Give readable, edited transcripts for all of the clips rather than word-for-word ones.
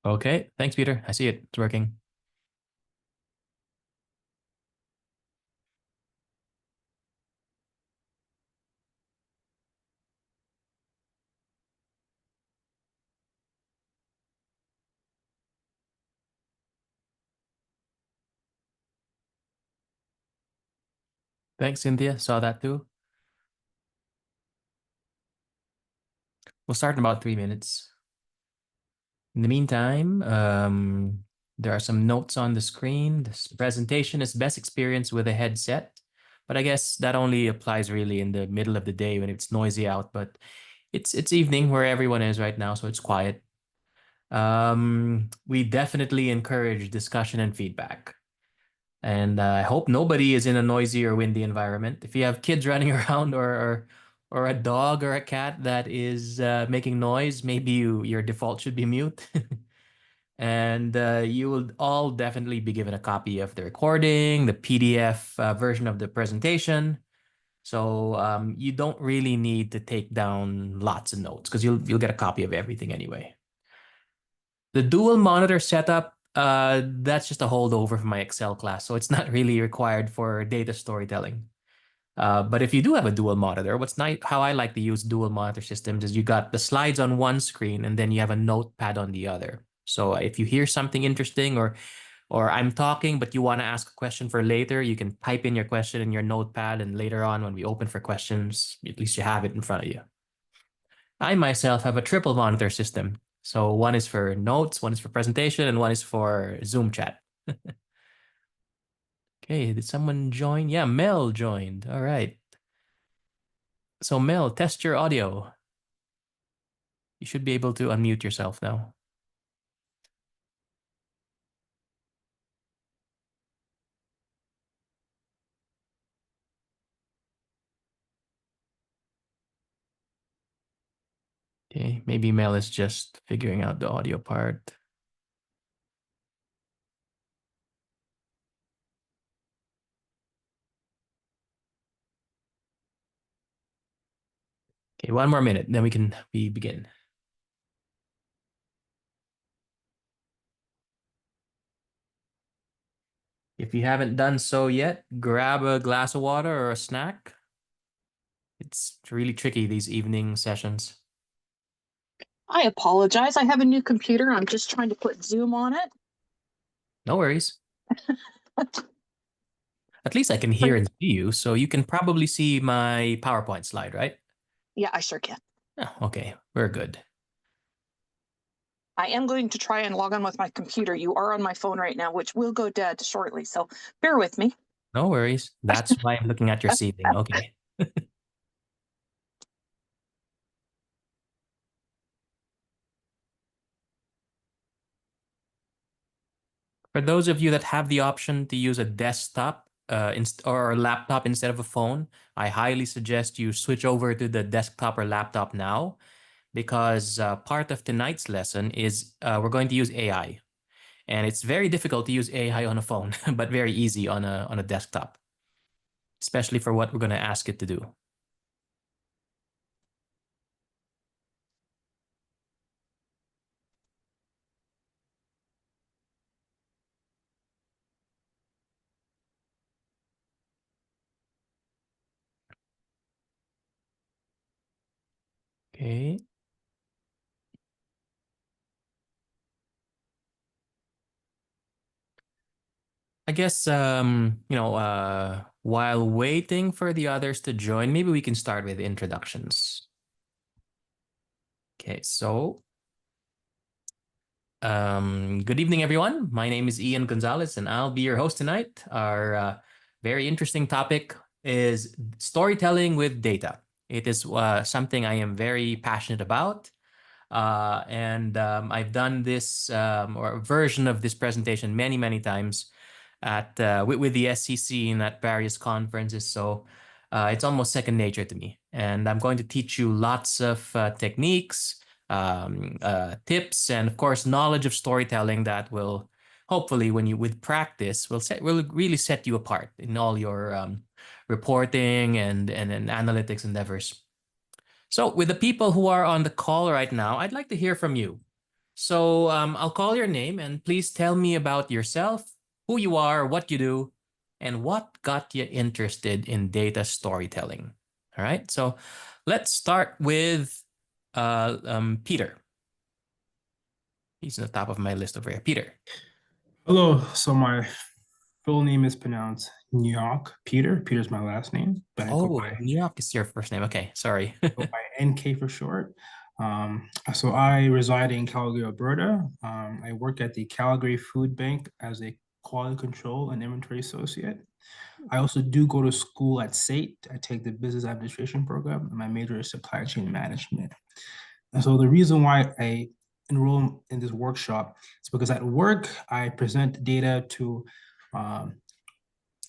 Okay, thanks, Peter. I see it. It's working. Thanks, Cynthia. Saw that too. We'll start in about 3 minutes. In the meantime, there are some notes on the screen. This presentation is best experienced with a headset, but I guess that only applies really in the middle of the day when it's noisy out. But it's evening where everyone is right now, so it's quiet. We definitely encourage discussion and feedback. And I hope nobody is in a noisy or windy environment. If you have kids running around or a dog or a cat that is making noise, maybe your default should be mute. And you will all definitely be given a copy of the recording, the PDF version of the presentation. So you don't really need to take down lots of notes because you'll get a copy of everything anyway. The dual monitor setup, that's just a holdover from my Excel class, so it's not really required for data storytelling. But if you do have a dual monitor, what's nice, how I like to use dual monitor systems is you got the slides on one screen and then you have a notepad on the other. So if you hear something interesting or I'm talking but you want to ask a question for later, you can type in your question in your notepad, and later on when we open for questions, at least you have it in front of you. I myself have a triple monitor system. So one is for notes, one is for presentation, and one is for Zoom chat. Okay, did someone join? Yeah, Mel joined. All right. So Mel, test your audio. You should be able to unmute yourself now. Okay, maybe Mel is just figuring out the audio part. Okay, one more minute, then we begin. If you haven't done so yet, grab a glass of water or a snack. It's really tricky, these evening sessions. I apologize. I have a new computer. I'm just trying to put Zoom on it. No worries. At least I can hear and see you, so you can probably see my PowerPoint slide, right? Yeah, I sure can. Oh, okay, we're good. I am going to try and log on with my computer. You are on my phone right now, which will go dead shortly. So bear with me. No worries. That's why I'm looking at your ceiling. Okay. For those of you that have the option to use a desktop or a laptop instead of a phone, I highly suggest you switch over to the desktop or laptop now, because part of tonight's lesson is we're going to use AI. And it's very difficult to use AI on a phone, but very easy on a desktop, especially for what we're going to ask it to do. Okay. I guess while waiting for the others to join, maybe we can start with introductions. Okay, so good evening, everyone. My name is Ian Gonzalez, and I'll be your host tonight. Our very interesting topic is storytelling with data. It is something I am very passionate about. And I've done this or a version of this presentation many, many times with the SCC and at various conferences. So it's almost second nature to me. And I'm going to teach you lots of techniques, tips, and of course, knowledge of storytelling that will hopefully, when you with practice, will really set you apart in all your reporting and analytics endeavors. So with the people who are on the call right now, I'd like to hear from you. So I'll call your name and please tell me about yourself, who you are, what you do, and what got you interested in data storytelling. All right. So let's start with Peter. He's on the top of my list over here. Peter. Hello. So my full name is pronounced Nyok Peter. Peter's my last name, but I Oh, New York is your first name. Okay. Sorry. go by NK for short. So I reside in Calgary, Alberta. I work at the Calgary Food Bank as a quality control and inventory associate. I also do go to school at SAIT. I take the business administration program, and my major is supply chain management. And so the reason why I enroll in this workshop is because at work, I present data to um,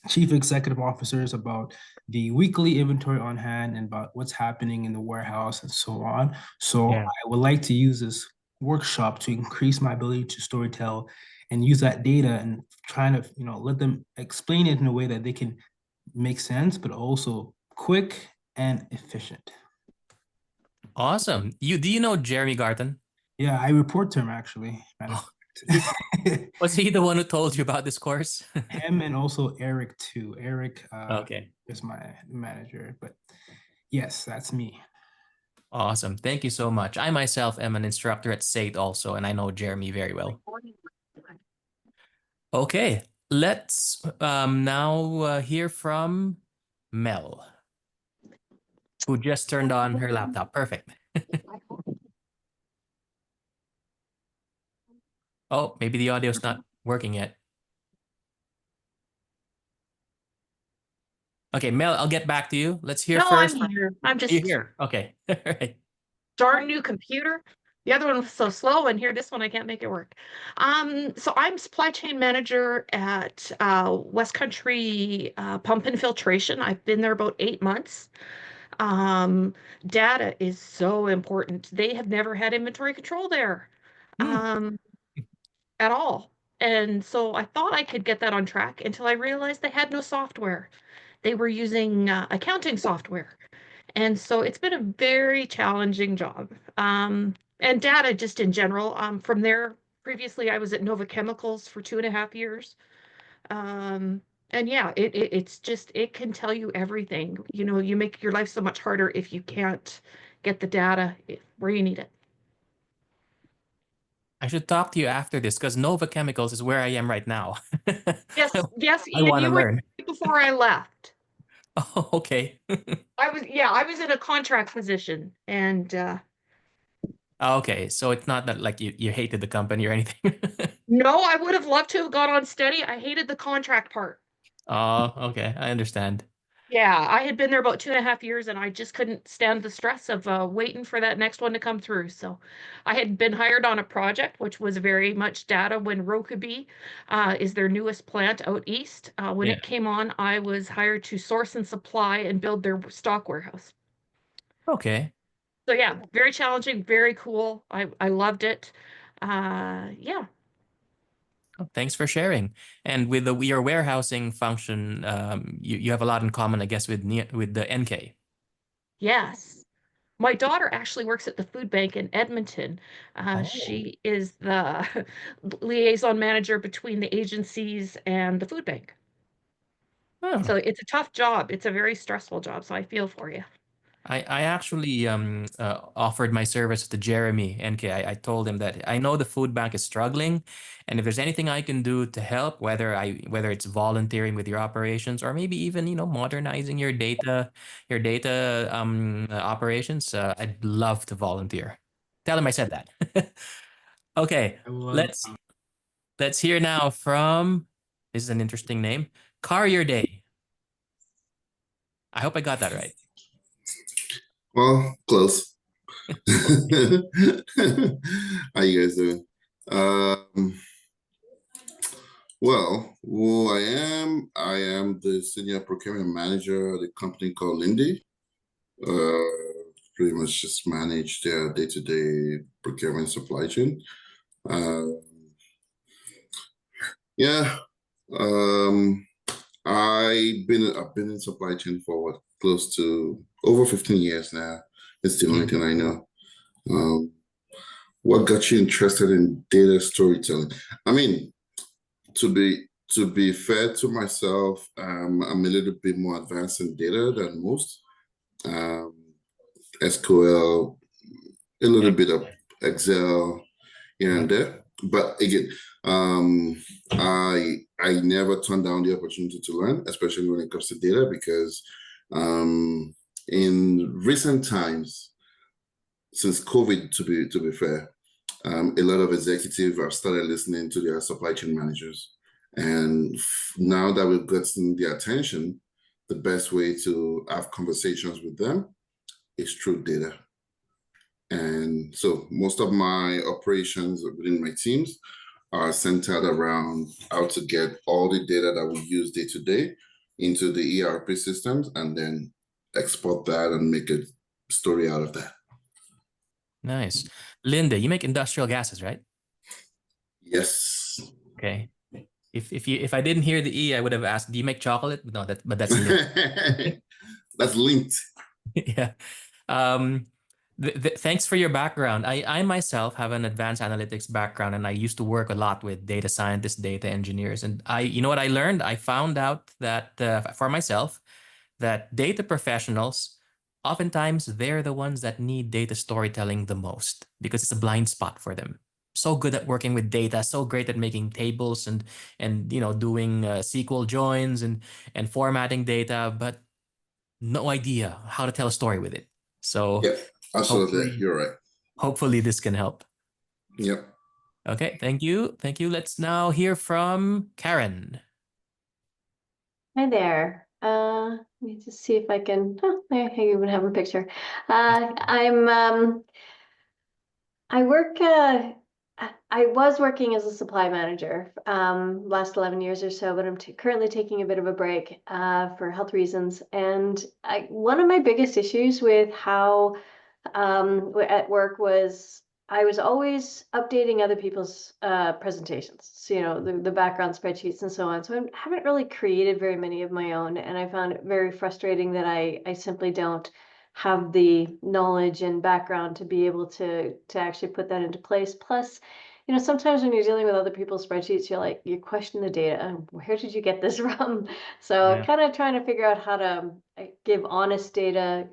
chief executive officers about the weekly inventory on hand and about what's happening in the warehouse and so on. So Yeah. I would like to use this workshop to increase my ability to storytell and use that data and trying to, let them explain it in a way that they can make sense, but also quick and efficient. Awesome. Do you know Jeremy Garton? Yeah, I report to him actually, matter of Oh, he, fact. was he the one who told you about this course? Him and also Eric too. Eric Okay. is my manager, but yes, that's me. Awesome. Thank you so much. I myself am an instructor at SAIT also, and I know Jeremy very well. Okay, let's now hear from Mel, who just turned on her laptop. Perfect. Oh, maybe the audio's not working yet. Okay, Mel, I'll get back to you. Let's hear No, I'm first. here. I'm You just here? Okay. All right. darn new computer. The other one was so slow, and here this one I can't make it work. So I'm supply chain manager at West Country Pump and Filtration. I've been there about 8 months. Um, Data is so important. They have never had inventory control there, Hmm. um, at all. And so I thought I could get that on track until I realized they had no software. They were using accounting software. And so it's been a very challenging job. And data just in general. From there, previously I was at Nova Chemicals for 2.5 years. And yeah, it's just it can tell you everything. You know, you make your life so much harder if you can't get the data where you need it. I should talk to you after this because Nova Chemicals is where I am right now. Yes, I, yes, I Ian, want to you were learn. here before I left. Oh, okay. I was in a contract position, and Okay, so it's not that like you hated the company or anything. no, I would have loved to have got on steady. I hated the contract part. Oh, okay. I understand. Yeah, I had been there about 2.5 years and I just couldn't stand the stress of waiting for that next one to come through. So I had been hired on a project, which was very much data when Rokeby is their newest plant out east. When Yeah. it came on, I was hired to source and supply and build their stock warehouse. Okay. So yeah, very challenging, very cool. I loved it. Yeah. Oh, thanks for sharing. And with your warehousing function, you have a lot in common, I guess, with with the NK. Yes. My daughter actually works at the food bank in Edmonton. Oh. She is the liaison manager between the agencies and the food bank. Oh. So it's a tough job. It's a very stressful job. So I feel for you. I actually offered my service to Jeremy NK. I told him that I know the food bank is struggling, and if there's anything I can do to help, whether it's volunteering with your operations or maybe even modernizing your data operations, I'd love to volunteer. Tell him I said that. Okay, I will. let's hear now from, this is an interesting name, Carrier Day. I hope I got that right. Well, close. How you guys doing? Well, who I am the senior procurement manager at a company called Lindy. Pretty much just manage their day-to-day procurement supply chain. Uh, yeah, um, I've been in supply chain for what, close to over 15 years now. It's the only thing I know. Um, what got you interested in data storytelling? I mean, to be fair to myself, I'm a little bit more advanced in data than most. Um, SQL, a little bit of Excel here and there. But again, I never turn down the opportunity to learn, especially when it comes to data, because in recent times, since COVID, to be fair, a lot of executives have started listening to their supply chain managers. And now that we've gotten their attention, the best way to have conversations with them is through data. And so most of my operations within my teams are centered around how to get all the data that we use day to day into the ERP systems and then export that and make a story out of that. Nice. Linda, you make industrial gases, right? Yes. Okay. If I didn't hear the E, I would have asked, do you make chocolate? No, but that's Linda. That's linked. Yeah. Thanks for your background. I myself have an advanced analytics background, and I used to work a lot with data scientists, data engineers. And you know what I learned? I found out that for myself, that data professionals, oftentimes they're the ones that need data storytelling the most because it's a blind spot for them. So good at working with data, so great at making tables and doing SQL joins and formatting data, but no idea how to tell a story with it. So yeah, absolutely, you're right. Hopefully this can help. Yep. Okay, thank you. Let's now hear from Karen. Hi there. Let me just see if I can. Oh, I even have her picture. I was working as a supply manager last 11 years or so, but I'm currently taking a bit of a break for health reasons. And one of my biggest issues with how at work was I was always updating other people's presentations. So, the background spreadsheets and so on. So I haven't really created very many of my own. And I found it very frustrating that I simply don't have the knowledge and background to be able to actually put that into place. Plus, sometimes when you're dealing with other people's spreadsheets, you question the data. Where did you get this from? So Yeah. kind of trying to figure out how to give honest data,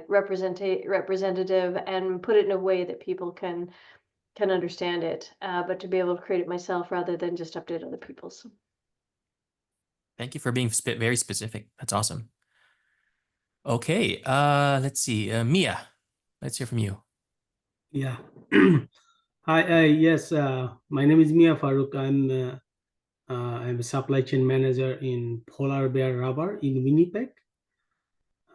representative, and put it in a way that people can understand it, but to be able to create it myself rather than just update other people's. Thank you for being very specific. That's awesome. Okay, let's see. Mia, let's hear from you. Yeah. Hi. Yes. My name is Mia Farouk. I'm a supply chain manager in Polar Bear Rubber in Winnipeg,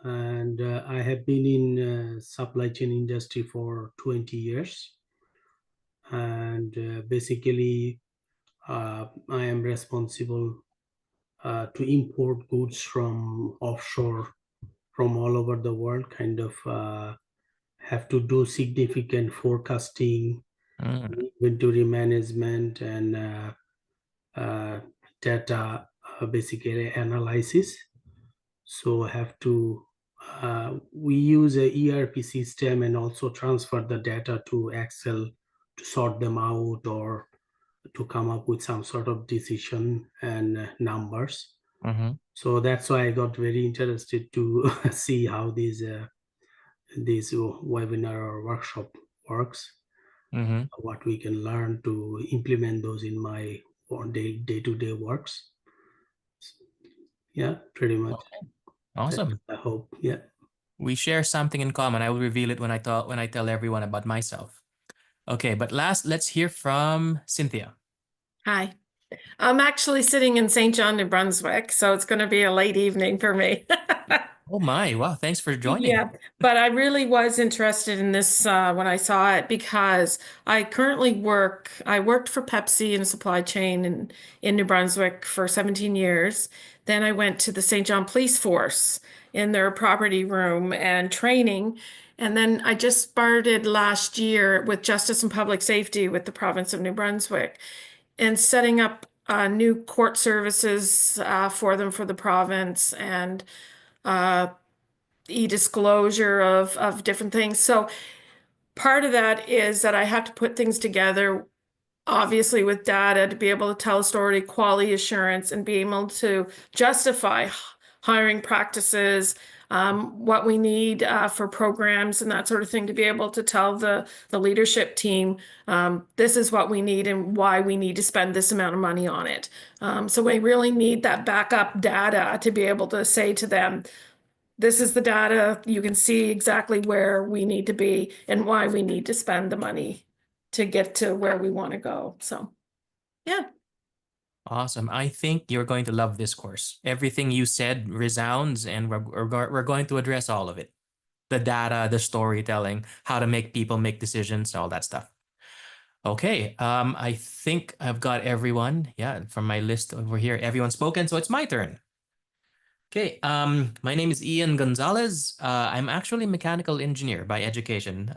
and I have been in supply chain industry for 20 years. And basically, I am responsible to import goods from offshore, from all over the world. Kind of have to do significant forecasting, inventory management, and data basically analysis. So have to we use a ERP system and also transfer the data to Excel to sort them out or to come up with some sort of decision and numbers. So that's why I got very interested to see how this webinar or workshop works, what we can learn to implement those in my day-to-day works. Yeah, pretty much. Okay. Awesome. I hope. Yeah. We share something in common. I will reveal it when I tell everyone about myself. Okay, but last, let's hear from Cynthia. Hi. I'm actually sitting in St. John, New Brunswick, so it's going to be a late evening for me. Oh my, wow, thanks for joining. Yeah, but I really was interested in this when I saw it because I currently worked for Pepsi in supply chain in New Brunswick for 17 years. Then I went to the St. John Police Force in their property room and training. And then I just started last year with Justice and Public Safety with the province of New Brunswick and setting up new court services for them for the province and e-disclosure of different things. So part of that is that I have to put things together, obviously with data, to be able to tell a story, quality assurance, and be able to justify hiring practices, what we need for programs and that sort of thing, to be able to tell the leadership team, this is what we need and why we need to spend this amount of money on it. So we really need that backup data to be able to say to them, this is the data, you can see exactly where we need to be and why we need to spend the money to get to where we want to go. So, yeah. Awesome. I think you're going to love this course. Everything you said resounds, and we're going to address all of it. The data, the storytelling, how to make people make decisions, all that stuff. Okay, I think I've got everyone. Yeah, from my list over here, everyone's spoken, so it's my turn. Okay, my name is Ian Gonzalez. I'm actually a mechanical engineer by education,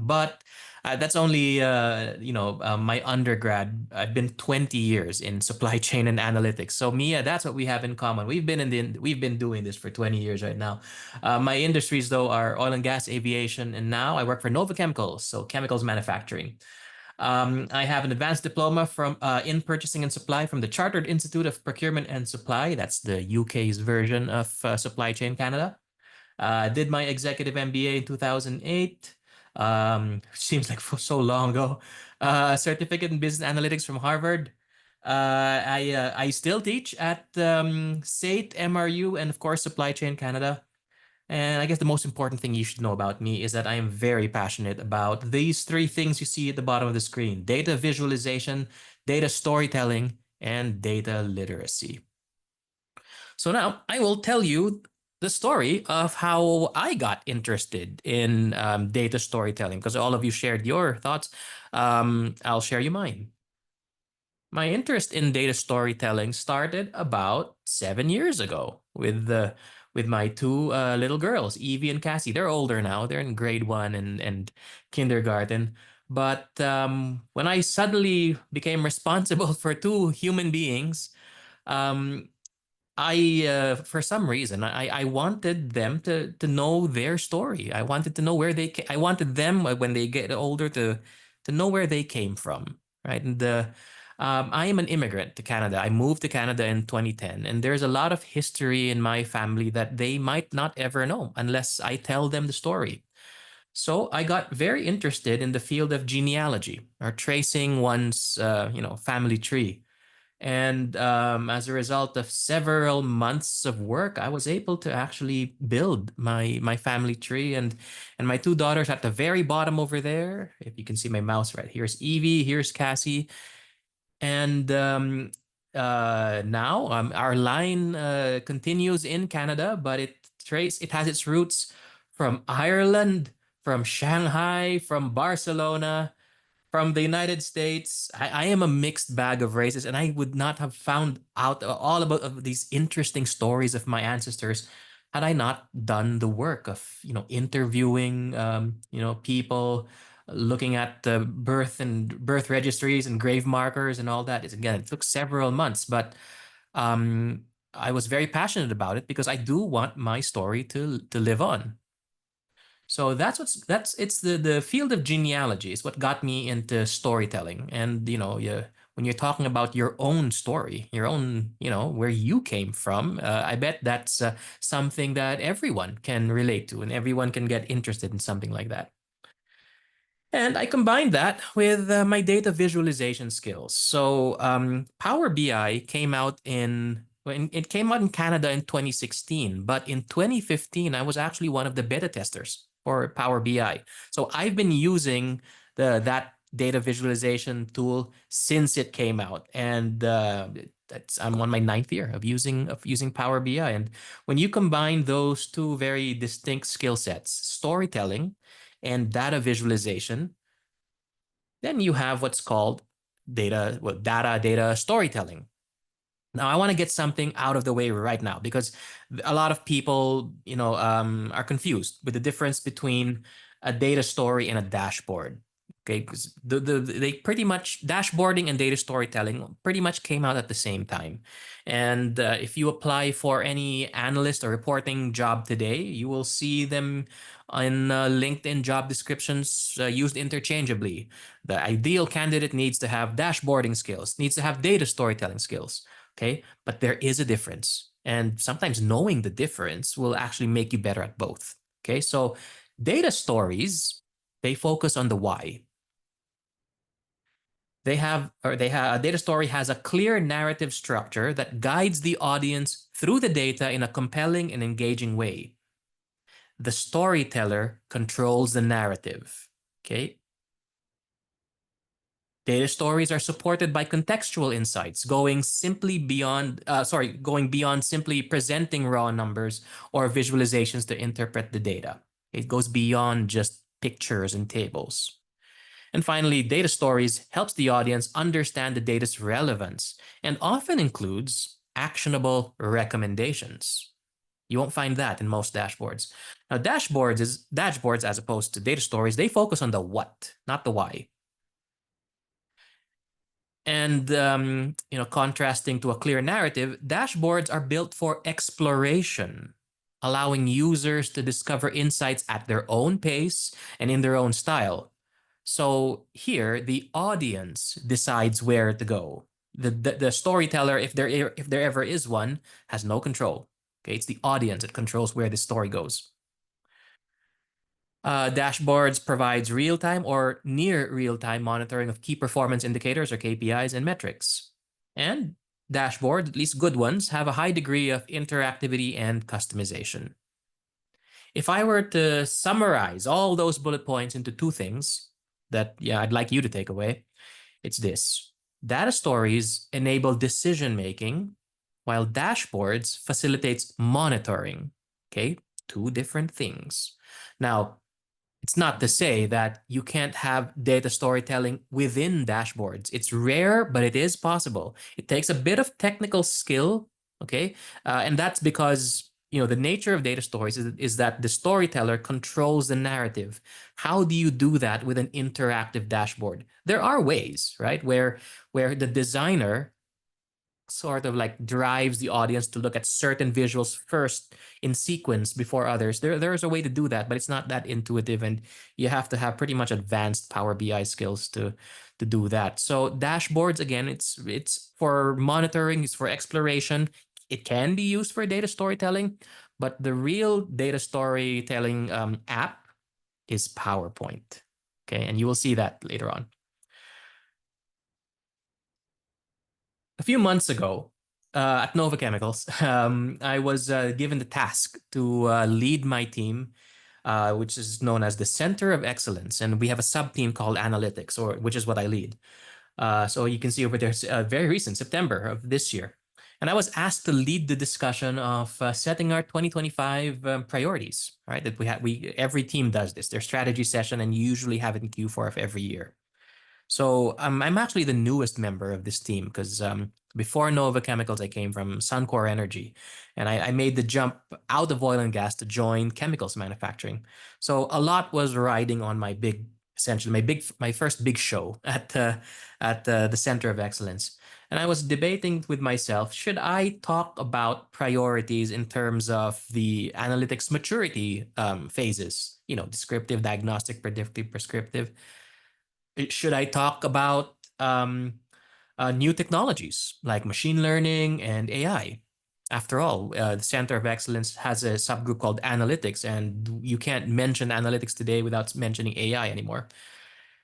but that's only my undergrad. I've been 20 years in supply chain and analytics. So Mia, that's what we have in common. We've been doing this for 20 years right now. My industries though are oil and gas, aviation, and now I work for Nova Chemicals, so chemicals manufacturing. I have an advanced diploma from in purchasing and supply from the Chartered Institute of Procurement and Supply. That's the UK's version of Supply Chain Canada. Did my executive MBA in 2008. Seems like so long ago. Certificate in business analytics from Harvard. I still teach at SAIT, MRU, and of course Supply Chain Canada. And I guess the most important thing you should know about me is that I am very passionate about these three things you see at the bottom of the screen: data visualization, data storytelling, and data literacy. So now I will tell you the story of how I got interested in data storytelling, because all of you shared your thoughts. I'll share you mine. My interest in data storytelling started about 7 years ago with my two little girls, Evie and Cassie. They're older now. They're in grade 1 and kindergarten. But when I suddenly became responsible for two human beings, for some reason, I wanted them to know their story. I wanted to know I wanted them when they get older to know where they came from, right? And I am an immigrant to Canada. I moved to Canada in 2010, and there's a lot of history in my family that they might not ever know unless I tell them the story. So I got very interested in the field of genealogy, or tracing one's family tree. And as a result of several months of work, I was able to actually build my family tree. And my two daughters at the very bottom over there, if you can see my mouse right, here's Evie, here's Cassie. And now our line continues in Canada, but it has its roots from Ireland, from Shanghai, from Barcelona, from the United States. I am a mixed bag of races, and I would not have found out all about these interesting stories of my ancestors had I not done the work of interviewing people, looking at the birth registries and grave markers and all that. It took several months, but I was very passionate about it because I do want my story to live on. So it's the field of genealogy is what got me into storytelling. And when you're talking about your own story, your own where you came from, I bet that's something that everyone can relate to, and everyone can get interested in something like that. And I combined that with my data visualization skills. So Power BI came out in Canada in 2016, but in 2015 I was actually one of the beta testers for Power BI. So I've been using that data visualization tool since it came out, and I'm on my 9th year of using Power BI. And when you combine those two very distinct skill sets, storytelling and data visualization, then you have what's called data storytelling. Now, I want to get something out of the way right now because a lot of people, are confused with the difference between a data story and a dashboard. Okay, because they pretty much, dashboarding and data storytelling pretty much came out at the same time. And if you apply for any analyst or reporting job today, you will see them in LinkedIn job descriptions used interchangeably. The ideal candidate needs to have dashboarding skills, needs to have data storytelling skills. Okay, but there is a difference. And sometimes knowing the difference will actually make you better at both. Okay, so data stories, they focus on the why. A data story has a clear narrative structure that guides the audience through the data in a compelling and engaging way. The storyteller controls the narrative. Okay. Data stories are supported by contextual insights, going beyond simply presenting raw numbers or visualizations to interpret the data. It goes beyond just pictures and tables. And finally, data stories helps the audience understand the data's relevance and often includes actionable recommendations. You won't find that in most dashboards. Now, dashboards, as opposed to data stories, they focus on the what, not the why. And contrasting to a clear narrative, dashboards are built for exploration, allowing users to discover insights at their own pace and in their own style. So here, the audience decides where to go. The storyteller, if there ever is one, has no control. Okay, it's the audience that controls where the story goes. Dashboards provides real-time or near real-time monitoring of key performance indicators or KPIs and metrics. And dashboards, at least good ones, have a high degree of interactivity and customization. If I were to summarize all those bullet points into two things that I'd like you to take away, it's this. Data stories enable decision-making, while dashboards facilitates monitoring. Okay, two different things. Now, it's not to say that you can't have data storytelling within dashboards. It's rare, but it is possible. It takes a bit of technical skill, okay? And that's because the nature of data stories is that the storyteller controls the narrative. How do you do that with an interactive dashboard? There are ways, right, where the designer sort of like drives the audience to look at certain visuals first in sequence before others. There's a way to do that, but it's not that intuitive, and you have to have pretty much advanced Power BI skills to do that. So dashboards, again, it's for monitoring, it's for exploration. It can be used for data storytelling, but the real data storytelling app is PowerPoint. Okay, and you will see that later on. A few months ago, at Nova Chemicals, I was given the task to lead my team, which is known as the Center of Excellence, and we have a sub-team called Analytics, which is what I lead. So you can see over there, very recent, September of this year. And I was asked to lead the discussion of setting our 2025 priorities, right? That every team does this, their strategy session, and you usually have it in Q4 of every year. So I'm actually the newest member of this team because before Nova Chemicals, I came from Suncor Energy, and I made the jump out of oil and gas to join chemicals manufacturing. So a lot was riding on my first big show at the Center of Excellence. And I was debating with myself, should I talk about priorities in terms of the analytics maturity phases, descriptive, diagnostic, predictive, prescriptive? Should I talk about new technologies like machine learning and AI? After all, the Center of Excellence has a subgroup called Analytics, and you can't mention analytics today without mentioning AI anymore.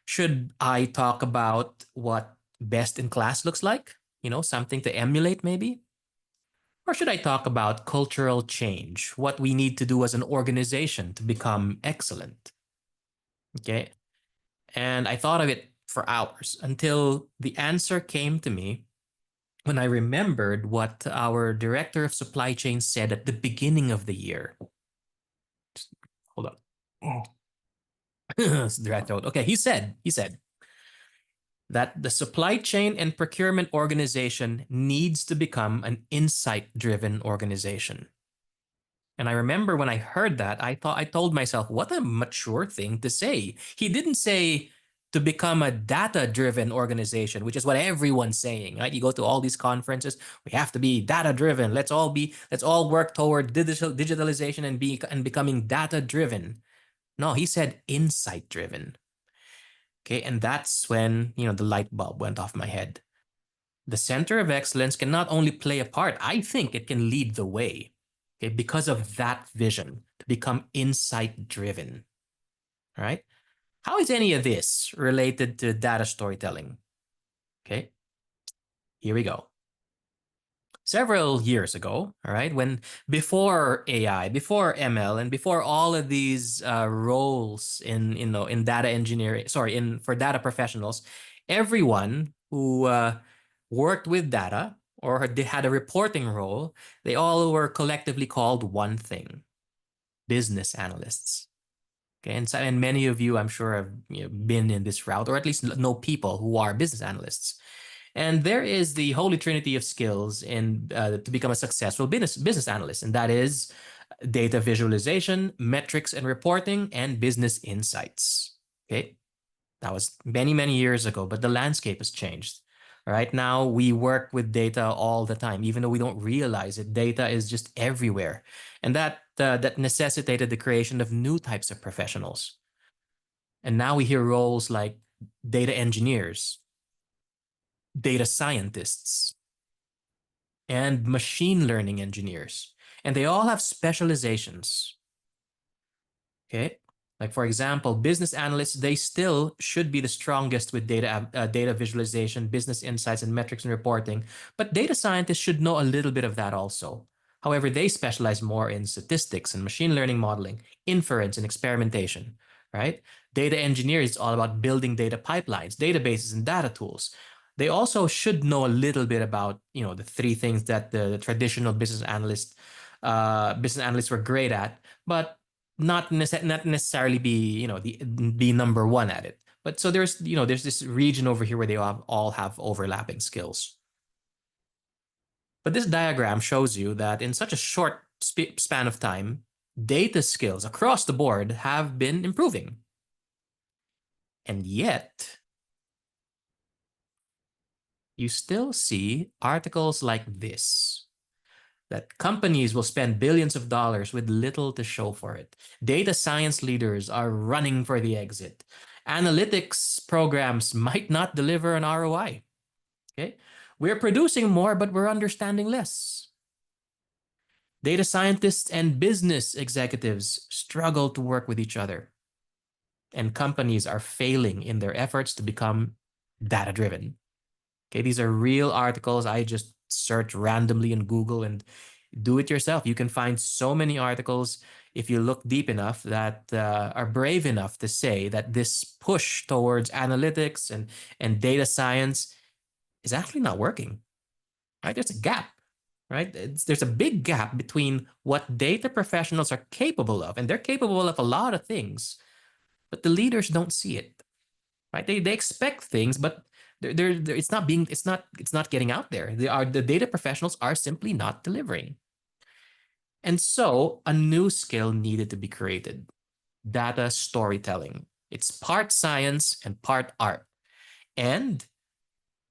Should I talk about what best in class looks like? Something to emulate maybe? Or should I talk about cultural change, what we need to do as an organization to become excellent? Okay. And I thought of it for hours until the answer came to me when I remembered what our director of supply chain said at the beginning of the year. Just hold on. Okay, he said that the supply chain and procurement organization needs to become an insight-driven organization. And I remember when I heard that, I told myself, what a mature thing to say. He didn't say to become a data-driven organization, which is what everyone's saying, right? You go to all these conferences, we have to be data-driven. Let's all work toward digitalization and becoming data-driven. No, he said insight-driven. Okay, and that's when, the light bulb went off my head. The Center of Excellence can not only play a part, I think it can lead the way, okay, because of that vision to become insight-driven, right? How is any of this related to data storytelling? Okay, here we go. Several years ago, all right, before AI, before ML, and before all of these roles in data engineering, for data professionals, everyone who worked with data or they had a reporting role, they all were collectively called one thing: business analysts. Okay, and many of you, I'm sure, have been in this route, or at least know people who are business analysts. And there is the holy trinity of skills to become a successful business analyst, and that is data visualization, metrics and reporting, and business insights. Okay, that was many, many years ago, but the landscape has changed. Right now, we work with data all the time, even though we don't realize it. Data is just everywhere, and that necessitated the creation of new types of professionals. And now we hear roles like data engineers, data scientists, and machine learning engineers, and they all have specializations. Okay. Like, for example, business analysts, they still should be the strongest with data visualization, business insights, and metrics and reporting. But data scientists should know a little bit of that also. However, they specialize more in statistics and machine learning modeling, inference, and experimentation, right? Data engineers is all about building data pipelines, databases, and data tools. They also should know a little bit about, the three things that the traditional business analysts were great at, but not necessarily be be number one at it. But so there's this region over here where they all have overlapping skills. But this diagram shows you that in such a short span of time, data skills across the board have been improving. And yet, you still see articles like this, that companies will spend billions of dollars with little to show for it. Data science leaders are running for the exit. Analytics programs might not deliver an ROI. Okay, we're producing more, but we're understanding less. Data scientists and business executives struggle to work with each other, and companies are failing in their efforts to become data-driven. Okay, these are real articles. I just search randomly in Google and do it yourself. You can find so many articles if you look deep enough that are brave enough to say that this push towards analytics and data science is actually not working. Right? There's a gap. Right? There's a big gap between what data professionals are capable of, and they're capable of a lot of things, but the leaders don't see it. Right? They expect things, but it's not getting out there. The data professionals are simply not delivering. And so a new skill needed to be created: data storytelling. It's part science and part art. And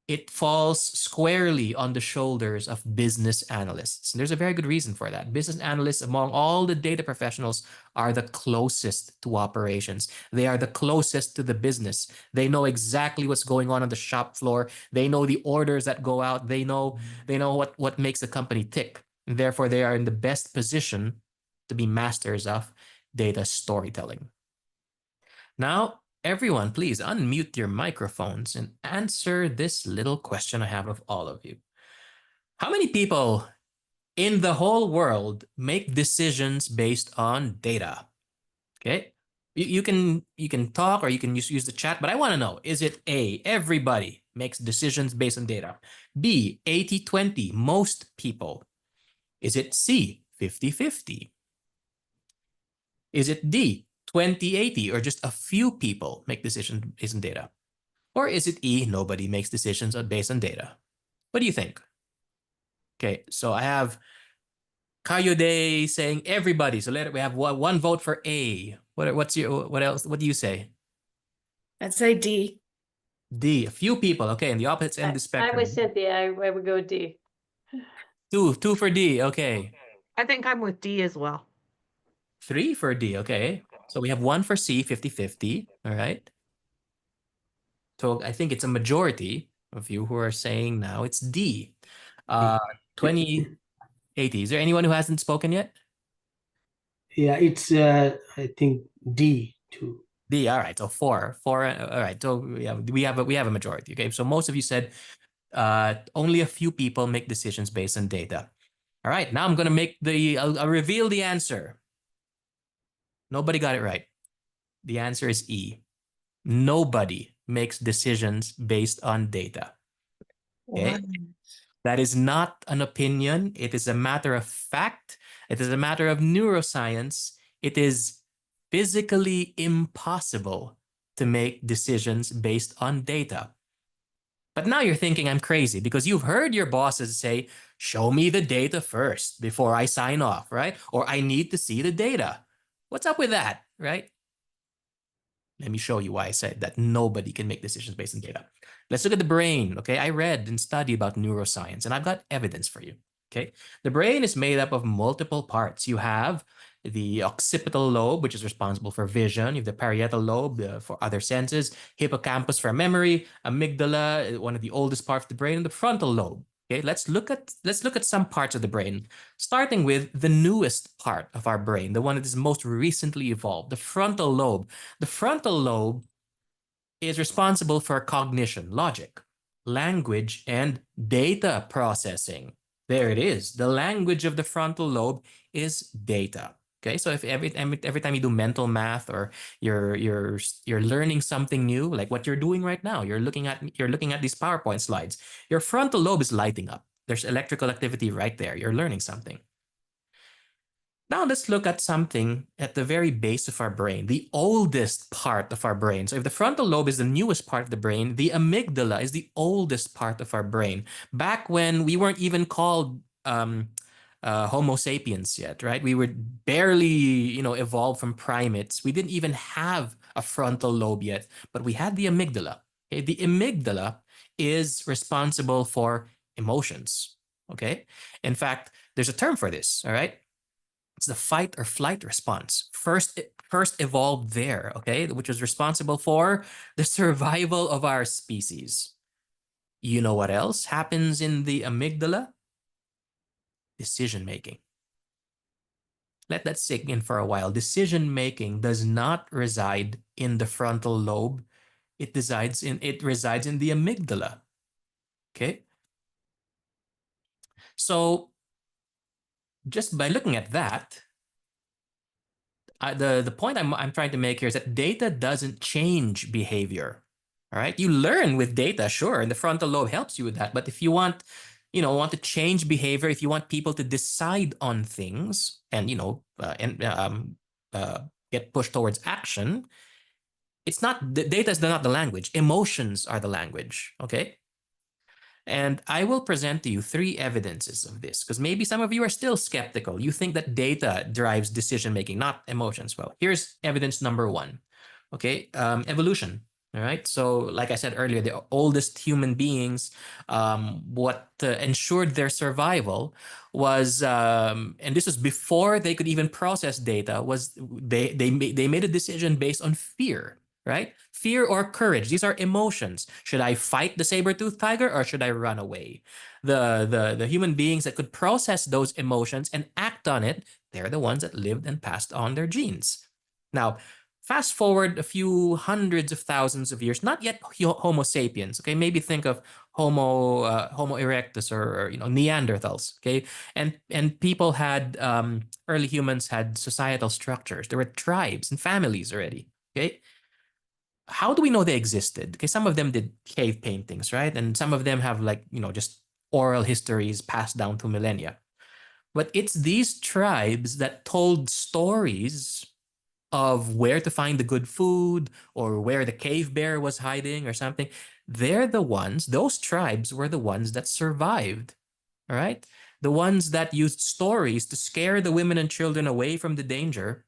it falls squarely on the shoulders of business analysts. And there's a very good reason for that. Business analysts, among all the data professionals, are the closest to operations. They are the closest to the business. They know exactly what's going on the shop floor. They know the orders that go out. They know what makes the company tick. And therefore, they are in the best position to be masters of data storytelling. Now, everyone, please unmute your microphones and answer this little question I have of all of you. How many people in the whole world make decisions based on data? Okay, you can talk, or you can use the chat, but I want to know, is it A, everybody makes decisions based on data? B, 80-20, most people? Is it C, 50-50? Is it D, 20-80, or just a few people make decisions based on data? Or is it E, nobody makes decisions based on data? What do you think? Okay, so I have Kayode saying everybody. So we have one vote for A. What else? What do you say? I'd say D. D, a few people. Okay, in the opposite end of the I'm spectrum. with Cynthia. I would go with D. Two for D. Okay. I think I'm with D as well. 3 for D. Okay. So we have 1 for C, 50-50. All right. So I think it's a majority of you who are saying now it's D. 2080. Is there anyone who hasn't spoken yet? Yeah, it's I think D too. D. All right. So 4. All right. So yeah, we have a majority. Okay. So most of you said only a few people make decisions based on data. All right. Now I'm gonna make I'll reveal the answer. Nobody got it right. The answer is E. Nobody makes decisions based on data. Okay. That is not an opinion. It is a matter of fact. It is a matter of neuroscience. It is physically impossible to make decisions based on data. But now you're thinking I'm crazy because you've heard your bosses say, show me the data first before I sign off, right? Or I need to see the data. What's up with that, right? Let me show you why I said that nobody can make decisions based on data. Let's look at the brain, okay? I read and studied about neuroscience, and I've got evidence for you, okay? The brain is made up of multiple parts. You have the occipital lobe, which is responsible for vision. You have the parietal lobe for other senses, hippocampus for memory, amygdala, one of the oldest parts of the brain, and the frontal lobe. Okay, let's look at some parts of the brain, starting with the newest part of our brain, the one that is most recently evolved, the frontal lobe. The frontal lobe is responsible for cognition, logic, language, and data processing. There it is. The language of the frontal lobe is data. Okay, so if every time you do mental math or you're learning something new, like what you're doing right now, you're looking at these PowerPoint slides, your frontal lobe is lighting up. There's electrical activity right there. You're learning something. Now let's look at something at the very base of our brain, the oldest part of our brain. So if the frontal lobe is the newest part of the brain, the amygdala is the oldest part of our brain. Back when we weren't even called Homo sapiens yet, right? We were barely, evolved from primates. We didn't even have a frontal lobe yet, but we had the amygdala. Okay? The amygdala is responsible for emotions. Okay? In fact, there's a term for this, all right? It's the fight or flight response. First evolved there, okay, which was responsible for the survival of our species. You know what else happens in the amygdala? Decision making. Let that sink in for a while. Decision making does not reside in the frontal lobe. It resides in the amygdala. Okay? So just by looking at that, the point I'm trying to make here is that data doesn't change behavior. All right, you learn with data, sure, and the frontal lobe helps you with that. But if you want to change behavior, if you want people to decide on things and get pushed towards action, it's not data is not the language. Emotions are the language. Okay. And I will present to you 3 evidences of this, because maybe some of you are still skeptical. You think that data drives decision-making, not emotions. Well, here's evidence number 1. Okay, evolution. All right, so like I said earlier, the oldest human beings, what ensured their survival was, and this was before they could even process data, was they made a decision based on fear. Right? Fear or courage. These are emotions. Should I fight the saber-toothed tiger or should I run away? The human beings that could process those emotions and act on it, they're the ones that lived and passed on their genes. Now, fast forward a few hundreds of thousands of years, not yet Homo sapiens, okay? Maybe think of Homo erectus or Neanderthals, okay? And people had, early humans had societal structures. There were tribes and families already, okay? How do we know they existed? Okay, some of them did cave paintings, right? And some of them have just oral histories passed down through millennia. But it's these tribes that told stories of where to find the good food or where the cave bear was hiding or something. Those tribes were the ones that survived, all right? The ones that used stories to scare the women and children away from the danger.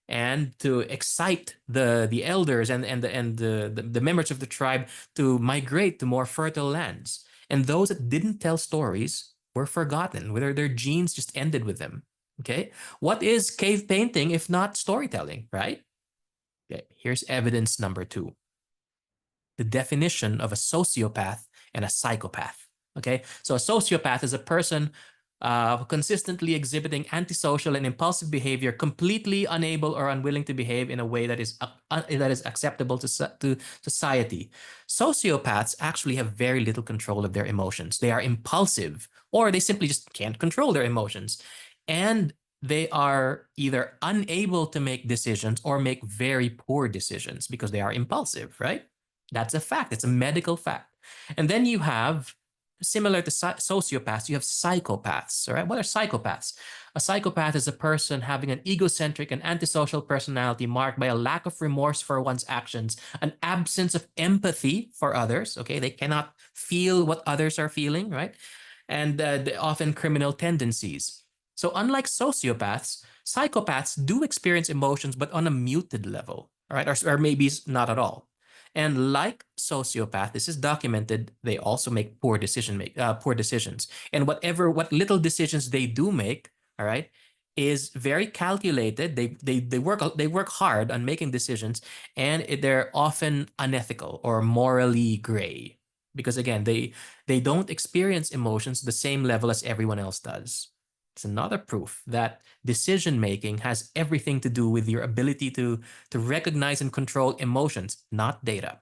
and to excite the elders and the members of the tribe to migrate to more fertile lands. And those that didn't tell stories were forgotten, whether their genes just ended with them. Okay, what is cave painting if not storytelling, right? Okay, here's evidence number 2. The definition of a sociopath and a psychopath. Okay, so a sociopath is a person consistently exhibiting antisocial and impulsive behavior, completely unable or unwilling to behave in a way that is acceptable to society. Sociopaths actually have very little control of their emotions. They are impulsive, or they simply just can't control their emotions. And they are either unable to make decisions or make very poor decisions because they are impulsive, right? That's a fact. It's a medical fact. And then you have, similar to sociopaths, you have psychopaths, all right? What are psychopaths? A psychopath is a person having an egocentric and antisocial personality marked by a lack of remorse for one's actions, an absence of empathy for others, okay? They cannot feel what others are feeling, right? And often criminal tendencies. So unlike sociopaths, psychopaths do experience emotions, but on a muted level, all right? Or maybe not at all. And like sociopath, this is documented, they also make poor decisions. And what little decisions they do make, all right, is very calculated. They work hard on making decisions, and they're often unethical or morally gray. Because again, they don't experience emotions the same level as everyone else does. It's another proof that decision-making has everything to do with your ability to recognize and control emotions, not data.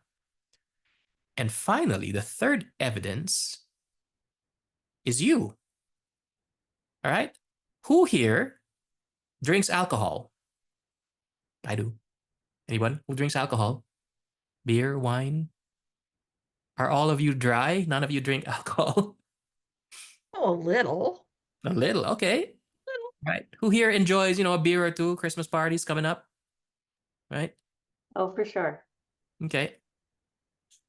And finally, the third evidence is you. All right? Who here drinks alcohol? I do. Anyone who drinks alcohol? Beer, wine? Are all of you dry? None of you drink alcohol? Oh, a little. A little, okay. Right. Who here enjoys, a beer or two? Christmas parties coming up, right? Oh, for sure. Okay.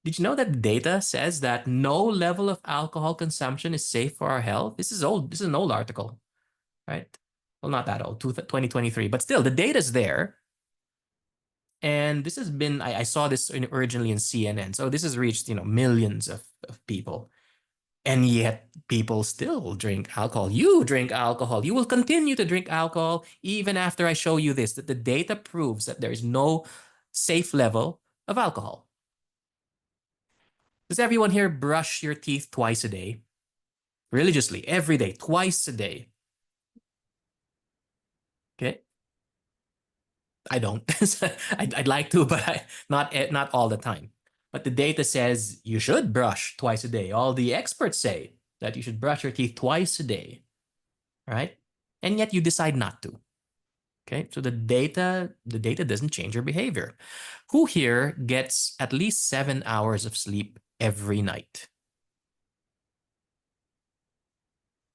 Did you know that data says that no level of alcohol consumption is safe for our health? This is old. This is an old article, right? Well, not that old, 2023, but still, the data's there. And this has been, I saw this originally in CNN. So this has reached, millions of people. And yet people still drink alcohol. You drink alcohol. You will continue to drink alcohol even after I show you this, that the data proves that there is no safe level of alcohol. Does everyone here brush your teeth twice a day? Religiously, every day, twice a day. Okay. I don't. I'd like to, but not all the time. But the data says you should brush twice a day. All the experts say that you should brush your teeth twice a day, right? And yet you decide not to. Okay, so the data doesn't change your behavior. Who here gets at least 7 hours of sleep every night?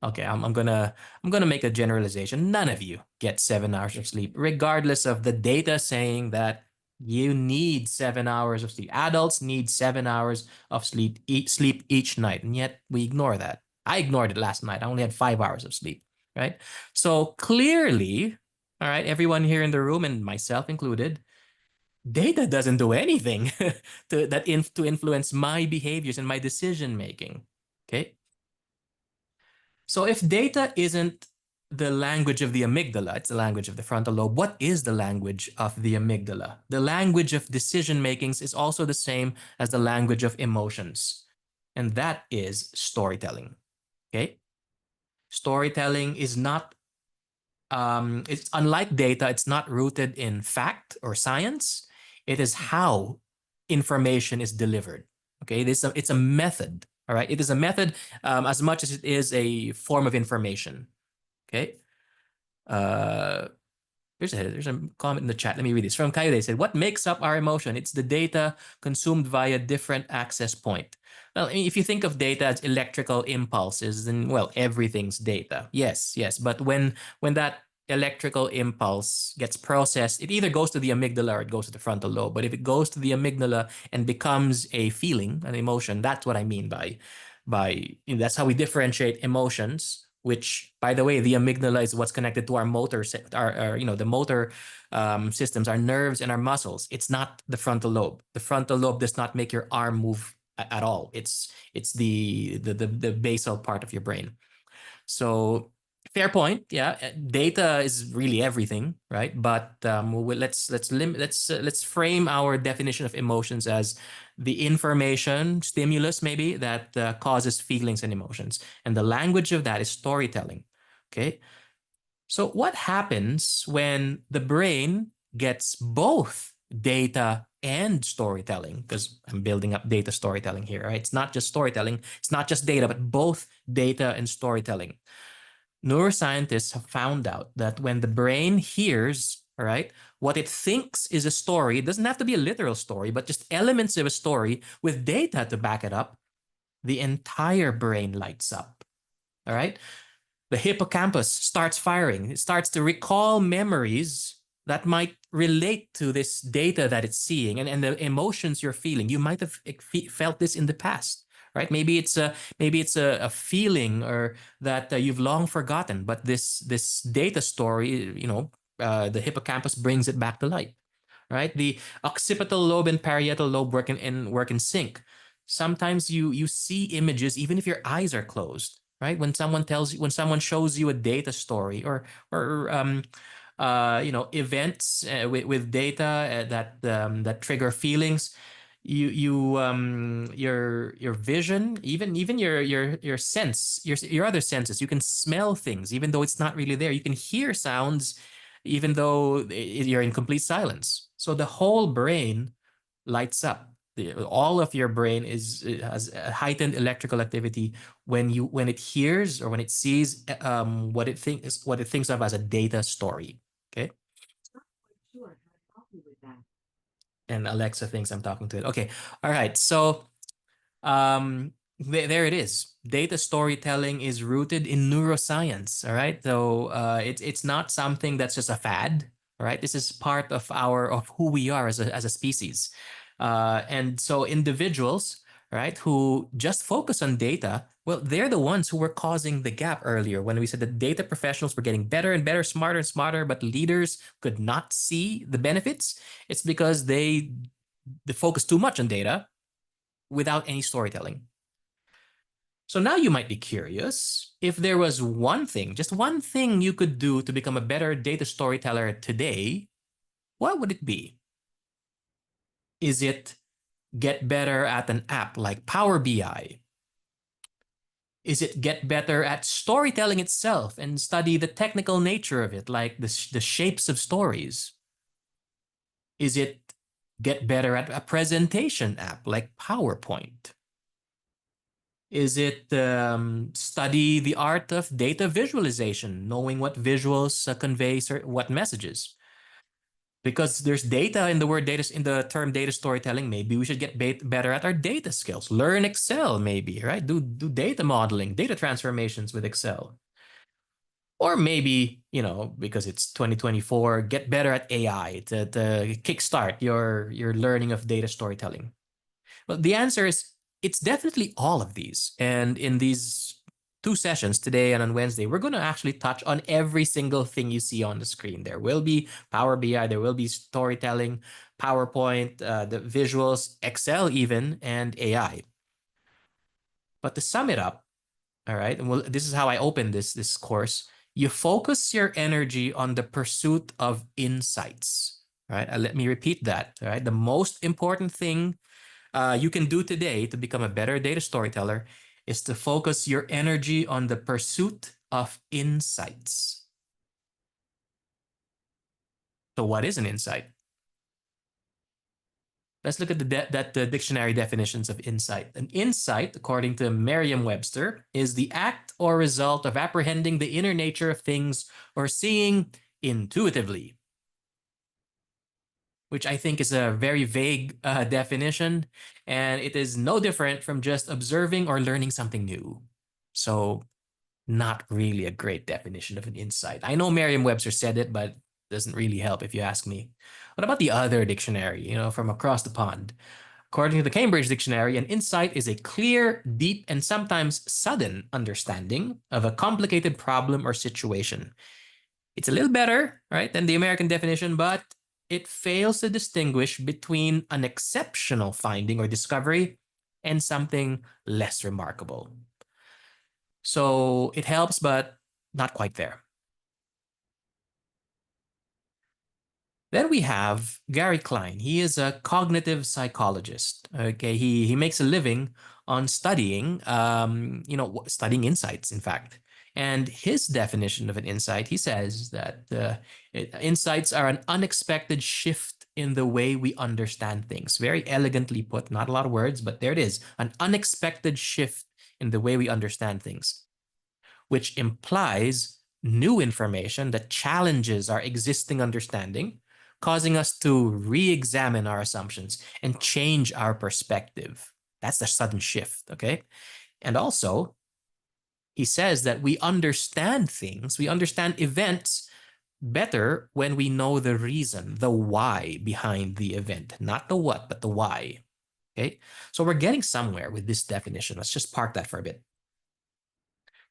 Okay, I'm gonna make a generalization. None of you get 7 hours of sleep, regardless of the data saying that you need 7 hours of sleep. Adults need 7 hours of sleep each night, and yet we ignore that. I ignored it last night. I only had 5 hours of sleep, right? So clearly, all right, everyone here in the room, and myself included, data doesn't do anything to influence my behaviors and my decision making, okay? So if data isn't the language of the amygdala, it's the language of the frontal lobe. What is the language of the amygdala? The language of decision makings is also the same as the language of emotions. And that is storytelling. Okay? Storytelling is not, it's unlike data, it's not rooted in fact or science. It is how information is delivered. Okay? It's a method. All right? It is a method as much as it is a form of information. Okay. There's a comment in the chat. Let me read this. From Coyote, said, what makes up our emotion? It's the data consumed via different access point. Well, if you think of data as electrical impulses, then, well, everything's data. Yes. But when that electrical impulse gets processed, it either goes to the amygdala or it goes to the frontal lobe. But if it goes to the amygdala and becomes a feeling, an emotion, that's what I mean by that's how we differentiate emotions which, by the way, the amygdala is what's connected to our motor, the motor systems, our nerves and our muscles. It's not the frontal lobe. The frontal lobe does not make your arm move at all. It's the basal part of your brain. So fair point. Yeah, data is really everything, right? But let's frame our definition of emotions as the information stimulus maybe that causes feelings and emotions, and the language of that is storytelling. Okay, so what happens when the brain gets both data and storytelling? Because I'm building up data storytelling here, right? It's not just storytelling, it's not just data, but both data and storytelling. Neuroscientists have found out that when the brain hears, all right, what it thinks is a story, it doesn't have to be a literal story, but just elements of a story with data to back it up, the entire brain lights up. All right. The hippocampus starts firing. It starts to recall memories that might relate to this data that it's seeing and the emotions you're feeling. You might have felt this in the past, right? Maybe it's a feeling or that you've long forgotten, but this data story, the hippocampus brings it back to light, right? The occipital lobe and parietal lobe work in sync. Sometimes you see images even if your eyes are closed, right? When someone shows you a data story or events with data that trigger feelings, your vision, even your sense, your other senses, you can smell things even though it's not really there. You can hear sounds even though you're in complete silence. So the whole brain lights up. All of your brain has a heightened electrical activity when it hears or when it sees what it thinks of as a data story. Okay. And Alexa thinks I'm talking to it. Okay. All right. So there it is. Data storytelling is rooted in neuroscience. All right. So it's not something that's just a fad. All right. This is part of who we are as a species. And so individuals, right, who just focus on data, well, they're the ones who were causing the gap earlier when we said that data professionals were getting better and better, smarter and smarter, but leaders could not see the benefits. It's because they focus too much on data without any storytelling. So now you might be curious, if there was one thing, just one thing you could do to become a better data storyteller today, what would it be? Is it get better at an app like Power BI? Is it get better at storytelling itself and study the technical nature of it, like the shapes of stories? Is it get better at a presentation app like PowerPoint? Is it study the art of data visualization, knowing what visuals convey what messages? Because there's data in the word data, in the term data storytelling, maybe we should get better at our data skills. Learn Excel, maybe, right? Do data modeling, data transformations with Excel. Or maybe, because it's 2024, get better at AI to kickstart your learning of data storytelling. Well, the answer is it's definitely all of these. And in these 2 sessions, today and on Wednesday, we're going to actually touch on every single thing you see on the screen. There will be Power BI, there will be storytelling, PowerPoint, the visuals, Excel even, and AI. But to sum it up, all right, and this is how I open this course. You focus your energy on the pursuit of insights. All right, let me repeat that. All right, the most important thing you can do today to become a better data storyteller is to focus your energy on the pursuit of insights. So what is an insight? Let's look at the dictionary definitions of insight. An insight, according to Merriam-Webster, is the act or result of apprehending the inner nature of things or seeing intuitively, which I think is a very vague definition, and it is no different from just observing or learning something new. So not really a great definition of an insight. I know Merriam-Webster said it, but it doesn't really help if you ask me. What about the other dictionary, from across the pond? According to the Cambridge Dictionary, an insight is a clear, deep, and sometimes sudden understanding of a complicated problem or situation. It's a little better, right, than the American definition, but it fails to distinguish between an exceptional finding or discovery and something less remarkable. So it helps, but not quite there. Then we have Gary Klein. He is a cognitive psychologist. Okay, he makes a living on studying, studying insights, in fact. And his definition of an insight, he says that insights are an unexpected shift in the way we understand things. Very elegantly put, not a lot of words, but there it is, an unexpected shift in the way we understand things, which implies new information that challenges our existing understanding, causing us to re-examine our assumptions and change our perspective. That's the sudden shift, okay? And also, he says that we understand things, we understand events better when we know the reason, the why behind the event. Not the what, but the why, okay? So we're getting somewhere with this definition. Let's just park that for a bit.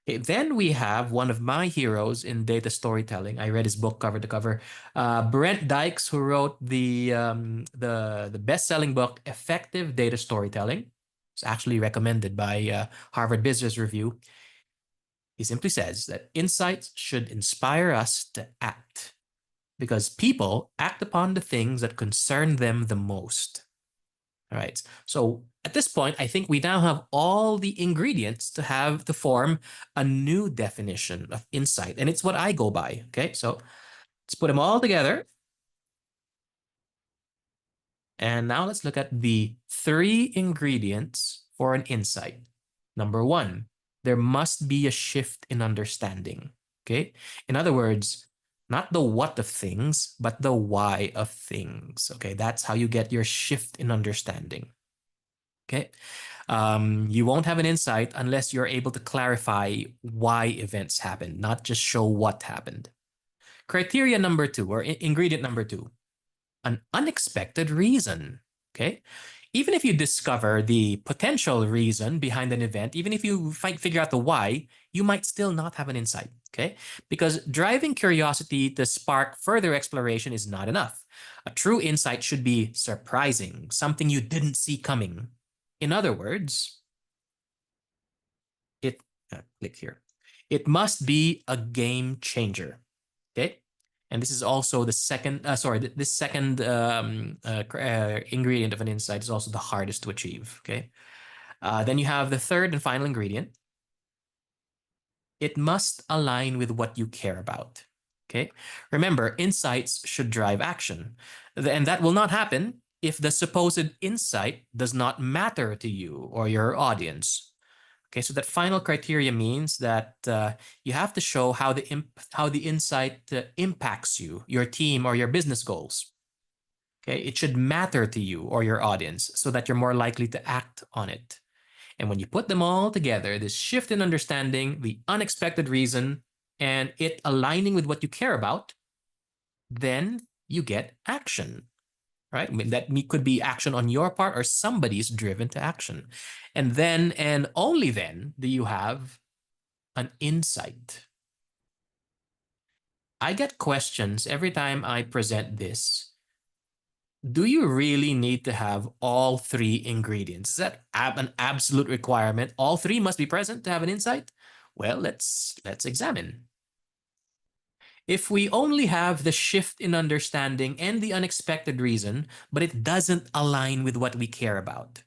Okay, then we have one of my heroes in data storytelling. I read his book cover to cover. Brent Dykes, who wrote the best-selling book, Effective Data Storytelling. It's actually recommended by Harvard Business Review. He simply says that insights should inspire us to act because people act upon the things that concern them the most. All right. So at this point, I think we now have all the ingredients to form a new definition of insight. And it's what I go by. Okay. So let's put them all together. And now let's look at the 3 ingredients for an insight. Number 1, there must be a shift in understanding. Okay. In other words, not the what of things, but the why of things. Okay, that's how you get your shift in understanding. Okay, you won't have an insight unless you're able to clarify why events happened, not just show what happened. Criteria number 2, or ingredient number 2, an unexpected reason. Okay, even if you discover the potential reason behind an event, even if you figure out the why, you might still not have an insight. Okay, because driving curiosity to spark further exploration is not enough. A true insight should be surprising, something you didn't see coming. In other words, click here. It must be a game changer. Okay, and this is also the second. This second ingredient of an insight is also the hardest to achieve. Okay, then you have the third and final ingredient. It must align with what you care about. Okay. Remember, insights should drive action. And that will not happen if the supposed insight does not matter to you or your audience. Okay. So that final criteria means that you have to show how the insight impacts you, your team, or your business goals. Okay. It should matter to you or your audience so that you're more likely to act on it. And when you put them all together, this shift in understanding, the unexpected reason, and it aligning with what you care about, then you get action, right? I mean, that could be action on your part or somebody's driven to action. And then, and only then, do you have an insight. I get questions every time I present this. Do you really need to have all 3 ingredients? Is that an absolute requirement? All 3 must be present to have an insight? Well, let's examine. If we only have the shift in understanding and the unexpected reason, but it doesn't align with what we care about,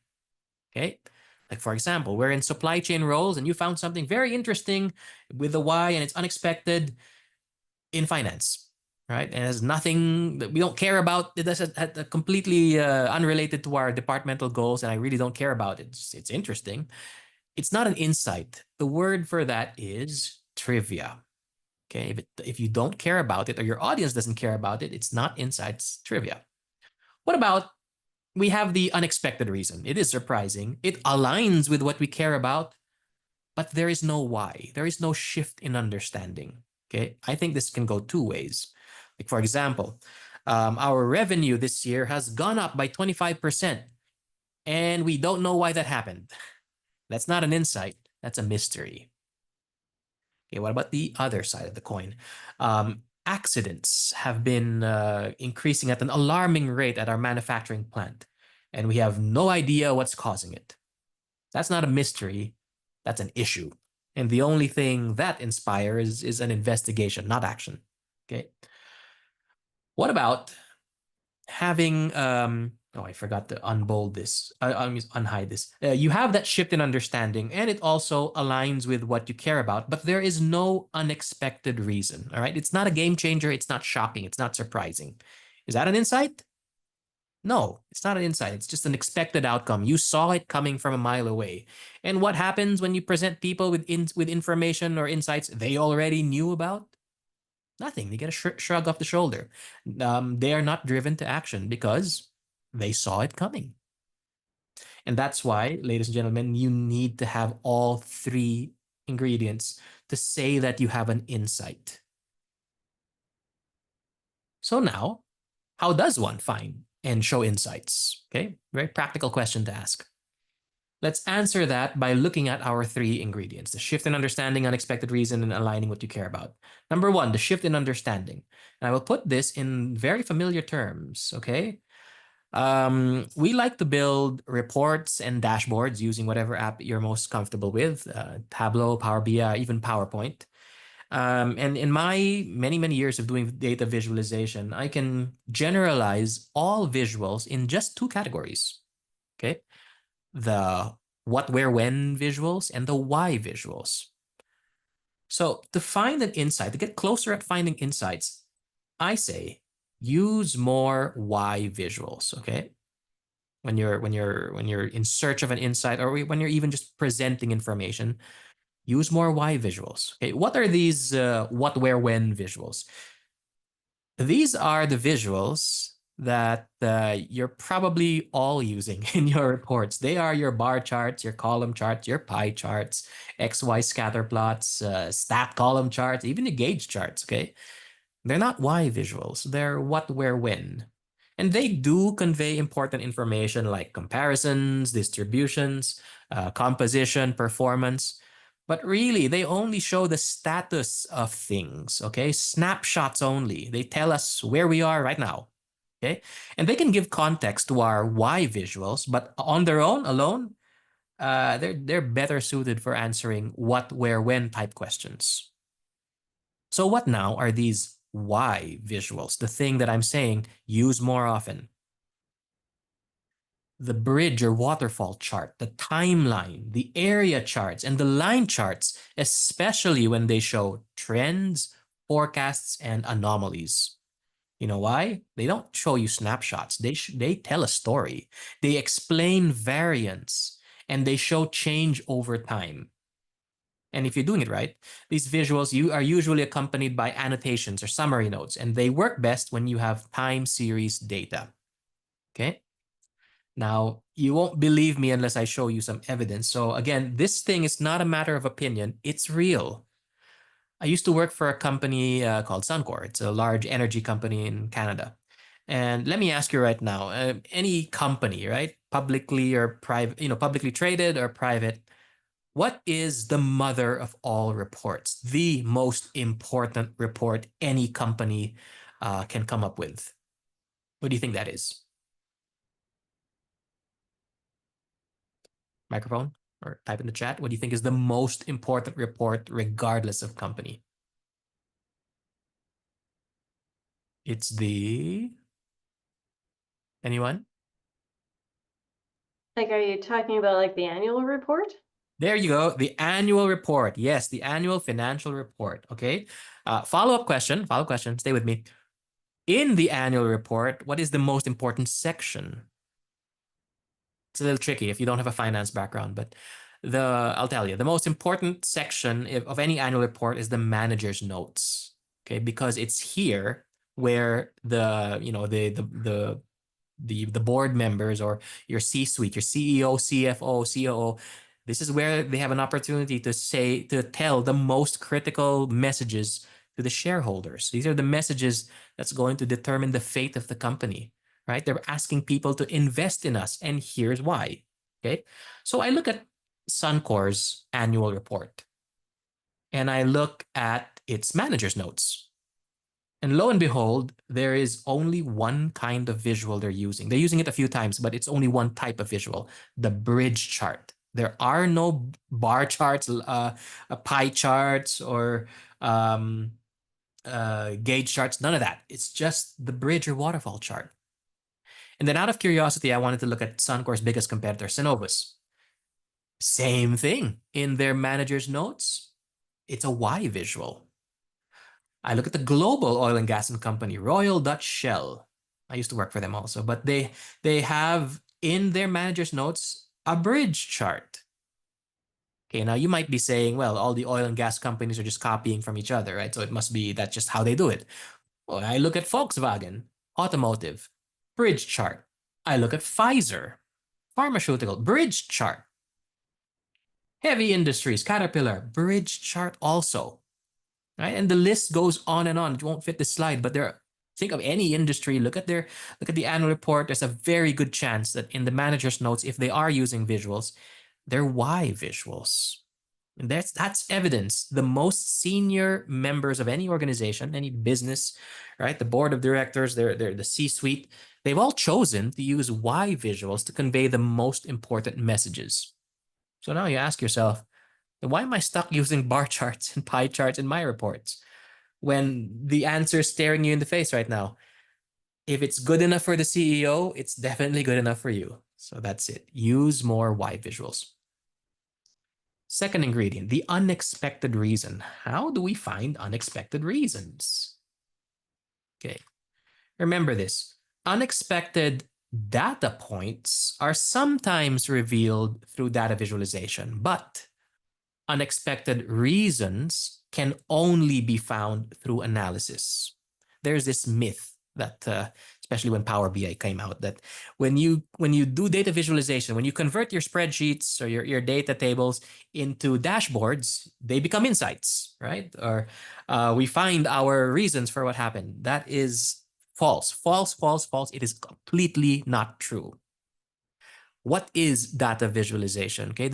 okay? Like, for example, we're in supply chain roles and you found something very interesting with the why and it's unexpected in finance. Right, and it has nothing that we don't care about. It doesn't completely unrelated to our departmental goals, and I really don't care about it. It's interesting. It's not an insight. The word for that is trivia. Okay, if you don't care about it or your audience doesn't care about it, it's not insight, it's trivia. What about we have the unexpected reason? It is surprising. It aligns with what we care about, but there is no why. There is no shift in understanding. Okay, I think this can go 2 ways. Like, for example, our revenue this year has gone up by 25%. And we don't know why that happened. That's not an insight. That's a mystery. Okay, what about the other side of the coin? Accidents have been increasing at an alarming rate at our manufacturing plant, and we have no idea what's causing it. That's not a mystery. That's an issue. And the only thing that inspires is an investigation, not action. Okay. What about having I forgot to unbold this. Unhide this. You have that shift in understanding, and it also aligns with what you care about, but there is no unexpected reason. All right. It's not a game changer. It's not shocking. It's not surprising. Is that an insight? No, it's not an insight. It's just an expected outcome. You saw it coming from a mile away. And what happens when you present people with information or insights they already knew about? Nothing. They get a shrug off the shoulder. They are not driven to action because they saw it coming. And that's why, ladies and gentlemen, you need to have all three ingredients to say that you have an insight. So now, how does one find and show insights? Okay, very practical question to ask. Let's answer that by looking at our three ingredients: the shift in understanding, unexpected reason, and aligning what you care about. Number one, the shift in understanding. And I will put this in very familiar terms, okay? We like to build reports and dashboards using whatever app you're most comfortable with, Tableau, Power BI, even PowerPoint. And in my many years of doing data visualization, I can generalize all visuals in just two categories, okay? The what, where, when visuals and the why visuals. So to find an insight, to get closer at finding insights, I say use more why visuals, okay? When you're in search of an insight, or when you're even just presenting information, use more why visuals. Okay, what are these what, where, when visuals? These are the visuals that you're probably all using in your reports. They are your bar charts, your column charts, your pie charts, XY scatter plots, stat column charts, even the gauge charts, okay? They're not why visuals. They're what, where, when. And they do convey important information like comparisons, distributions, composition, performance. But really, they only show the status of things, okay? Snapshots only. They tell us where we are right now, okay? And they can give context to our why visuals, but on their own, alone, they're better suited for answering what, where, when type questions. So what now are these why visuals? The thing that I'm saying, use more often. The bridge or waterfall chart, the timeline, the area charts, and the line charts, especially when they show trends, forecasts, and anomalies. You know why? They don't show you snapshots. They tell a story. They explain variance, and they show change over time. And if you're doing it right, these visuals are usually accompanied by annotations or summary notes, and they work best when you have time series data. Okay? Now, you won't believe me unless I show you some evidence. So again, this thing is not a matter of opinion. It's real. I used to work for a company called Suncor. It's a large energy company in Canada. And let me ask you right now, any company, right? Publicly or private, publicly traded or private, what is the mother of all reports? The most important report any company can come up with. What do you think that is? Microphone or type in the chat. What do you think is the most important report regardless of company? It's the... Anyone? Like, are you talking about like the annual report? There you go. The annual report. Yes, the annual financial report. Okay. Follow-up question. Stay with me. In the annual report, what is the most important section? It's a little tricky if you don't have a finance background, but I'll tell you, the most important section of any annual report is the manager's notes. Okay, because it's here where the board members or your C-suite, your CEO, CFO, COO, this is where they have an opportunity to tell the most critical messages to the shareholders. These are the messages that's going to determine the fate of the company. right? They're asking people to invest in us, and here's why. Okay, so I look at Suncor's annual report, and I look at its manager's notes. And lo and behold, there is only one kind of visual they're using. They're using it a few times, but it's only one type of visual, the bridge chart. There are no bar charts, pie charts, or gauge charts, none of that. It's just the bridge or waterfall chart. And then out of curiosity, I wanted to look at Suncor's biggest competitor, Cenovus. Same thing in their manager's notes. It's a Y visual. I look at the global oil and gas company, Royal Dutch Shell. I used to work for them also, but they have in their manager's notes a bridge chart. Okay, now you might be saying, well, all the oil and gas companies are just copying from each other, right? So it must be that's just how they do it. Well, I look at Volkswagen, automotive, bridge chart. I look at Pfizer, pharmaceutical, bridge chart. Heavy industries, Caterpillar, bridge chart also. Right? And the list goes on and on. It won't fit the slide, but think of any industry, look at the annual report. There's a very good chance that in the manager's notes, if they are using visuals, they're Y visuals. And that's evidence. The most senior members of any organization, any business, right? The board of directors, they're the C-suite. They've all chosen to use Y visuals to convey the most important messages. So now you ask yourself, why am I stuck using bar charts and pie charts in my reports when the answer is staring you in the face right now? If it's good enough for the CEO, it's definitely good enough for you. So that's it. Use more Y visuals. Second ingredient, the unexpected reason. How do we find unexpected reasons? Okay, remember this. Unexpected data points are sometimes revealed through data visualization, but unexpected reasons can only be found through analysis. There's this myth that, especially when Power BI came out, that when you do data visualization, when you convert your spreadsheets or your data tables into dashboards, they become insights, right? Or we find our reasons for what happened. That is false, false, false, false. It is completely not true. What is data visualization? Okay,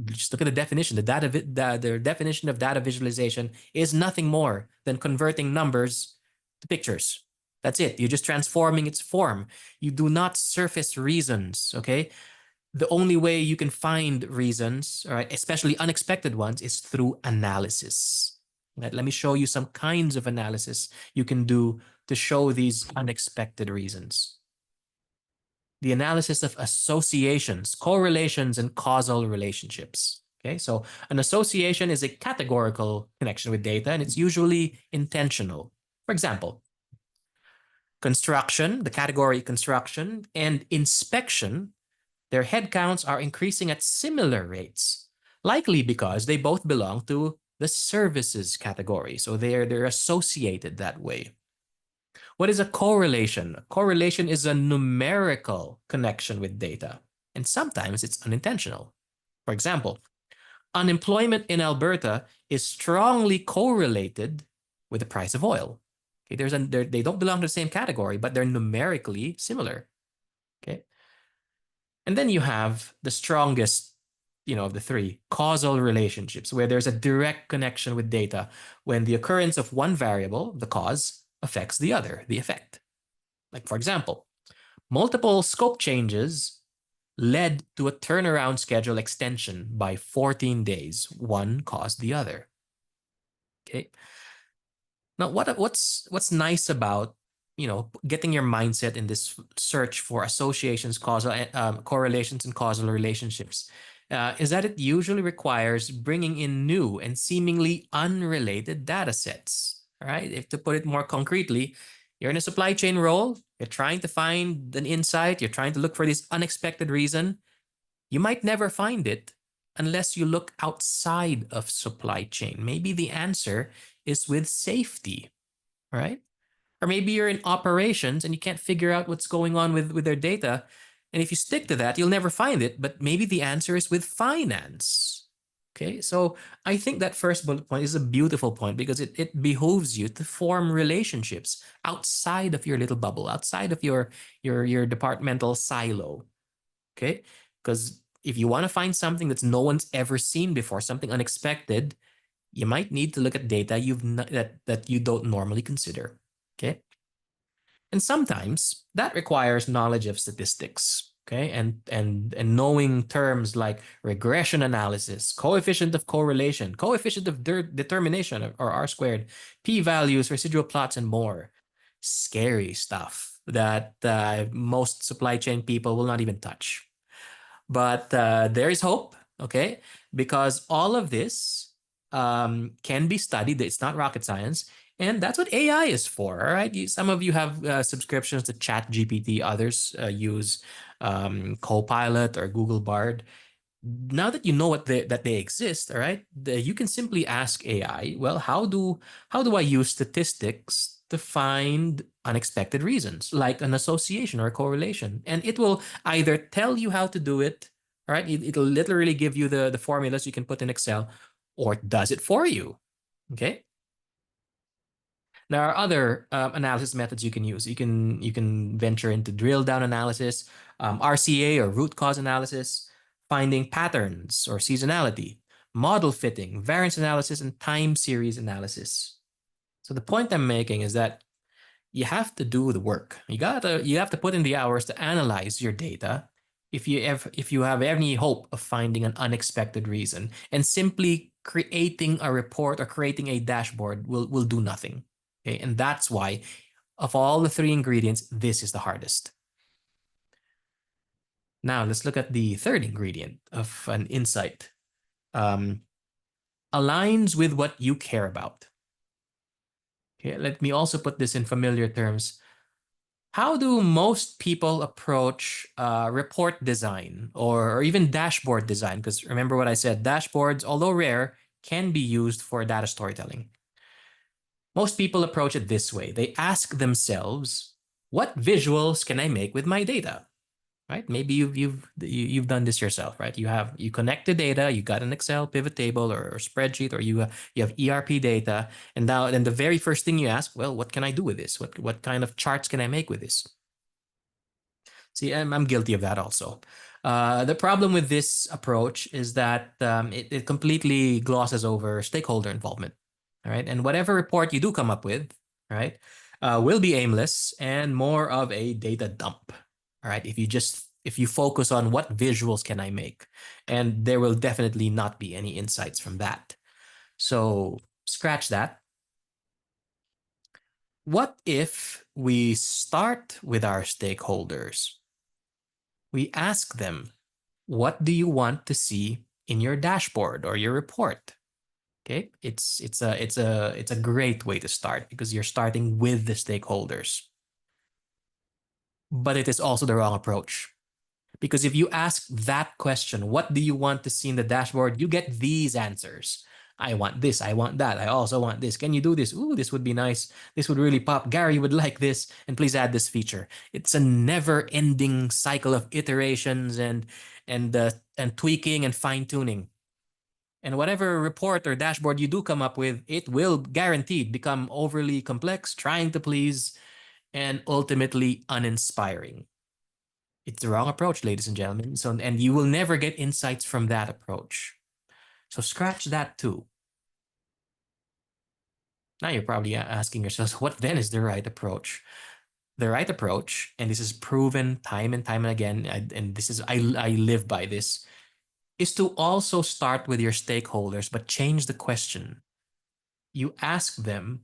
just look at the definition. The definition of data visualization is nothing more than converting numbers to pictures. That's it. You're just transforming its form. You do not surface reasons, okay? The only way you can find reasons, all right, especially unexpected ones, is through analysis. Let me show you some kinds of analysis you can do to show these unexpected reasons. The analysis of associations, correlations, and causal relationships. Okay, so an association is a categorical connection with data, and it's usually intentional. For example, construction, the category construction, and inspection, their headcounts are increasing at similar rates, likely because they both belong to the services category. So they're associated that way. What is a correlation? A correlation is a numerical connection with data, and sometimes it's unintentional. For example, unemployment in Alberta is strongly correlated with the price of oil. Okay, they don't belong to the same category, but they're numerically similar. Okay, and then you have the strongest, of the three, causal relationships, where there's a direct connection with data when the occurrence of one variable, the cause, affects the other, the effect. Like, for example, multiple scope changes led to a turnaround schedule extension by 14 days. One caused the other. Okay. Now, what's nice about getting your mindset in this search for associations, causal correlations, and causal relationships is that it usually requires bringing in new and seemingly unrelated data sets. Right? If to put it more concretely, you're in a supply chain role, you're trying to find an insight, you're trying to look for this unexpected reason. You might never find it unless you look outside of supply chain. Maybe the answer is with safety, right? Or maybe you're in operations and you can't figure out what's going on with their data. And if you stick to that, you'll never find it. But maybe the answer is with finance. Okay, so I think that first bullet point is a beautiful point because it behooves you to form relationships outside of your little bubble, outside of your departmental silo. Okay, because if you want to find something that no one's ever seen before, something unexpected, you might need to look at data that you don't normally consider. Okay, and sometimes that requires knowledge of statistics. Okay, and knowing terms like regression analysis, coefficient of correlation, coefficient of determination, or R squared, p-values, residual plots, and more. Scary stuff that most supply chain people will not even touch. But there is hope, okay? Because all of this can be studied. It's not rocket science. And that's what AI is for, all right? Some of you have subscriptions to ChatGPT. Others use Copilot or Google Bard. Now that you know that they exist, all right, you can simply ask AI, well, how do I use statistics to find unexpected reasons, like an association or a correlation? And it will either tell you how to do it, all right? It'll literally give you the formulas you can put in Excel, or it does it for you, okay? There are other analysis methods you can use. You can venture into drill down analysis, RCA or root cause analysis, finding patterns or seasonality, model fitting, variance analysis, and time series analysis. So the point I'm making is that you have to do the work. You have to put in the hours to analyze your data if you have any hope of finding an unexpected reason. And simply creating a report or creating a dashboard will do nothing. Okay, and that's why, of all the three ingredients, this is the hardest. Now let's look at the third ingredient of an insight. Aligns with what you care about. Okay, let me also put this in familiar terms. How do most people approach report design or even dashboard design? Because remember what I said, dashboards, although rare, can be used for data storytelling. Most people approach it this way. They ask themselves, what visuals can I make with my data? Right? Maybe you've done this yourself, right? You connect the data, you got an Excel pivot table or spreadsheet, or you have ERP data, and then the very first thing you ask, well, what can I do with this? What kind of charts can I make with this? See, I'm guilty of that also. The problem with this approach is that it completely glosses over stakeholder involvement. All right, and whatever report you do come up with, right, will be aimless and more of a data dump. All right, if you focus on what visuals can I make, and there will definitely not be any insights from that. So scratch that. What if we start with our stakeholders? We ask them, what do you want to see in your dashboard or your report? Okay, it's a great way to start because you're starting with the stakeholders. But it is also the wrong approach. Because if you ask that question, what do you want to see in the dashboard? You get these answers. I want this, I want that, I also want this. Can you do this? Ooh, this would be nice. This would really pop. Gary would like this, and please add this feature. It's a never-ending cycle of iterations and tweaking and fine-tuning. And whatever report or dashboard you do come up with, it will guaranteed become overly complex, trying to please, and ultimately uninspiring. It's the wrong approach, ladies and gentlemen. So, and you will never get insights from that approach. So scratch that too. Now you're probably asking yourselves, what then is the right approach? The right approach, and this is proven time and time again, and this is I live by this, is to also start with your stakeholders, but change the question. You ask them,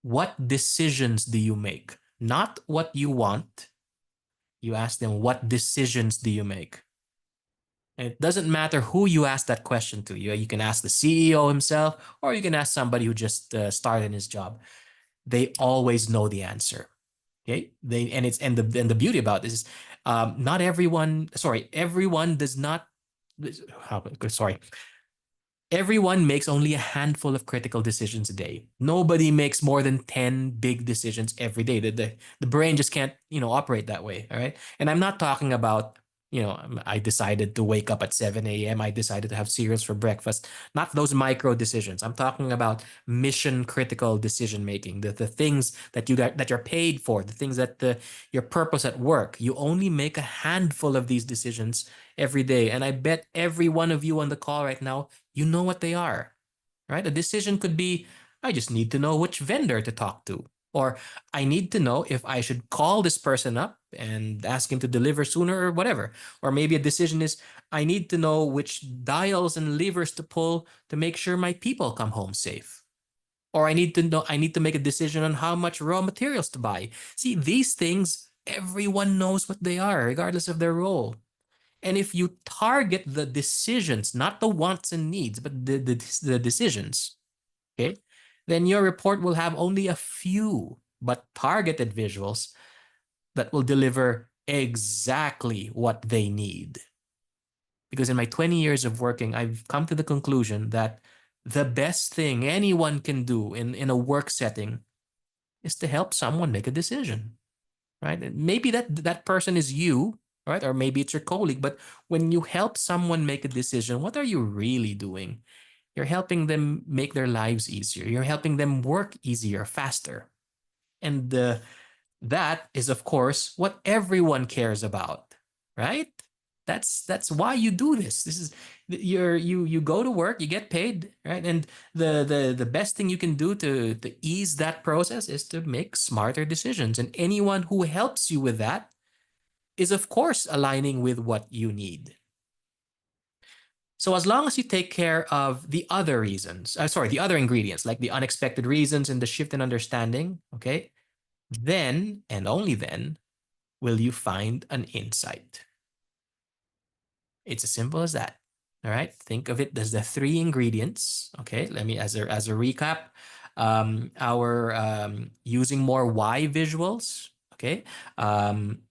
what decisions do you make? Not what you want. You ask them, what decisions do you make? And it doesn't matter who you ask that question to. You can ask the CEO himself, or you can ask somebody who just started his job. They always know the answer. Okay, the beauty about this is not everyone. Sorry, everyone does not. Everyone makes only a handful of critical decisions a day. Nobody makes more than 10 big decisions every day. The brain just can't, operate that way. All right. And I'm not talking about I decided to wake up at 7 a.m. I decided to have cereals for breakfast. Not those micro decisions. I'm talking about mission critical decision making, the things that you're paid for, the things that your purpose at work. You only make a handful of these decisions every day. And I bet every one of you on the call right now, you know what they are, right? A decision could be, I just need to know which vendor to talk to. Or I need to know if I should call this person up and ask him to deliver sooner or whatever. Or maybe a decision is I need to know which dials and levers to pull to make sure my people come home safe. Or I need to make a decision on how much raw materials to buy. See, these things, everyone knows what they are, regardless of their role. And if you target the decisions, not the wants and needs, but the decisions, okay, then your report will have only a few but targeted visuals that will deliver exactly what they need. Because in my 20 years of working, I've come to the conclusion that the best thing anyone can do in a work setting is to help someone make a decision, right? And maybe that person is you, right? Or maybe it's your colleague, but when you help someone make a decision, what are you really doing? You're helping them make their lives easier. You're helping them work easier, faster. And that is, of course, what everyone cares about, right? That's why you do this. This is you go to work, you get paid, right? And the best thing you can do to ease that process is to make smarter decisions. And anyone who helps you with that is, of course, aligning with what you need. So as long as you take care of the other reasons, the other ingredients, like the unexpected reasons and the shift in understanding, okay, then and only then will you find an insight. It's as simple as that. All right. Think of it as the 3 ingredients. Okay. Let me, as a recap, using more why visuals. Okay.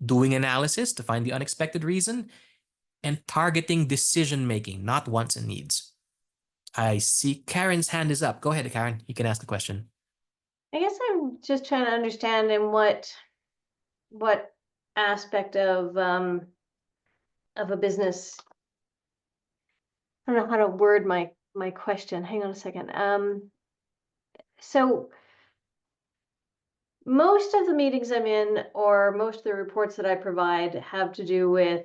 Doing analysis to find the unexpected reason, and targeting decision-making, not wants and needs. I see Karen's hand is up. Go ahead, Karen. You can ask the question. I guess I'm just trying to understand in what aspect of a business. I don't know how to word my question. Hang on a second. So most of the meetings I'm in, or most of the reports that I provide, have to do with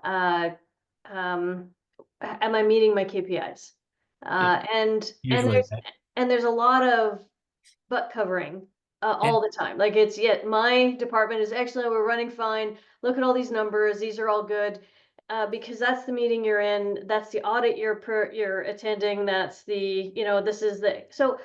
am I meeting my KPIs? And there's a lot of butt covering all the time. Like my department is excellent. We're running fine. Look at all these numbers. These are all good. Because that's the meeting you're in. That's the audit you're attending. That's the, this is the, so,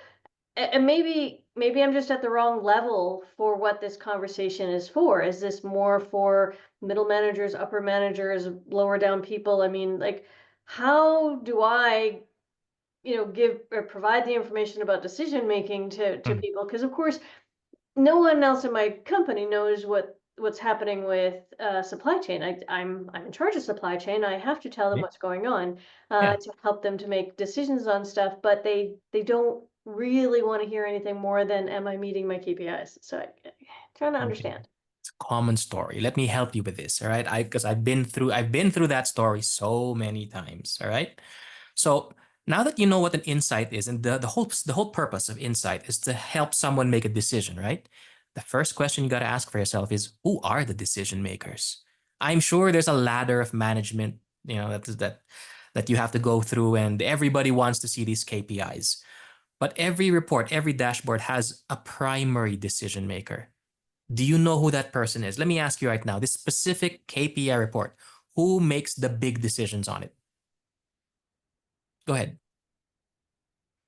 and maybe I'm just at the wrong level for what this conversation is for. Is this more for middle managers, upper managers, lower down people? I mean, like, how do I, give or provide the information about decision making to people? Because of course, no one else in my company knows what's happening with supply chain. I'm in charge of supply chain. I have to tell them what's going on to help them to make decisions on stuff, but they don't really want to hear anything more than, am I meeting my KPIs? So I'm trying to understand. It's a common story. Let me help you with this, all right? Because I've been through that story so many times, all right? So now that you know what an insight is, and the whole purpose of insight is to help someone make a decision, right? The first question you got to ask for yourself is, who are the decision makers? I'm sure there's a ladder of management, that you have to go through, and everybody wants to see these KPIs. But every report, every dashboard has a primary decision maker. Do you know who that person is? Let me ask you right now, this specific KPI report, who makes the big decisions on it? Go ahead.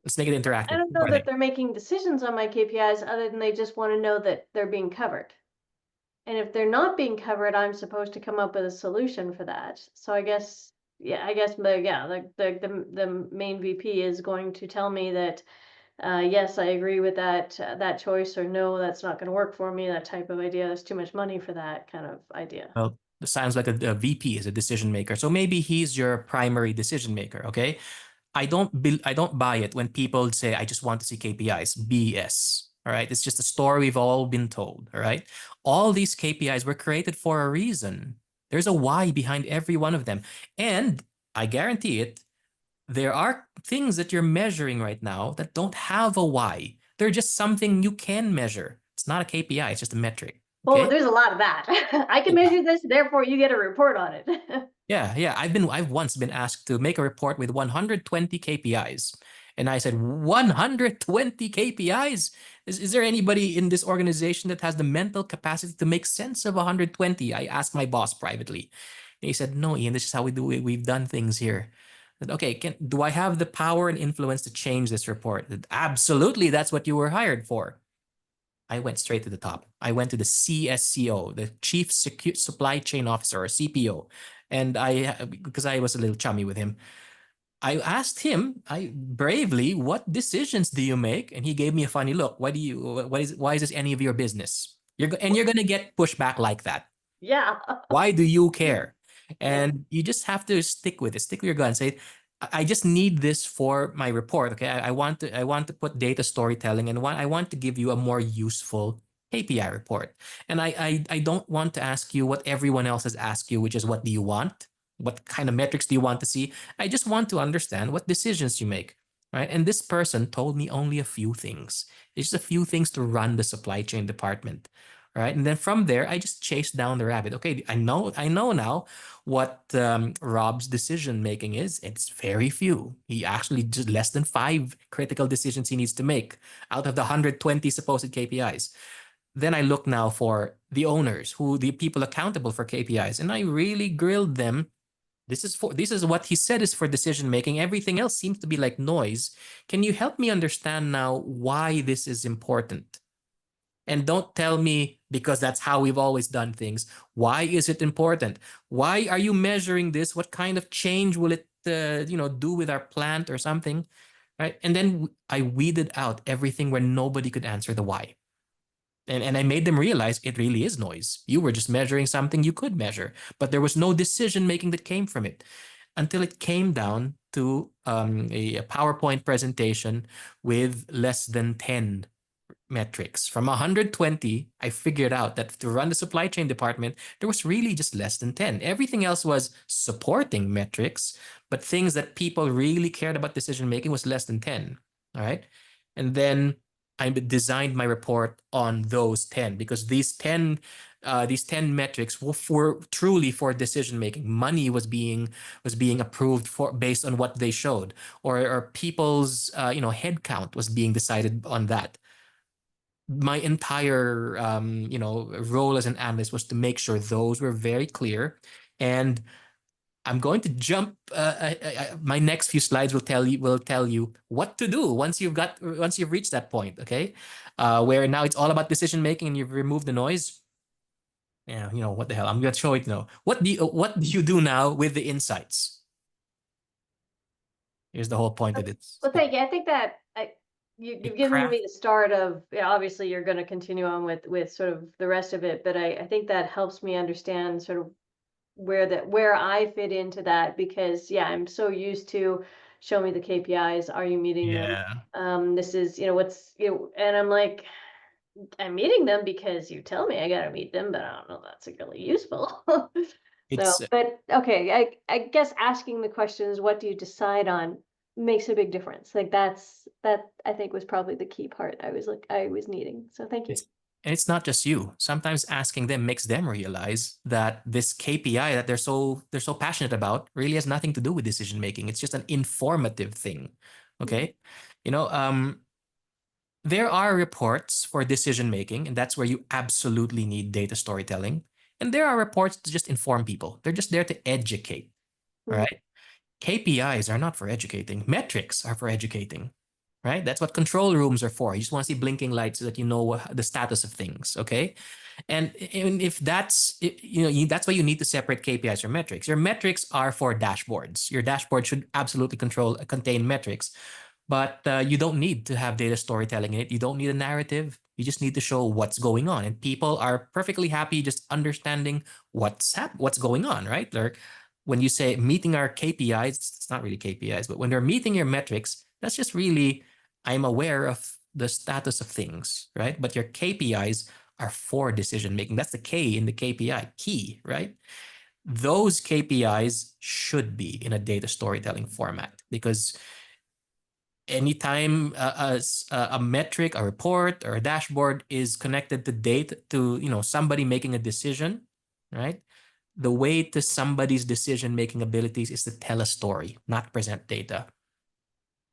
Let's make it interactive. I don't know that they're making decisions on my KPIs other than they just want to know that they're being covered. And if they're not being covered, I'm supposed to come up with a solution for that. So I guess the main VP is going to tell me that, yes, I agree with that choice, or no, that's not going to work for me, that type of idea. There's too much money for that kind of idea. Well, it sounds like a VP is a decision maker. So maybe he's your primary decision maker, okay? I don't buy it when people say, I just want to see KPIs. BS. All right. It's just a story we've all been told. All right. All these KPIs were created for a reason. There's a why behind every one of them. And I guarantee it, there are things that you're measuring right now that don't have a why. They're just something you can measure. It's not a KPI, it's just a metric. Oh, Okay? there's a lot of that. I can measure this, therefore you get a report on it. Yeah. I've once been asked to make a report with 120 KPIs. And I said, 120 KPIs? Is there anybody in this organization that has the mental capacity to make sense of 120? I asked my boss privately. And he said, no, Ian, this is how we do it. We've done things here. I said, okay, do I have the power and influence to change this report? I said, absolutely, that's what you were hired for. I went straight to the top. I went to the CSCO, the Chief Supply Chain Officer, or CPO. And because I was a little chummy with him, I asked him, bravely, what decisions do you make? And he gave me a funny look. Why is this any of your business? You're going to get pushback like that. Yeah. Why do you care? And you just have to stick with it. Stick with your gun. Say, I just need this for my report. Okay, I want to put data storytelling, and I want to give you a more useful KPI report. And I don't want to ask you what everyone else has asked you, which is, what do you want? What kind of metrics do you want to see? I just want to understand what decisions you make, right? And this person told me only a few things. It's just a few things to run the supply chain department, right? And then from there, I just chased down the rabbit. Okay, I know now what Rob's decision making is. It's very few. He actually just less than 5 critical decisions he needs to make out of the 120 supposed KPIs. Then I look now for the owners, the people accountable for KPIs, and I really grilled them. This is what he said is for decision making. Everything else seems to be like noise. Can you help me understand now why this is important? And don't tell me because that's how we've always done things. Why is it important? Why are you measuring this? What kind of change will it do with our plant or something? Right? And then I weeded out everything where nobody could answer the why. And I made them realize it really is noise. You were just measuring something you could measure, but there was no decision making that came from it until it came down to a PowerPoint presentation with less than 10 metrics. From 120, I figured out that to run the supply chain department, there was really just less than 10. Everything else was supporting metrics, but things that people really cared about decision making was less than 10. All right. And then I designed my report on those 10 because these 10 metrics were truly for decision making. Money was being approved based on what they showed, or people's head count was being decided on that. My entire role as an analyst was to make sure those were very clear. And I'm going to jump. My next few slides will tell you what to do once you've reached that point. Okay, where now it's all about decision making and you've removed the noise. Yeah, what the hell? I'm going to show it now. What do you do now with the insights? Here's the whole point of it. Well, thank you. I think that you've given me the start of, obviously you're going to continue on with sort of the rest of it, but I think that helps me understand sort of where I fit into that, because I'm so used to show me the KPIs. Are you meeting them? This is, and I'm like, I'm meeting them because you tell me I got to meet them, but I don't know that's really useful. But okay, I guess asking the questions, what do you decide on, makes a big difference. Like that I think was probably the key part I was needing. So thank you. And it's not just you. Sometimes asking them makes them realize that this KPI that they're so passionate about really has nothing to do with decision making. It's just an informative thing. Okay, there are reports for decision making, and that's where you absolutely need data storytelling. And there are reports to just inform people. They're just there to educate. Right? KPIs are not for educating. Metrics are for educating. Right? That's what control rooms are for. You just want to see blinking lights so that you know the status of things, okay? And if that's, that's why you need to separate KPIs from metrics. Your metrics are for dashboards. Your dashboard should absolutely contain metrics, but you don't need to have data storytelling in it. You don't need a narrative. You just need to show what's going on. And people are perfectly happy just understanding what's going on, right? When you say meeting our KPIs, it's not really KPIs, but when they're meeting your metrics, that's just really, I'm aware of the status of things, right? But your KPIs are for decision making. That's the K in the KPI, key, right? those KPIs should be in a data storytelling format, because anytime a metric, a report, or a dashboard is connected to data, to somebody making a decision, right? The way to somebody's decision-making abilities is to tell a story, not present data.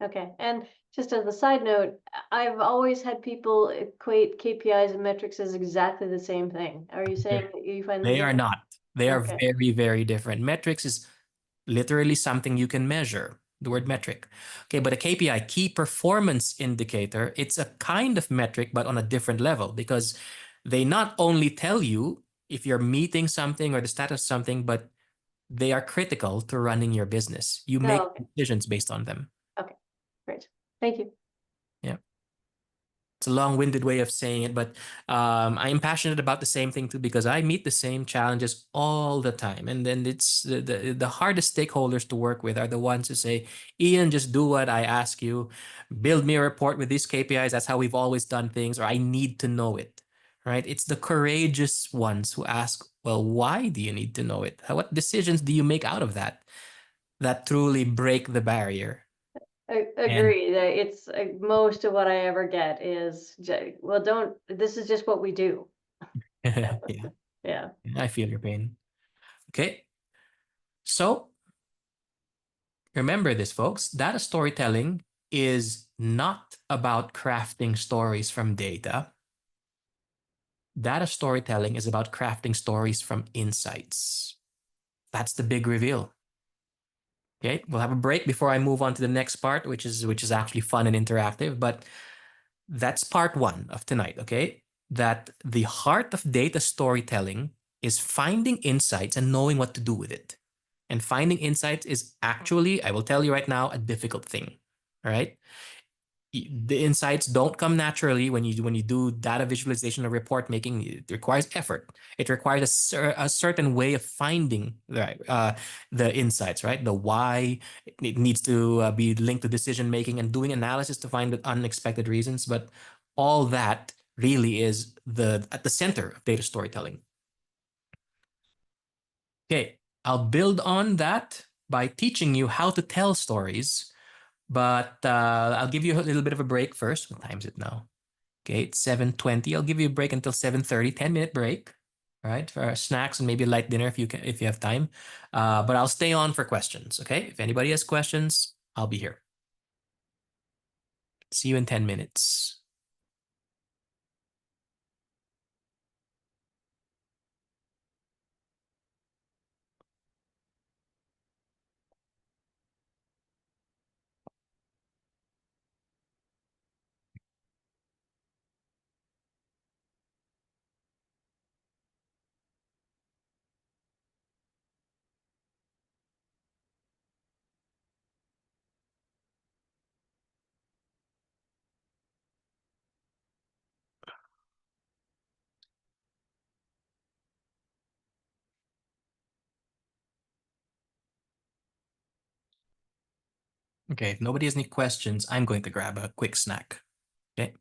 Okay, and just as a side note, I've always had people equate KPIs and metrics as exactly the same thing. Are you saying that you find them They are different? not. They are Okay. very, very different. Metrics is literally something you can measure, the word metric. Okay, but a KPI, key performance indicator, it's a kind of metric, but on a different level, because they not only tell you if you're meeting something or the status of something, but they are critical to running your business. You make okay. decisions based on them. Okay, great. Thank you. Yeah. It's a long-winded way of saying it, but I'm passionate about the same thing too, because I meet the same challenges all the time. And then it's the hardest stakeholders to work with are the ones who say, Ian, just do what I ask you. Build me a report with these KPIs. That's how we've always done things, or I need to know it, right? It's the courageous ones who ask, well, why do you need to know it? What decisions do you make out of that truly break the barrier? I And agree that it's most of what I ever get is, well, this is just what we do. yeah, Yeah. I feel your pain. Okay. So remember this, folks. Data storytelling is not about crafting stories from data. Data storytelling is about crafting stories from insights. That's the big reveal. Okay, we'll have a break before I move on to the next part, which is actually fun and interactive. But that's part one of tonight. Okay, that the heart of data storytelling is finding insights and knowing what to do with it. And finding insights is actually, I will tell you right now, a difficult thing. All right. The insights don't come naturally when you do data visualization or report making. It requires effort. It requires a certain way of finding the insights, right? The why. It needs to be linked to decision making and doing analysis to find the unexpected reasons. But all that really is at the center of data storytelling. Okay, I'll build on that by teaching you how to tell stories, but I'll give you a little bit of a break first. What time is it now? Okay, it's 7:20. I'll give you a break until 7:30, 10-minute break, all right, for snacks and maybe a light dinner if you have time. But I'll stay on for questions, okay? If anybody has questions, I'll be here. See you in 10 minutes. Okay, if nobody has any questions, I'm going to grab a quick snack. Okay.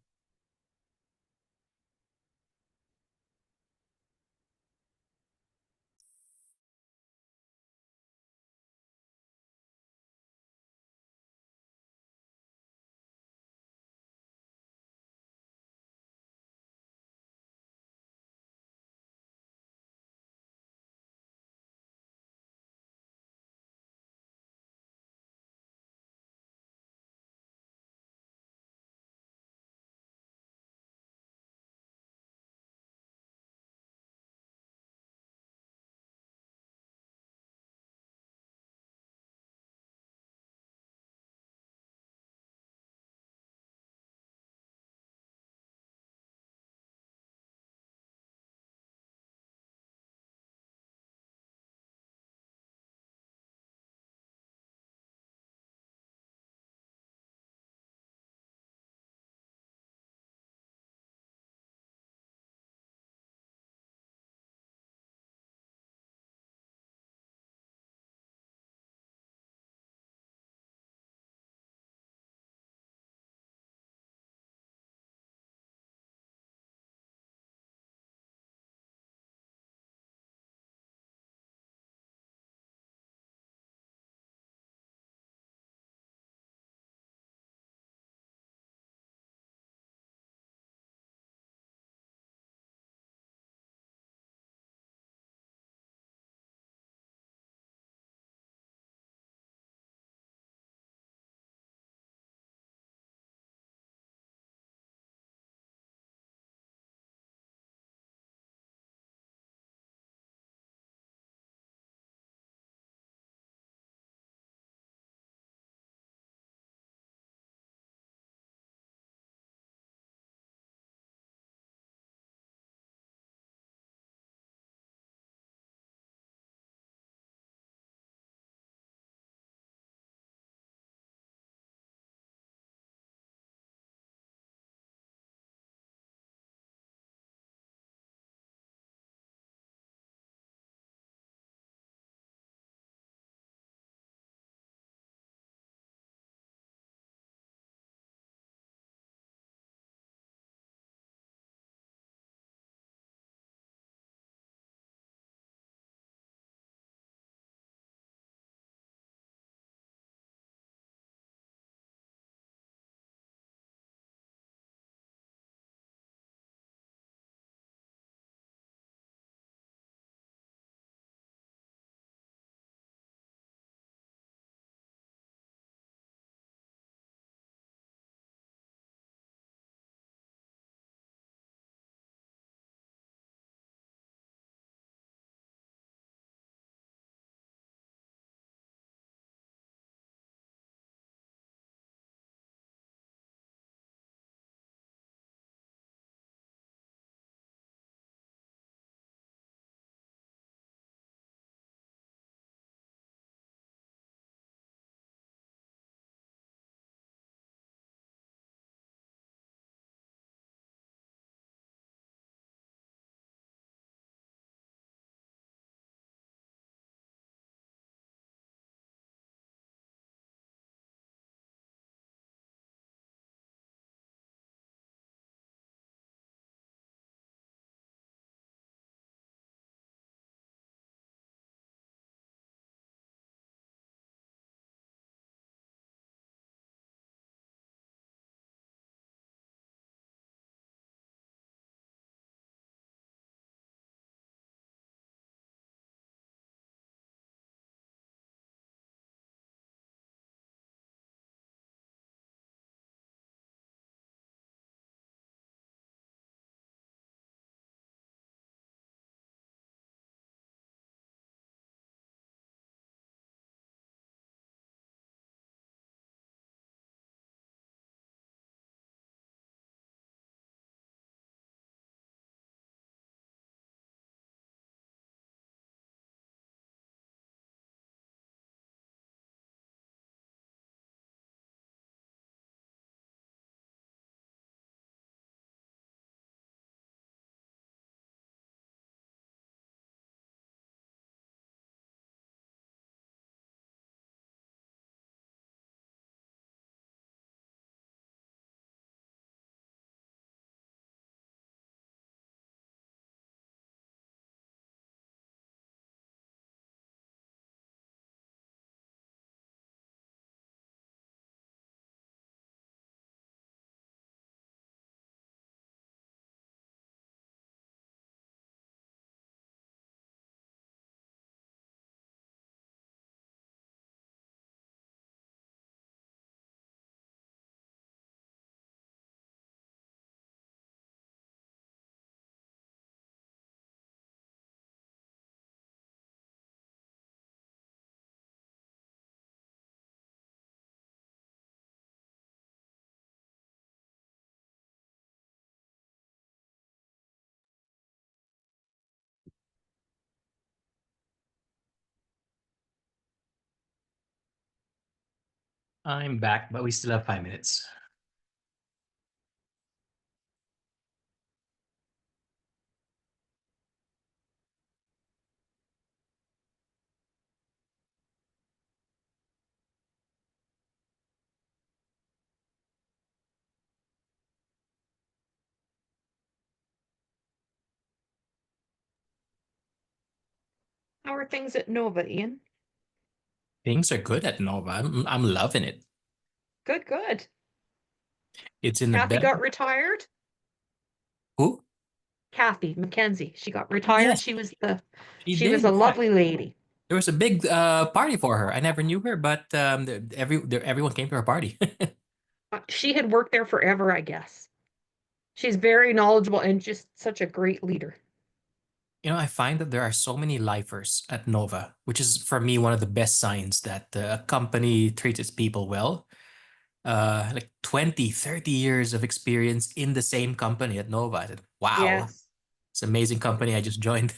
I'm back, but we still have 5 minutes. How are things at Nova, Ian? Things are good at Nova. I'm loving it. Good, good. It's in the Kathy best. got retired. Who? Kathy McKenzie. She got retired. Yes, She was she a did. Yeah. lovely lady. There was a big party for her. I never knew her, but everyone came to her party. She had worked there forever, I guess. She's very knowledgeable and just such a great leader. I find that there are so many lifers at Nova, which is for me one of the best signs that a company treats its people well. Like 20, 30 years of experience in the same company at Nova. I said, wow, Yes. it's an amazing company I just joined.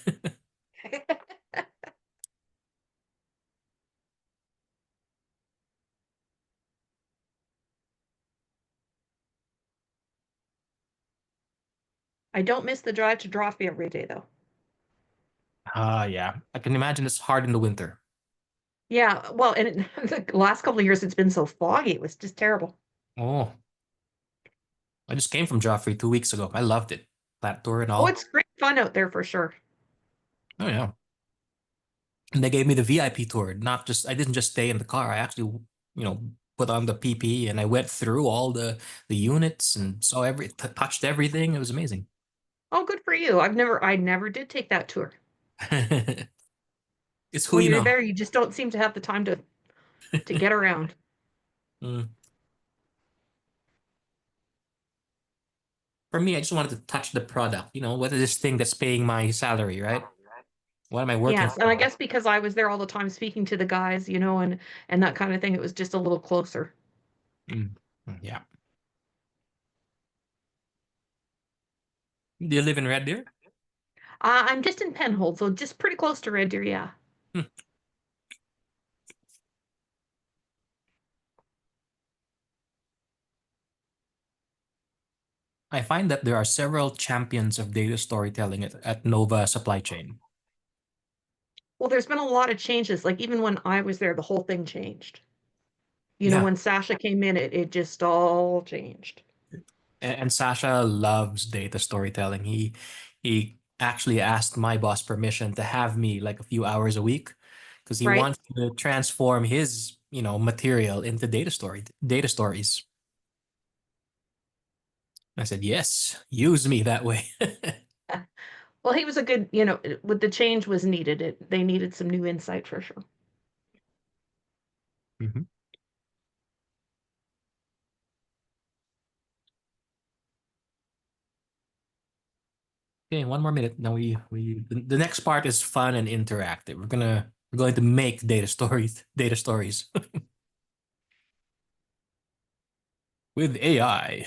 I don't miss the drive to Drawfee every day, though. Yeah, I can imagine it's hard in the winter. Yeah, well, and the last couple of years it's been so foggy. It was just terrible. Oh, I just came from Joffrey 2 weeks ago. I loved it. That tour and Oh, all. it's great fun out there for sure. Oh yeah. And they gave me the VIP tour. I didn't just stay in the car. I actually, put on the PP and I went through all the units and saw touched everything. It was amazing. Oh, good for you. I never did take that tour. It's who When you you're know. there, you just don't seem to have the time to get around. Mm. For me, I just wanted to touch the product. What is this thing that's paying my salary, right? What am I working Yes, for? and I guess because I was there all the time speaking to the guys, and that kind of thing, it was just a little closer. Yeah. Do you live in Red Deer? I'm just in Penhold, so just pretty close to Red Deer, yeah. I find that there are several champions of data storytelling at Nova Supply Chain. Well, there's been a lot of changes. Like even when I was there, the whole thing changed. Yeah. When Sasha came in, it just all changed. And Sasha loves data storytelling. He actually asked my boss permission to have me like a few hours a week because he Right. wants to transform his, material into data stories. I said, yes, use me that way. Well, he was a good, with the change was needed. They needed some new insight for sure. Mhm. Okay, 1 more minute. Now the next part is fun and interactive. We're going to make data stories with AI.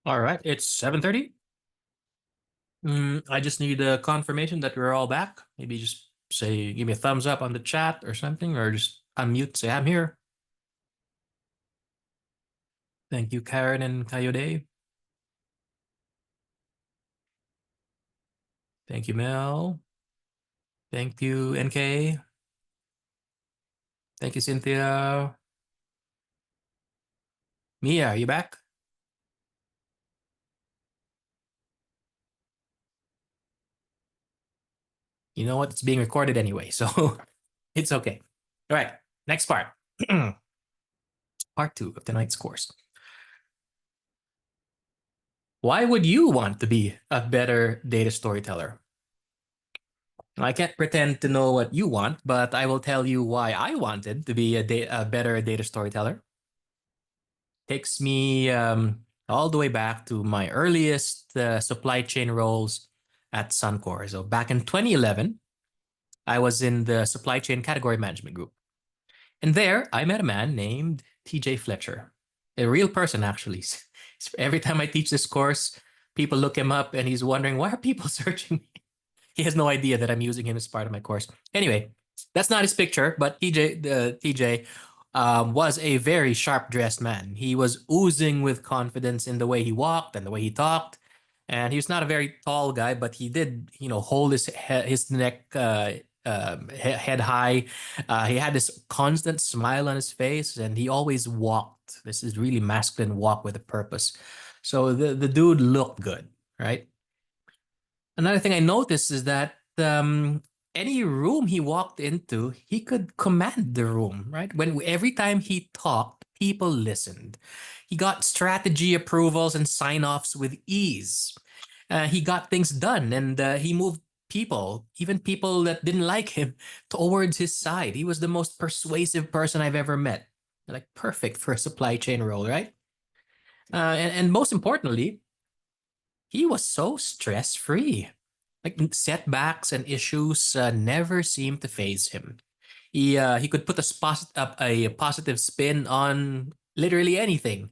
All right, it's 7:30. I just need a confirmation that we're all back. Maybe just give me a thumbs up on the chat or something, or just unmute, say I'm here. Thank you, Karen and Coyote. Thank you, Mel. Thank you, NK. Thank you, Cynthia. Mia, are you back? You know what? It's being recorded anyway, so it's okay. All right, next part. part 2 of tonight's course. Why would you want to be a better data storyteller? I can't pretend to know what you want, but I will tell you why I wanted to be a better data storyteller. Takes me all the way back to my earliest supply chain roles at Suncor. So back in 2011, I was in the supply chain category management group. And there I met a man named TJ Fletcher, a real person actually. Every time I teach this course, people look him up and he's wondering, why are people searching me? He has no idea that I'm using him as part of my course. Anyway, that's not his picture, but TJ was a very sharp-dressed man. He was oozing with confidence in the way he walked and the way he talked. And he was not a very tall guy, but he did, hold his neck head high. He had this constant smile on his face, and he always walked. This is really masculine walk with a purpose. So the dude looked good, right? Another thing I noticed is that any room he walked into, he could command the room, right? Every time he talked, people listened. He got strategy approvals and sign-offs with ease. He got things done, and he moved people, even people that didn't like him, towards his side. He was the most persuasive person I've ever met. Like, perfect for a supply chain role, right? And most importantly, he was so stress-free. Like, setbacks and issues never seemed to faze him. He could put a positive spin on literally anything,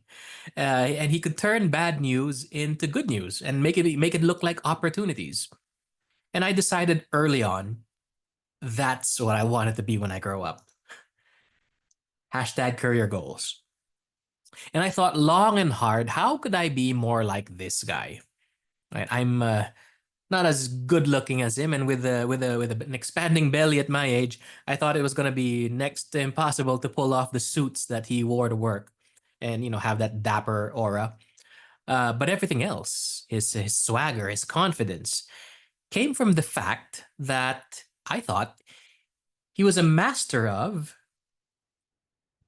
and he could turn bad news into good news and make it look like opportunities. And I decided early on, that's what I wanted to be when I grow up. #career goals. And I thought long and hard, how could I be more like this guy? Right? I'm not as good looking as him, and with an expanding belly at my age, I thought it was going to be next to impossible to pull off the suits that he wore to work, and have that dapper aura. But everything else, his swagger, his confidence, came from the fact that I thought he was a master of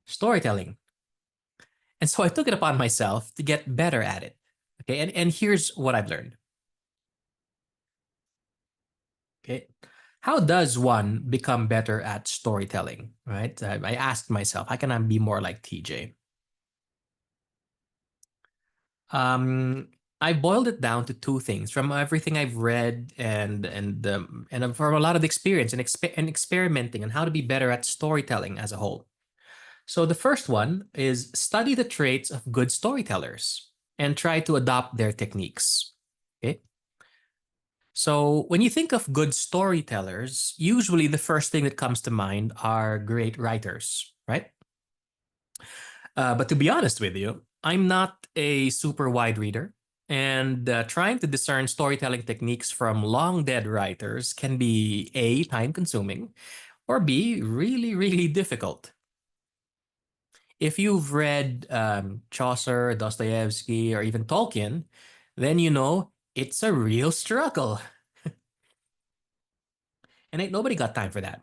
storytelling. And so I took it upon myself to get better at it. Okay, and here's what I've learned. Okay, how does one become better at storytelling, right? I asked myself, how can I be more like TJ? I boiled it down to two things from everything I've read and from a lot of experience and experimenting on how to be better at storytelling as a whole. So the first one is study the traits of good storytellers and try to adopt their techniques. Okay. So when you think of good storytellers, usually the first thing that comes to mind are great writers, right? But to be honest with you, I'm not a super wide reader, and trying to discern storytelling techniques from long dead writers can be A, time consuming, or B, really, really difficult. If you've read Chaucer, Dostoevsky, or even Tolkien, then you know it's a real struggle. And ain't nobody got time for that.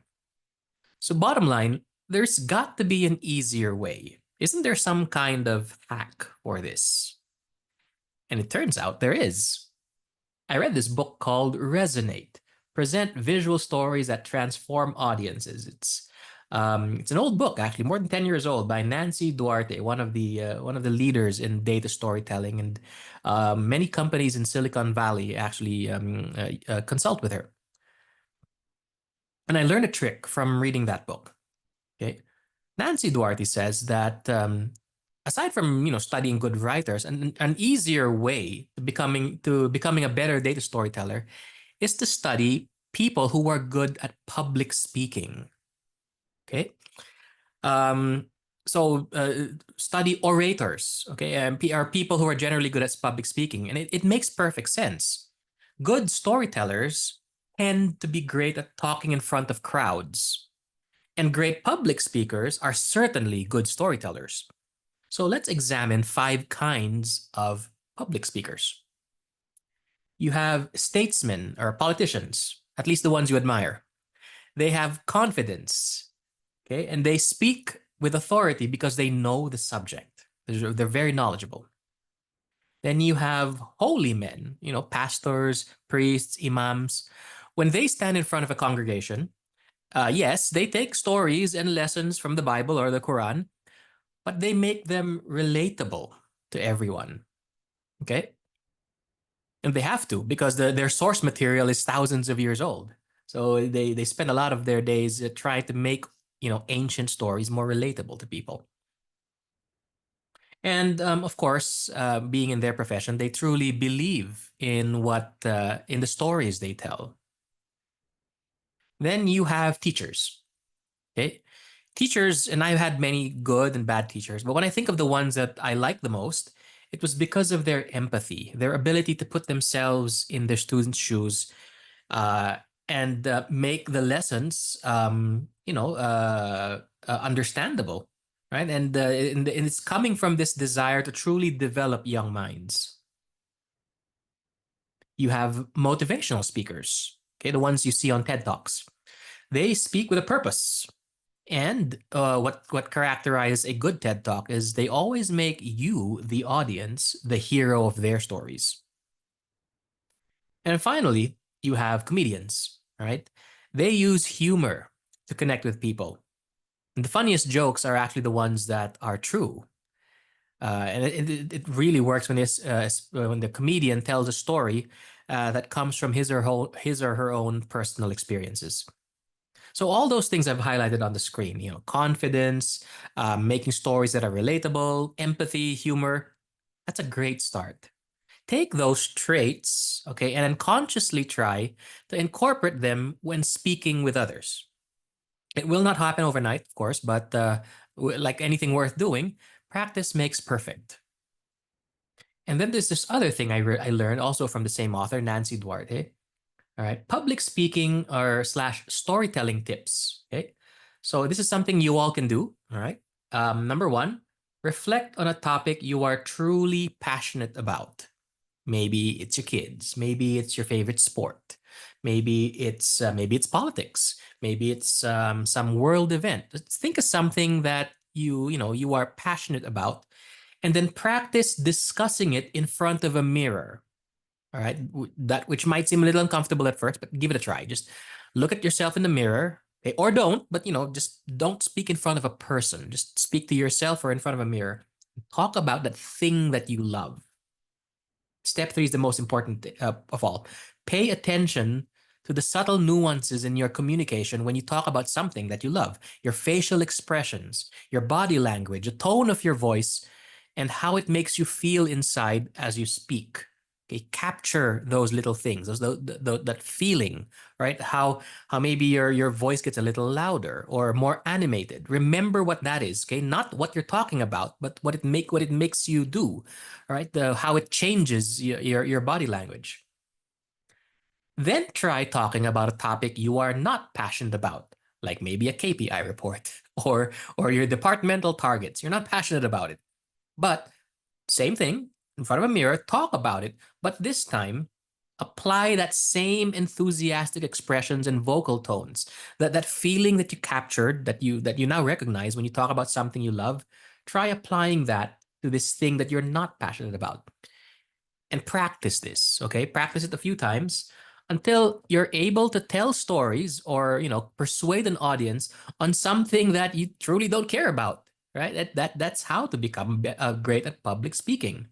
So bottom line, there's got to be an easier way. Isn't there some kind of hack for this? And it turns out there is. I read this book called Resonate, Present Visual Stories that Transform Audiences. It's an old book, actually, more than 10 years old, by Nancy Duarte, one of the leaders in data storytelling, and many companies in Silicon Valley actually consult with her. And I learned a trick from reading that book. Okay, Nancy Duarte says that aside from studying good writers, an easier way to becoming a better data storyteller is to study people who are good at public speaking. Okay, so study orators. Okay, are people who are generally good at public speaking, and it makes perfect sense. Good storytellers tend to be great at talking in front of crowds, and great public speakers are certainly good storytellers. So let's examine 5 kinds of public speakers. You have statesmen or politicians, at least the ones you admire. They have confidence, okay, and they speak with authority because they know the subject. They're very knowledgeable. Then you have holy men, pastors, priests, imams. When they stand in front of a congregation, yes, they take stories and lessons from the Bible or the Quran, but they make them relatable to everyone. Okay? And they have to, because their source material is thousands of years old. So they spend a lot of their days trying to make ancient stories more relatable to people. And of course, being in their profession, they truly believe in in the stories they tell. Then you have teachers. Okay, teachers, and I've had many good and bad teachers, but when I think of the ones that I like the most, it was because of their empathy, their ability to put themselves in their students' shoes, and make the lessons, understandable, right? And it's coming from this desire to truly develop young minds. You have motivational speakers, okay, the ones you see on TED Talks. They speak with a purpose. And what characterizes a good TED Talk is they always make you, the audience, the hero of their stories. And finally, you have comedians, right? They use humor to connect with people. And the funniest jokes are actually the ones that are true. And it really works when the comedian tells a story that comes from his or her own personal experiences. So all those things I've highlighted on the screen, confidence, making stories that are relatable, empathy, humor, that's a great start. Take those traits, okay, and then consciously try to incorporate them when speaking with others. It will not happen overnight, of course, but like anything worth doing, practice makes perfect. And then there's this other thing I learned also from the same author, Nancy Duarte. All right, public speaking or / storytelling tips. Okay, so this is something you all can do. All right, number one, reflect on a topic you are truly passionate about. Maybe it's your kids. Maybe it's your favorite sport. Maybe it's politics. Maybe it's some world event. Let's think of something that you are passionate about, and then practice discussing it in front of a mirror. All right, that which might seem a little uncomfortable at first, but give it a try. Just look at yourself in the mirror, okay? Or don't, but just don't speak in front of a person. Just speak to yourself or in front of a mirror. Talk about that thing that you love. Step 3 is the most important of all. Pay attention to the subtle nuances in your communication when you talk about something that you love. Your facial expressions, your body language, the tone of your voice, and how it makes you feel inside as you speak. Okay, capture those little things, that feeling, right? How maybe your voice gets a little louder or more animated. Remember what that is, okay? Not what you're talking about, but what it makes you do, all right? How it changes your body language. Then try talking about a topic you are not passionate about, like maybe a KPI report or your departmental targets. You're not passionate about it, but same thing. In front of a mirror, talk about it, but this time apply that same enthusiastic expressions and vocal tones, that feeling that you captured, that you now recognize when you talk about something you love. Try applying that to this thing that you're not passionate about, and practice this. Okay, practice it a few times until you're able to tell stories or persuade an audience on something that you truly don't care about. Right? That's how to become great at public speaking.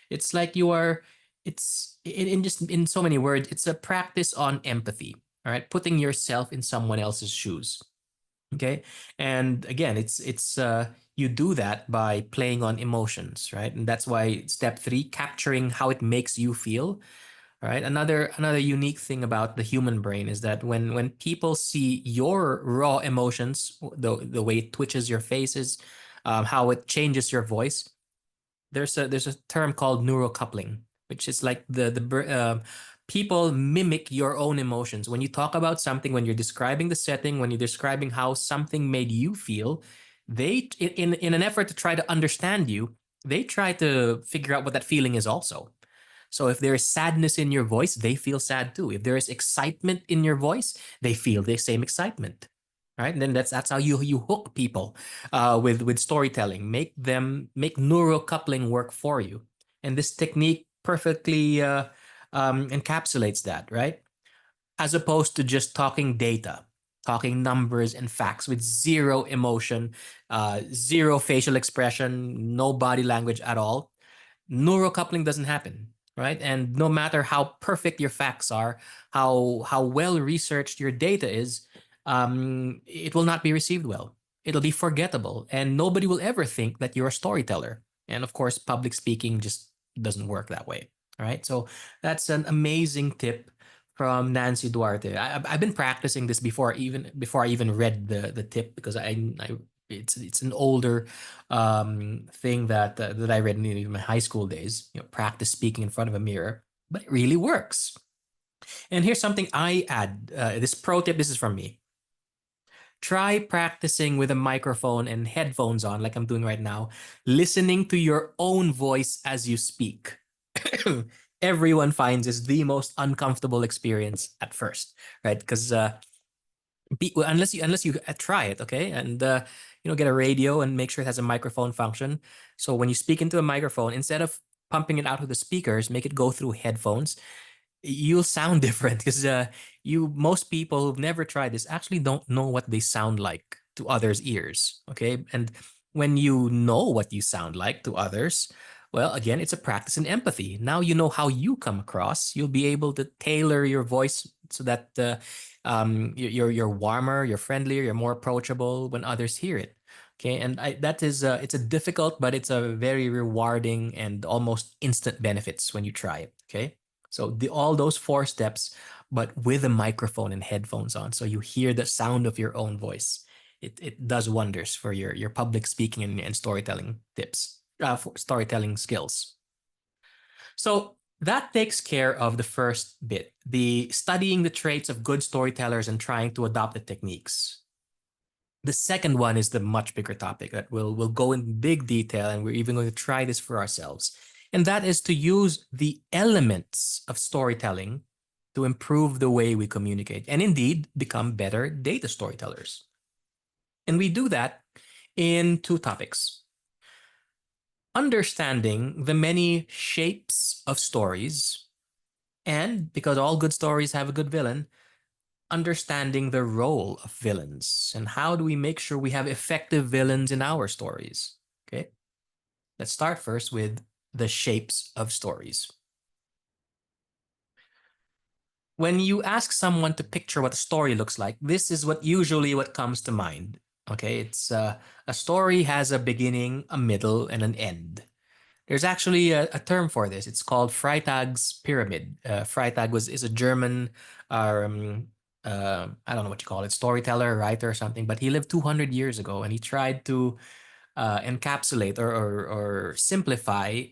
It's like it's in so many words, it's a practice on empathy, all right? Putting yourself in someone else's shoes, okay? And again, it's you do that by playing on emotions, right? And that's why step 3, capturing how it makes you feel, all right? Another unique thing about the human brain is that when people see your raw emotions, the way it twitches your faces, how it changes your voice, there's a term called neurocoupling, which is like people mimic your own emotions. When you talk about something, when you're describing the setting, when you're describing how something made you feel, they in an effort to try to understand you, they try to figure out what that feeling is also. So if there is sadness in your voice, they feel sad too. If there is excitement in your voice, they feel the same excitement. right? And then that's how you hook people with storytelling. Make neural coupling work for you. And this technique perfectly encapsulates that, right? As opposed to just talking data, talking numbers and facts with zero emotion, zero facial expression, no body language at all. Neural coupling doesn't happen, right? And no matter how perfect your facts are, how well researched your data is, it will not be received well. It'll be forgettable, and nobody will ever think that you're a storyteller. And of course, public speaking just doesn't work that way, right? So that's an amazing tip from Nancy Duarte. I've been practicing this before I even read the tip, because it's an older thing that I read in my high school days. Practice speaking in front of a mirror, but it really works. And here's something I add. This pro tip. This is from me. Try practicing with a microphone and headphones on, like I'm doing right now, listening to your own voice as you speak. Everyone finds this the most uncomfortable experience at first, right? Because unless you try it, okay, and get a radio and make sure it has a microphone function. So when you speak into a microphone, instead of pumping it out of the speakers, make it go through headphones. You'll sound different, because most people who've never tried this actually don't know what they sound like to others' ears. Okay, and when you know what you sound like to others, well, again, it's a practice in empathy. Now you know how you come across. You'll be able to tailor your voice so that you're warmer, you're friendlier, you're more approachable when others hear it. Okay, and it's a difficult, but it's a very rewarding and almost instant benefits when you try it. Okay, so all those 4 steps, but with a microphone and headphones on, so you hear the sound of your own voice. It does wonders for your public speaking and storytelling tips, for storytelling skills. So that takes care of the first bit, the studying the traits of good storytellers and trying to adopt the techniques. The second one is the much bigger topic that we'll go in big detail, and we're even going to try this for ourselves. And that is to use the elements of storytelling to improve the way we communicate and indeed become better data storytellers. And we do that in 2 topics. Understanding the many shapes of stories, and because all good stories have a good villain, understanding the role of villains and how do we make sure we have effective villains in our stories. Okay, let's start first with the shapes of stories. When you ask someone to picture what a story looks like, this is usually what comes to mind. Okay, it's a story has a beginning, a middle, and an end. There's actually a term for this. It's called Freytag's pyramid. Freytag is a German, I don't know what you call it, storyteller, writer, or something, but he lived 200 years ago, and he tried to encapsulate or simplify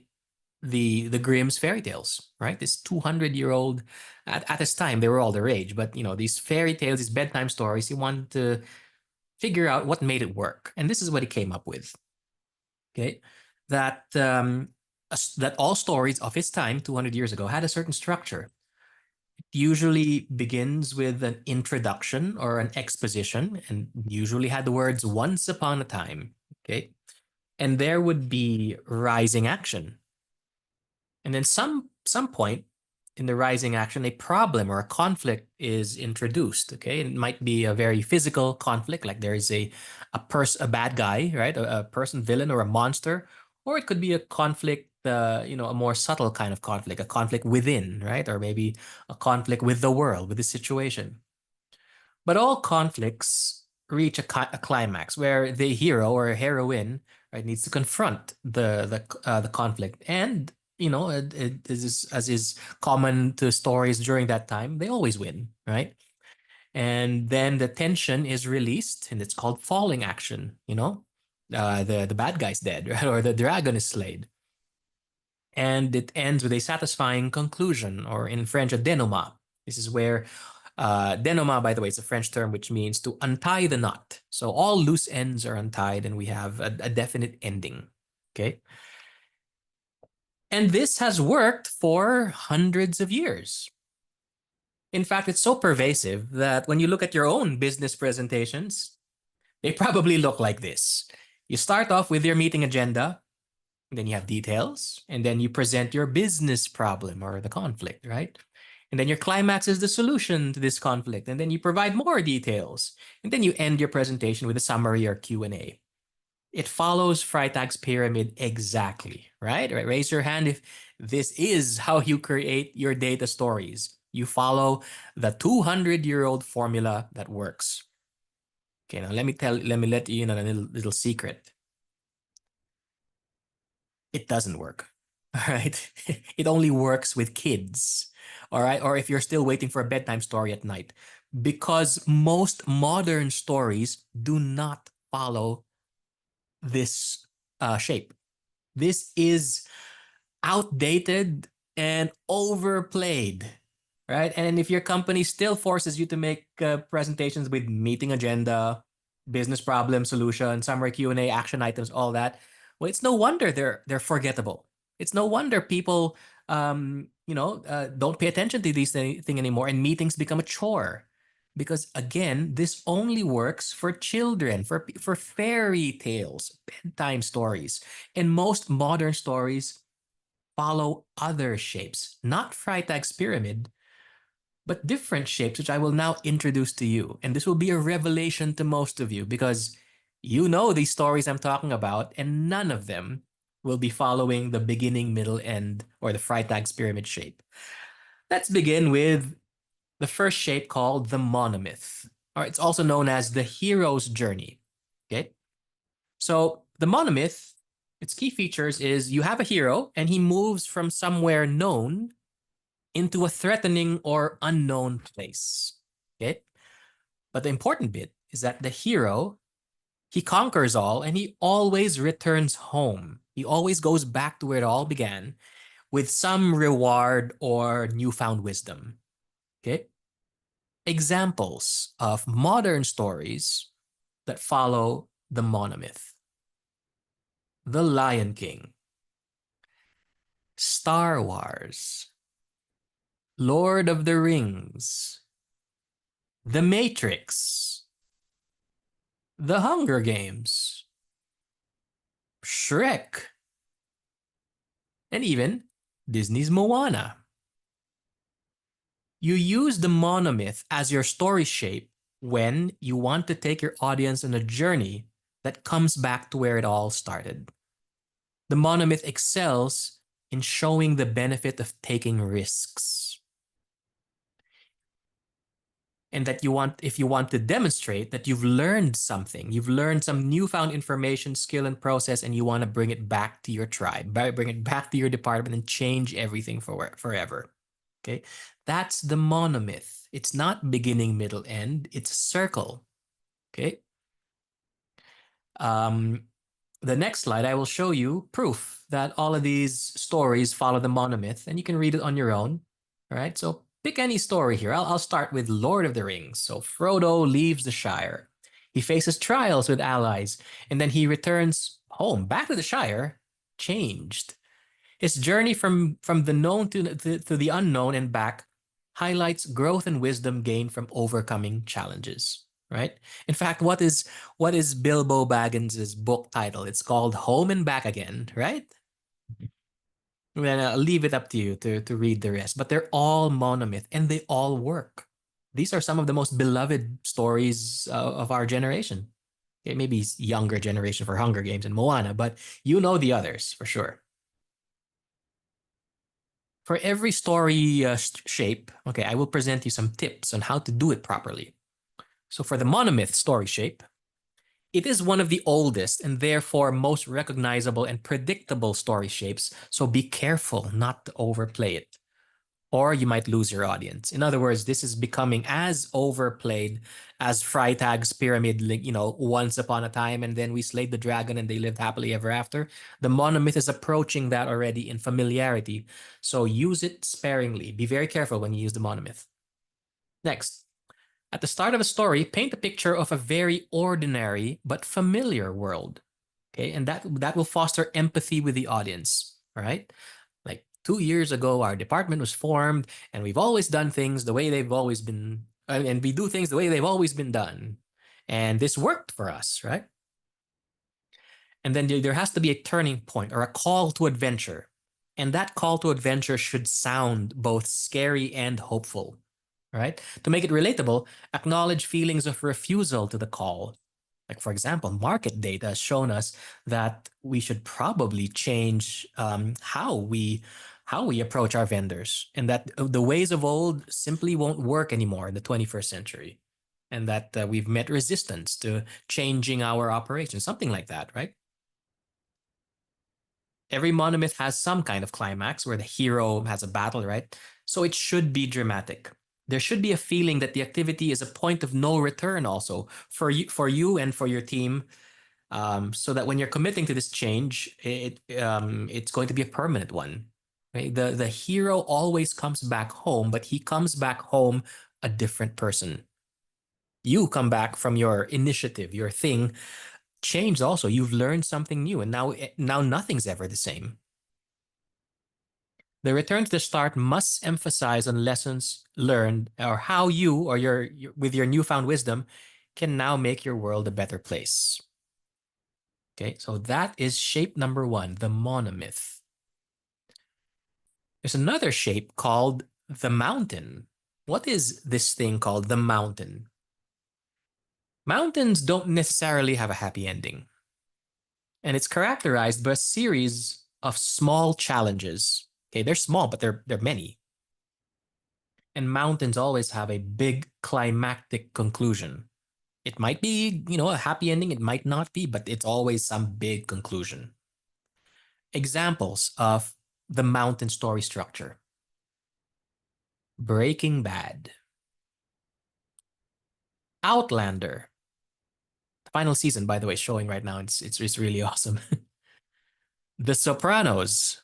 the Grimm's fairy tales, right? This 200-year-old, at this time, they were all the rage, but these fairy tales, these bedtime stories, he wanted to figure out what made it work. And this is what he came up with. Okay, that all stories of his time, 200 years ago, had a certain structure. It usually begins with an introduction or an exposition, and usually had the words "once upon a time." Okay, and there would be rising action, and then some point in the rising action, a problem or a conflict is introduced. Okay, it might be a very physical conflict, like there is a bad guy, right, a person, villain, or a monster, or it could be a conflict, a more subtle kind of conflict, a conflict within, right, or maybe a conflict with the world, with the situation. But all conflicts reach a climax where the hero or heroine, right, needs to confront the conflict, and as is common to stories during that time, they always win, right? And then the tension is released, and it's called falling action. The bad guy's dead, right? Or the dragon is slayed, and it ends with a satisfying conclusion, or in French, a denouement. This is where denouement, by the way, is a French term which means to untie the knot. So all loose ends are untied, and we have a definite ending. Okay. And this has worked for hundreds of years. In fact, it's so pervasive that when you look at your own business presentations, They probably look like this. You start off with your meeting agenda, then you have details, and then you present your business problem or the conflict, right? And then your climax is the solution to this conflict, and then you provide more details, and then you end your presentation with a summary or Q&A. It follows Freytag's pyramid exactly, right? Raise your hand if this is how you create your data stories. You follow the 200-year-old formula that works. Okay, now let me let you in on a little secret. It doesn't work. All right. It only works with kids. All right. Or if you're still waiting for a bedtime story at night, because most modern stories do not follow this shape. This is outdated and overplayed, right? And if your company still forces you to make presentations with meeting agenda, business problem solution, summary Q&A, action items, all that, well, it's no wonder they're forgettable. It's no wonder people don't pay attention to these thing anymore, and meetings become a chore. Because again, this only works for children, for fairy tales, bedtime stories. And most modern stories follow other shapes, not Freytag's pyramid, but different shapes, which I will now introduce to you. And this will be a revelation to most of you, because you know these stories I'm talking about, and none of them will be following the beginning, middle, end, or the Freytag's pyramid shape. Let's begin with the first shape, called the monomyth. Or it's also known as the hero's journey. Okay. So the monomyth, its key features is you have a hero and he moves from somewhere known into a threatening or unknown place. Okay. But the important bit is that the hero, he conquers all and he always returns home. He always goes back to where it all began with some reward or newfound wisdom. Okay. Examples of modern stories that follow the monomyth: The Lion King, Star Wars, Lord of the Rings, The Matrix, The Hunger Games, Shrek, and even Disney's Moana. You use the monomyth as your story shape when you want to take your audience on a journey that comes back to where it all started. The monomyth excels in showing the benefit of taking risks. And that if you want to demonstrate that you've learned something, you've learned some newfound information, skill, and process, and you want to bring it back to your tribe, bring it back to your department and change everything forever. Okay, that's the monomyth. It's not beginning, middle, end. It's a circle. Okay. The next slide, I will show you proof that all of these stories follow the monomyth, and you can read it on your own. All right. So pick any story here. I'll start with Lord of the Rings. So Frodo leaves the Shire. He faces trials with allies, and then he returns home, back to the Shire, changed. His journey from the known to the unknown and back highlights growth and wisdom gained from overcoming challenges, right? In fact, what is Bilbo Baggins's book title? It's called Home and Back Again, right? Then I'll leave it up to you to read the rest, but they're all monomyth and they all work. These are some of the most beloved stories of our generation. Okay, maybe younger generation for Hunger Games and Moana, but you know the others for sure. For every story shape, okay, I will present you some tips on how to do it properly. So for the monomyth story shape, it is one of the oldest and therefore most recognizable and predictable story shapes, so be careful not to overplay it, or you might lose your audience. In other words, this is becoming as overplayed as Freytag's pyramid, once upon a time, and then we slayed the dragon and they lived happily ever after. The monomyth is approaching that already in familiarity, so use it sparingly. Be very careful when you use the monomyth. Next, at the start of a story, paint a picture of a very ordinary but familiar world. Okay, and that will foster empathy with the audience. All right. 2 years ago, our department was formed, and we've always done things the way they've always been, and we do things the way they've always been done. And this worked for us, right? And then there has to be a turning point or a call to adventure. And that call to adventure should sound both scary and hopeful, right? To make it relatable, acknowledge feelings of refusal to the call. Like, for example, market data has shown us that we should probably change how we approach our vendors, and that the ways of old simply won't work anymore in the 21st century, and that we've met resistance to changing our operations, something like that, right? Every monomyth has some kind of climax where the hero has a battle, right? So it should be dramatic. There should be a feeling that the activity is a point of no return also for you and for your team, so that when you're committing to this change, it's going to be a permanent one. Right? The hero always comes back home, but he comes back home a different person. You come back from your initiative, your thing, changed also. You've learned something new, and now nothing's ever the same. The return to the start must emphasize on lessons learned, or how you or your with your newfound wisdom can now make your world a better place. Okay, so that is shape number 1, the monomyth. There's another shape called the mountain. What is this thing called the mountain? Mountains don't necessarily have a happy ending. And it's characterized by a series of small challenges. Okay, they're small, but they're many. And mountains always have a big climactic conclusion. It might be, a happy ending, it might not be, but it's always some big conclusion. Examples of the mountain story structure. Breaking Bad. Outlander. The final season, by the way, showing right now. It's really awesome. The Sopranos.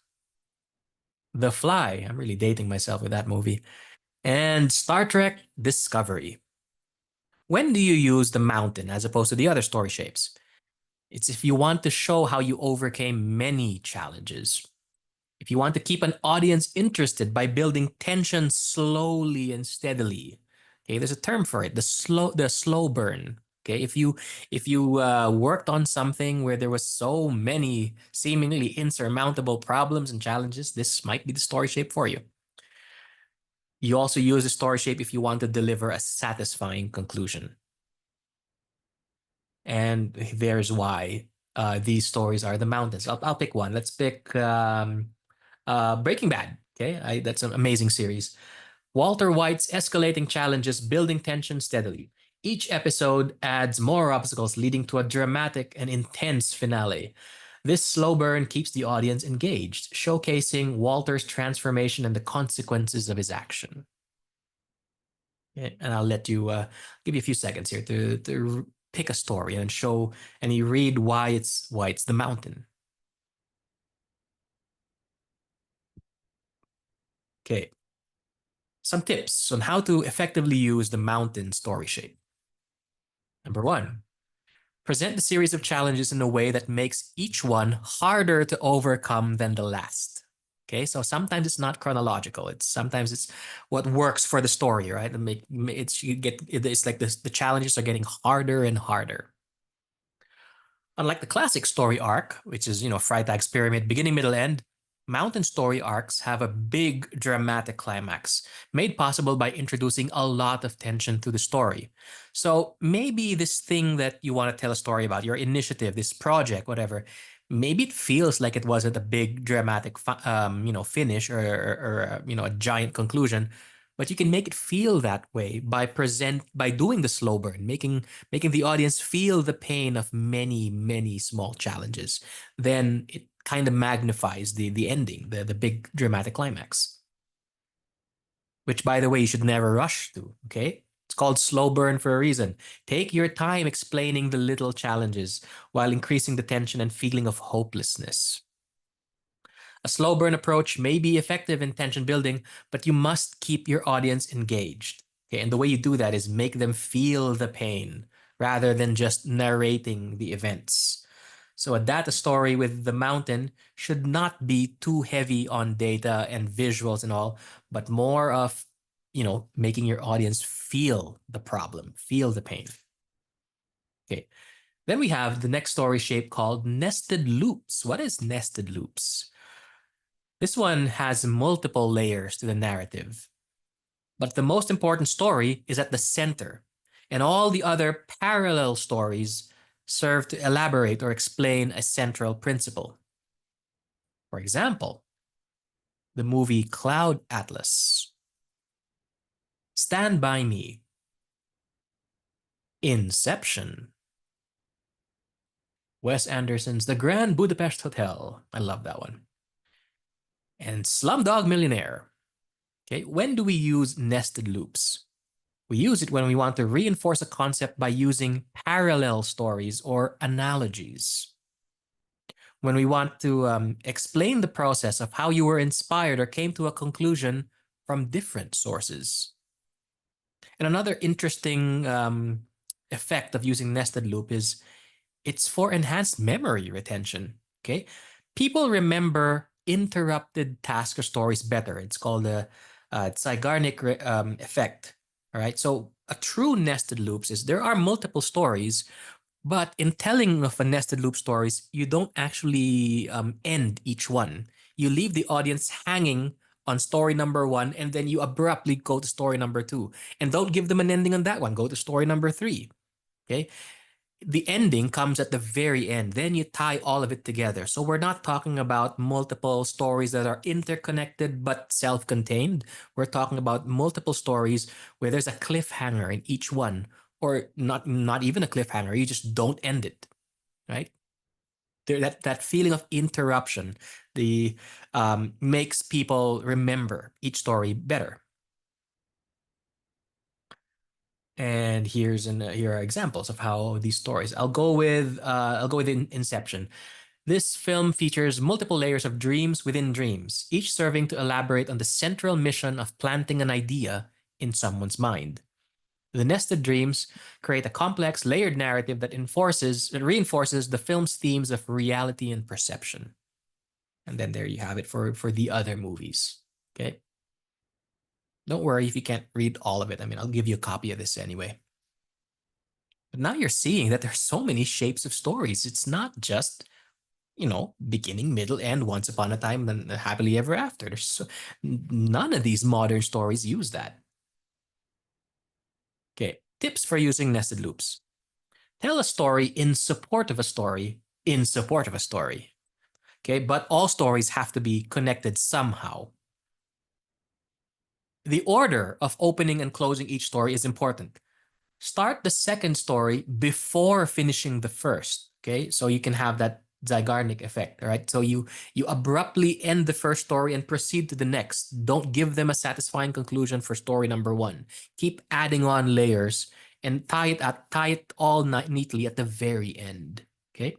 The Fly. I'm really dating myself with that movie. And Star Trek Discovery. When do you use the mountain as opposed to the other story shapes? It's if you want to show how you overcame many challenges. If you want to keep an audience interested by building tension slowly and steadily. Okay, there's a term for it, the slow burn. Okay, if you worked on something where there was so many seemingly insurmountable problems and challenges, this might be the story shape for you. You also use the story shape if you want to deliver a satisfying conclusion. And there's why these stories are the mountains. I'll pick one. Let's pick Breaking Bad. Okay, that's an amazing series. Walter White's escalating challenges, building tension steadily. Each episode adds more obstacles, leading to a dramatic and intense finale. This slow burn keeps the audience engaged, showcasing Walter's transformation and the consequences of his action. Okay, and I'll let you give you a few seconds here to pick a story and you read why it's the mountain. Okay. Some tips on how to effectively use the mountain story shape. Number 1, present the series of challenges in a way that makes each one harder to overcome than the last. Okay, so sometimes it's not chronological. Sometimes it's what works for the story, right? It's like the challenges are getting harder and harder. Unlike the classic story arc, which is Freytag's pyramid, beginning, middle, end, mountain story arcs have a big dramatic climax made possible by introducing a lot of tension to the story. So maybe this thing that you want to tell a story about, your initiative, this project, whatever, maybe it feels like it wasn't a big dramatic finish or a giant conclusion, but you can make it feel that way by doing the slow burn, making the audience feel the pain of many small challenges. Then it kind of magnifies the ending, the big dramatic climax. Which, by the way, you should never rush to, okay? It's called slow burn for a reason. Take your time explaining the little challenges while increasing the tension and feeling of hopelessness. A slow burn approach may be effective in tension building, but you must keep your audience engaged. Okay? And the way you do that is make them feel the pain rather than just narrating the events. So a data story with the mountain should not be too heavy on data and visuals and all, but more of, making your audience feel the problem, feel the pain. Okay. Then we have the next story shape called nested loops. What is nested loops? This one has multiple layers to the narrative, but the most important story is at the center, and all the other parallel stories serve to elaborate or explain a central principle. For example, the movie Cloud Atlas, Stand By Me, Inception, Wes Anderson's The Grand Budapest Hotel. I love that one. And Slumdog Millionaire. Okay, when do we use nested loops? We use it when we want to reinforce a concept by using parallel stories or analogies. When we want to explain the process of how you were inspired or came to a conclusion from different sources. And another interesting effect of using nested loop is it's for enhanced memory retention. Okay, people remember interrupted task or stories better. It's called the Zeigarnik effect. All right, so a true nested loops is there are multiple stories, but in telling of a nested loop stories, you don't actually end each one. You leave the audience hanging on story number 1, and then you abruptly go to story number 2. And don't give them an ending on that one. Go to story number 3. Okay? The ending comes at the very end. Then you tie all of it together. So we're not talking about multiple stories that are interconnected but self-contained. We're talking about multiple stories where there's a cliffhanger in each one, or not even a cliffhanger. You just don't end it, right? That feeling of interruption, makes people remember each story better. And here are examples of how these stories. I'll go with Inception. This film features multiple layers of dreams within dreams, each serving to elaborate on the central mission of planting an idea in someone's mind. The nested dreams create a complex, layered narrative that reinforces the film's themes of reality and perception. And then there you have it for the other movies. Okay. Don't worry if you can't read all of it. I mean, I'll give you a copy of this anyway. But now you're seeing that there's so many shapes of stories. It's not just, beginning, middle, end, once upon a time, and happily ever after. None of these modern stories use that. Okay, tips for using nested loops. Tell a story in support of a story in support of a story. Okay, but all stories have to be connected somehow. The order of opening and closing each story is important. Start the second story before finishing the first. Okay, so you can have that Zeigarnik effect. All right, so you abruptly end the first story and proceed to the next. Don't give them a satisfying conclusion for story number 1. Keep adding on layers and tie it all neatly at the very end. Okay.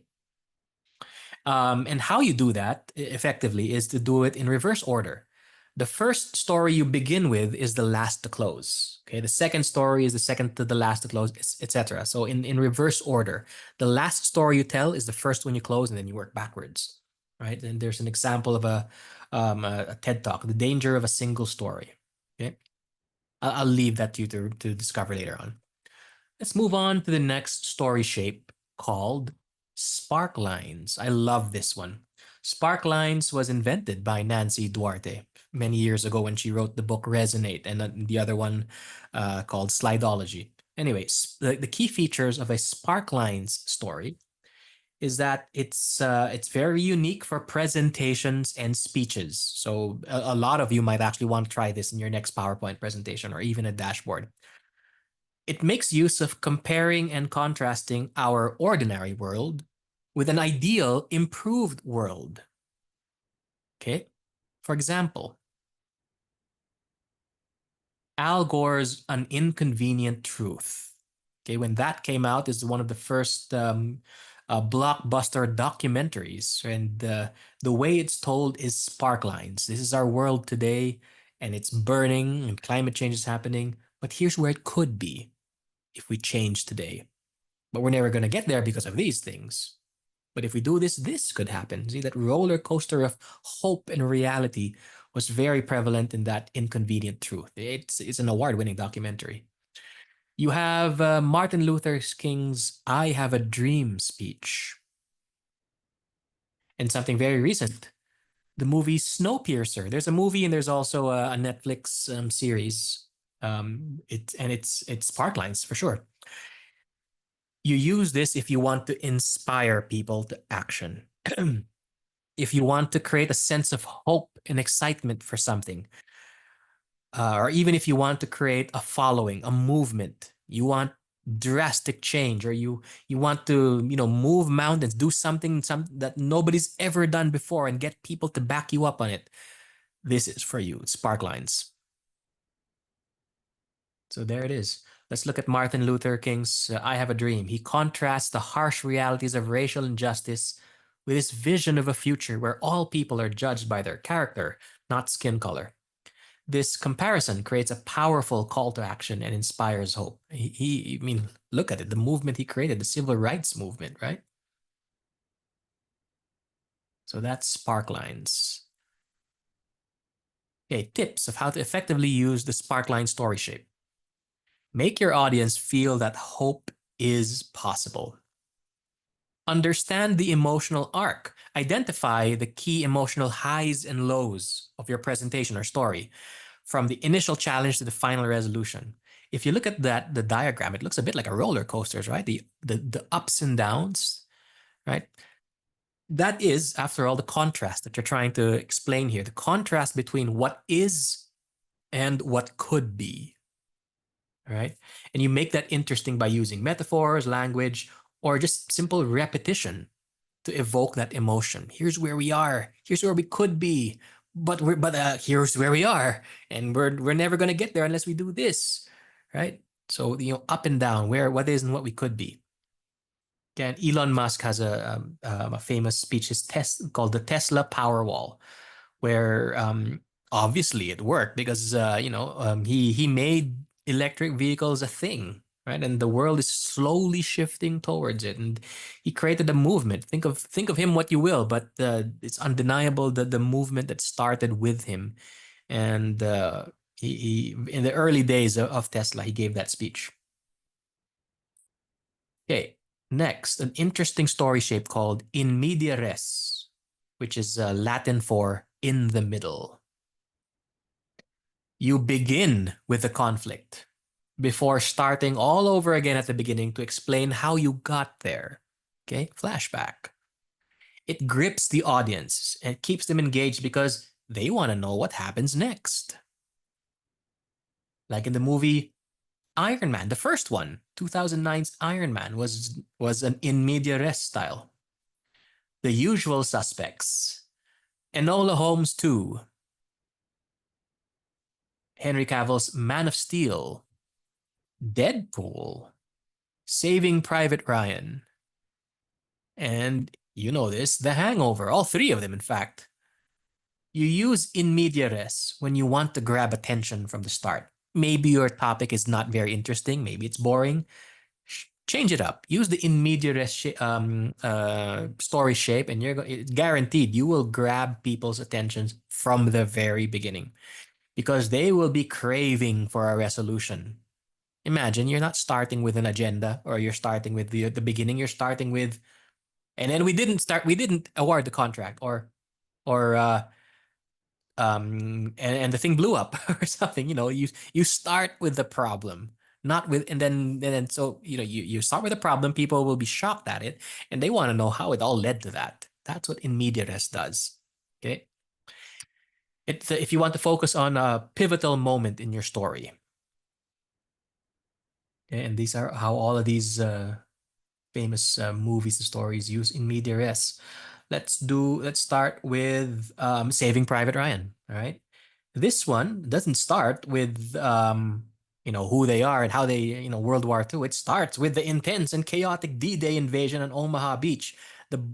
And how you do that effectively is to do it in reverse order. The first story you begin with is the last to close. Okay, the second story is the second to the last to close, etc. So in reverse order, the last story you tell is the first one you close, and then you work backwards, right? And there's an example of a TED Talk, The Danger of a Single Story. Okay, I'll leave that to you to discover later on. Let's move on to the next story shape called sparklines. I love this one. Sparklines was invented by Nancy Duarte many years ago when she wrote the book Resonate, and the other one called Slidology. Anyways, the key features of a sparklines story is that it's very unique for presentations and speeches. So a lot of you might actually want to try this in your next PowerPoint presentation or even a dashboard. It makes use of comparing and contrasting our ordinary world with an ideal, improved world. Okay? For example, Al Gore's An Inconvenient Truth. Okay, when that came out, is one of the first blockbuster documentaries, and the way it's told is sparklines. This is our world today, and it's burning, and climate change is happening. But here's where it could be if we change today. But we're never going to get there because of these things. But if we do this, this could happen. See, that roller coaster of hope and reality was very prevalent in that Inconvenient Truth. It's an award-winning documentary. You have Martin Luther King's "I Have a Dream" speech. And something very recent, the movie Snowpiercer. There's a movie and there's also a Netflix series. It's Sparklines for sure. You use this if you want to inspire people to action. If you want to create a sense of hope and excitement for something, or even if you want to create a following, a movement, you want drastic change, or you want to move mountains, do something that nobody's ever done before, and get people to back you up on it. This is for you. It's Sparklines. So there it is. Let's look at Martin Luther King's "I Have a Dream." He contrasts the harsh realities of racial injustice with his vision of a future where all people are judged by their character, not skin color. This comparison creates a powerful call to action and inspires hope. I mean, look at it, the movement he created, the civil rights movement, right? So that's Sparklines. Okay, tips of how to effectively use the Sparkline story shape. Make your audience feel that hope is possible. Understand the emotional arc. Identify the key emotional highs and lows of your presentation or story, from the initial challenge to the final resolution. If you look at the diagram, it looks a bit like a roller coaster, right? The ups and downs, right? That is, after all, the contrast that you're trying to explain here. The contrast between what is and what could be, right? And you make that interesting by using metaphors, language, or just simple repetition to evoke that emotion. Here's where we are. Here's where we could be. But here's where we are, and we're never going to get there unless we do this, right? So up and down, what is and what we could be. Again, Elon Musk has a famous speech called the Tesla Powerwall, where obviously it worked because he made electric vehicles a thing, right? And the world is slowly shifting towards it, and he created a movement. Think of him what you will, but it's undeniable that the movement that started with him, and he in the early days of Tesla, he gave that speech. Okay, next, an interesting story shape called in media res, which is Latin for in the middle. You begin with the conflict before starting all over again at the beginning to explain how you got there. Okay, flashback. It grips the audience and keeps them engaged because they want to know what happens next. Like in the movie Iron Man, the first one, 2009's Iron Man was an in media res style. The Usual Suspects, Enola Holmes 2, Henry Cavill's Man of Steel, Deadpool, Saving Private Ryan, and you know this, The Hangover, all three of them, in fact. You use in media res when you want to grab attention from the start. Maybe your topic is not very interesting, maybe it's boring. Change it up. Use the in media res story shape, and it's guaranteed you will grab people's attentions from the very beginning, because they will be craving for a resolution. Imagine you're not starting with an agenda, or you're starting with the beginning. You're starting with, and then we didn't award the contract, and the thing blew up or something. You start with the problem, not with, and then so you start with the problem. People will be shocked at it, and they want to know how it all led to that. That's what in media res does. Okay. If you want to focus on a pivotal moment in your story. Okay, and these are how all of these famous movies and stories use in media res. Let's start with Saving Private Ryan. All right. This one doesn't start with who they are and how they, World War II. It starts with the intense and chaotic D-Day invasion on Omaha Beach.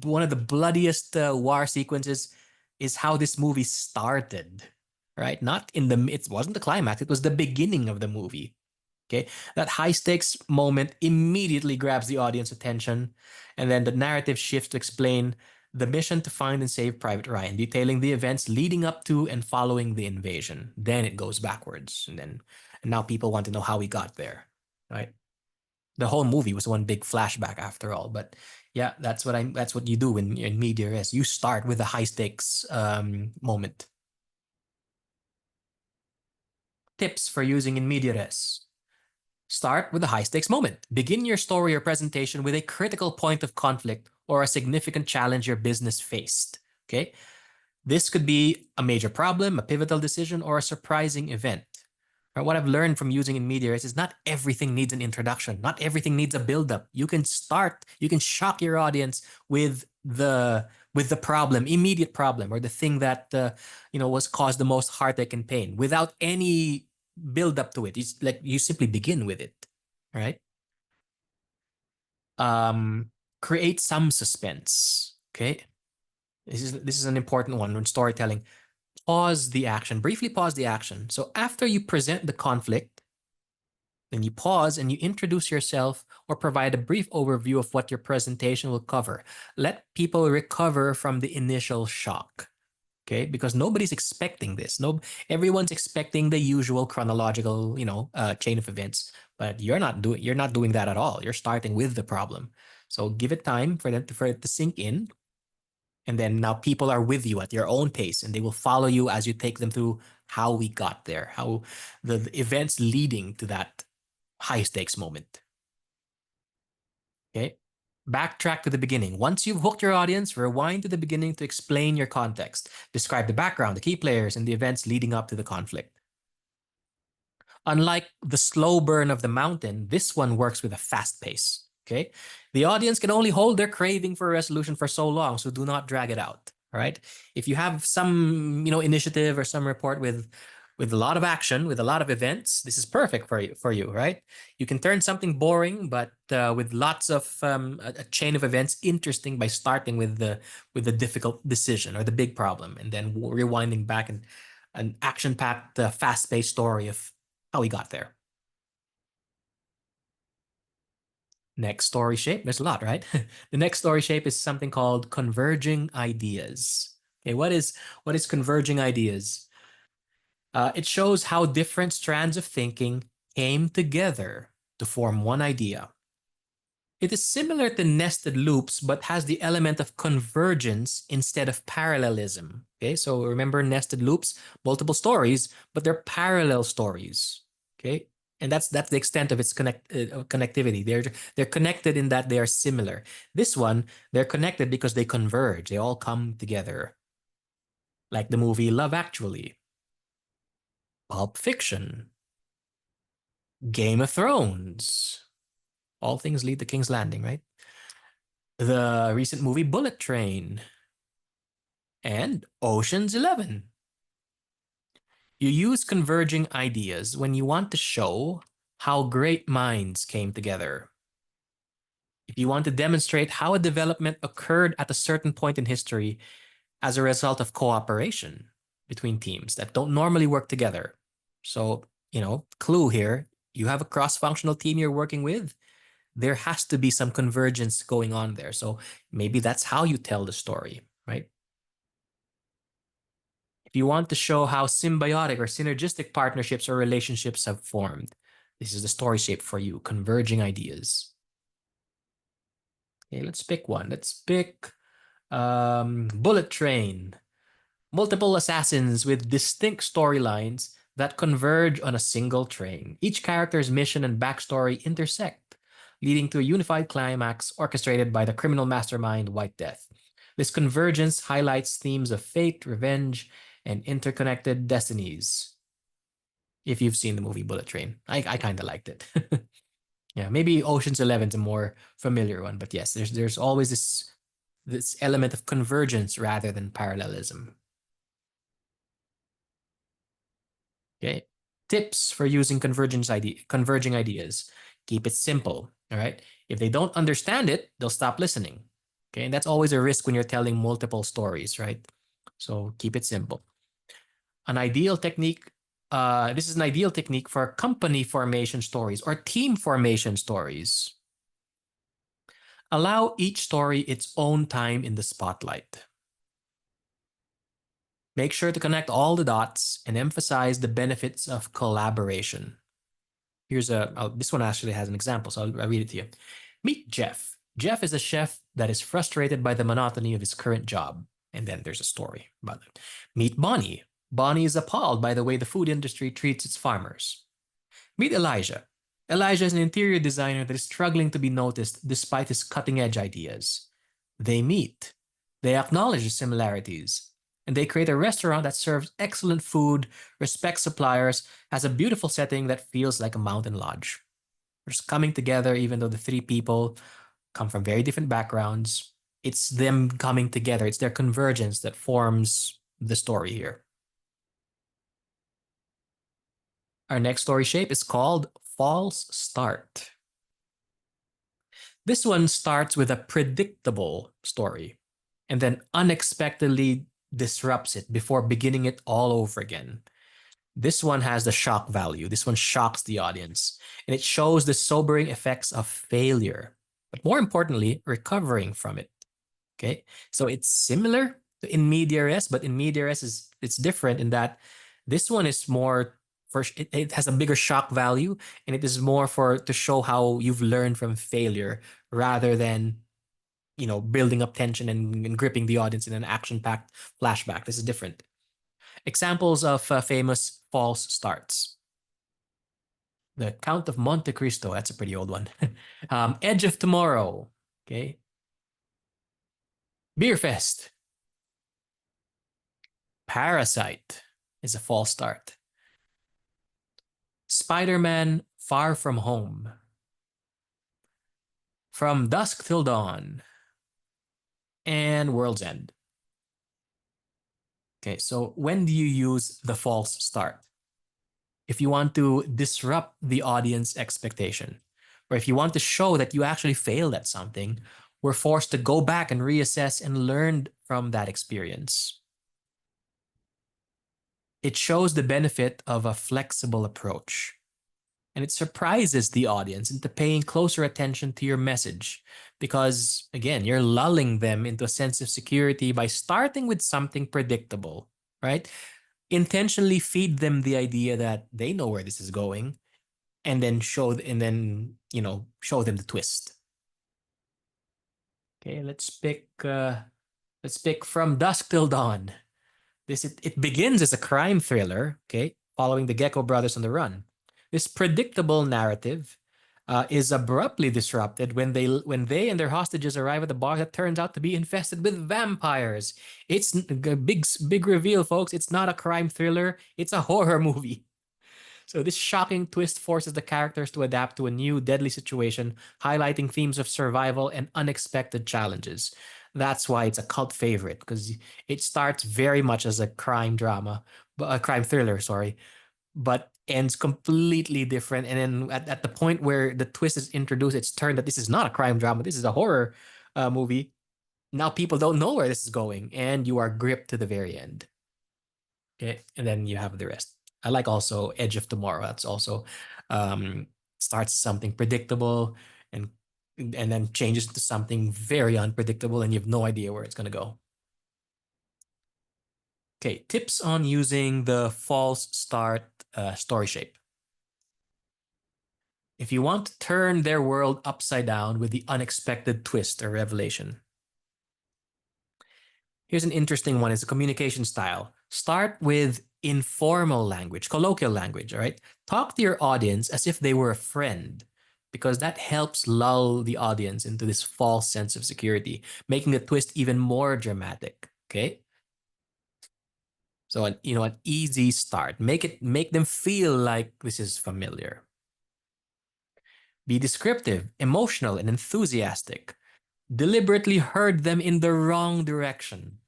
One of the bloodiest war sequences is how this movie started, right? It wasn't the climax, it was the beginning of the movie. Okay, that high stakes moment immediately grabs the audience attention, and then the narrative shifts to explain the mission to find and save Private Ryan, detailing the events leading up to and following the invasion. Then it goes backwards, and now people want to know how we got there. right? The whole movie was one big flashback after all. But yeah, that's what you do in media res. You start with a high stakes moment. Tips for using in media res. Start with a high stakes moment. Begin your story or presentation with a critical point of conflict or a significant challenge your business faced. Okay. This could be a major problem, a pivotal decision, or a surprising event. Right? What I've learned from using in media is not everything needs an introduction. Not everything needs a build-up. You can shock your audience with the problem, immediate problem, or the thing that was caused the most heartache and pain without any build up to it. It's like you simply begin with it, right? Create some suspense. Okay. This is an important one when storytelling. Briefly pause the action. So after you present the conflict, then you pause and you introduce yourself or provide a brief overview of what your presentation will cover. Let people recover from the initial shock. Okay, because nobody's expecting this. Everyone's expecting the usual chronological, chain of events, but you're not doing that at all. You're starting with the problem. So give it time for it to sink in. And then now people are with you at your own pace and they will follow you as you take them through how we got there, how the events leading to that high stakes moment. Okay. Backtrack to the beginning. Once you've hooked your audience, rewind to the beginning to explain your context. Describe the background, the key players, and the events leading up to the conflict. Unlike the slow burn of the mountain, this one works with a fast pace. Okay. The audience can only hold their craving for a resolution for so long, so do not drag it out. All right. If you have some, initiative or some report with a lot of action, with a lot of events, this is perfect for you, right? You can turn something boring, but with lots of a chain of events interesting by starting with the difficult decision or the big problem, and then rewinding back and an action-packed, fast-paced story of how we got there. Next story shape, there's a lot, right? The next story shape is something called converging ideas. Okay, what is converging ideas? It shows how different strands of thinking came together to form one idea. It is similar to nested loops, but has the element of convergence instead of parallelism. Okay, so remember nested loops, multiple stories, but they're parallel stories. Okay, and that's the extent of its connectivity. They're connected in that they are similar. This one, they're connected because they converge. They all come together, like the movie Love Actually, Pulp Fiction, Game of Thrones. All things lead to King's Landing, right? The recent movie Bullet Train and Ocean's 11. You use converging ideas when you want to show how great minds came together. If you want to demonstrate how a development occurred at a certain point in history as a result of cooperation between teams that don't normally work together. So, clue here, you have a cross-functional team you're working with. There has to be some convergence going on there. So maybe that's how you tell the story, right? If you want to show how symbiotic or synergistic partnerships or relationships have formed, this is the story shape for you, converging ideas. Okay, let's pick one. Let's pick Bullet Train. Multiple assassins with distinct storylines that converge on a single train. Each character's mission and backstory intersect, leading to a unified climax orchestrated by the criminal mastermind White Death. This convergence highlights themes of fate, revenge, and interconnected destinies. If you've seen the movie Bullet Train, I kind of liked it. Yeah, maybe Ocean's 11 is a more familiar one, but yes, there's always this element of convergence rather than parallelism. Okay, tips for using converging ideas. Keep it simple. All right. If they don't understand it, they'll stop listening. Okay, and that's always a risk when you're telling multiple stories, right? So keep it simple. An ideal technique. This is an ideal technique for company formation stories or team formation stories. Allow each story its own time in the spotlight. Make sure to connect all the dots and emphasize the benefits of collaboration. Here's this one actually has an example, so I'll read it to you. Meet Jeff. Jeff is a chef that is frustrated by the monotony of his current job. And then there's a story about it. Meet Bonnie. Bonnie is appalled by the way the food industry treats its farmers. Meet Elijah. Elijah is an interior designer that is struggling to be noticed despite his cutting-edge ideas. They meet. They acknowledge the similarities. And they create a restaurant that serves excellent food, respects suppliers, has a beautiful setting that feels like a mountain lodge. They're just coming together, even though the three people come from very different backgrounds. It's them coming together. It's their convergence that forms the story here. Our next story shape is called False Start. This one starts with a predictable story and then unexpectedly disrupts it before beginning it all over again. This one has the shock value. This one shocks the audience, and it shows the sobering effects of failure, but more importantly, recovering from it. Okay, so it's similar to In Media Res, but In Media Res it's different in that this one is more it has a bigger shock value, and it is more to show how you've learned from failure rather than, you know, building up tension and gripping the audience in an action-packed flashback. This is different. Examples of famous false starts. The Count of Monte Cristo, that's a pretty old one. Edge of Tomorrow, okay. Beer Fest. Parasite is a false start. Spider-Man Far From Home. From Dusk Till Dawn. And World's End. Okay, so when do you use the false start? If you want to disrupt the audience expectation, or if you want to show that you actually failed at something, we're forced to go back and reassess and learn from that experience. It shows the benefit of a flexible approach, and it surprises the audience into paying closer attention to your message because, again, you're lulling them into a sense of security by starting with something predictable, right? Intentionally feed them the idea that they know where this is going, and then show them the twist. Okay, let's pick From Dusk Till Dawn. It begins as a crime thriller, okay, following the Gecko brothers on the run. This predictable narrative is abruptly disrupted when they and their hostages arrive at the bar that turns out to be infested with vampires. It's a big reveal, folks. It's not a crime thriller. It's a horror movie. So this shocking twist forces the characters to adapt to a new deadly situation, highlighting themes of survival and unexpected challenges. That's why it's a cult favorite, because it starts very much as a crime thriller, but ends completely different. And then at the point where the twist is introduced, it's turned that this is not a crime drama, this is a horror movie. Now people don't know where this is going, and you are gripped to the very end. Okay, and then you have the rest. I like also Edge of Tomorrow. That's also starts something predictable and then changes to something very unpredictable, and you have no idea where it's going to go. Okay, tips on using the false start story shape. If you want to turn their world upside down with the unexpected twist or revelation. Here's an interesting one. It's a communication style. Start with informal language, colloquial language, all right? Talk to your audience as if they were a friend, because that helps lull the audience into this false sense of security, making the twist even more dramatic, okay? So, an easy start. Make them feel like this is familiar. Be descriptive, emotional, and enthusiastic. Deliberately herd them in the wrong direction.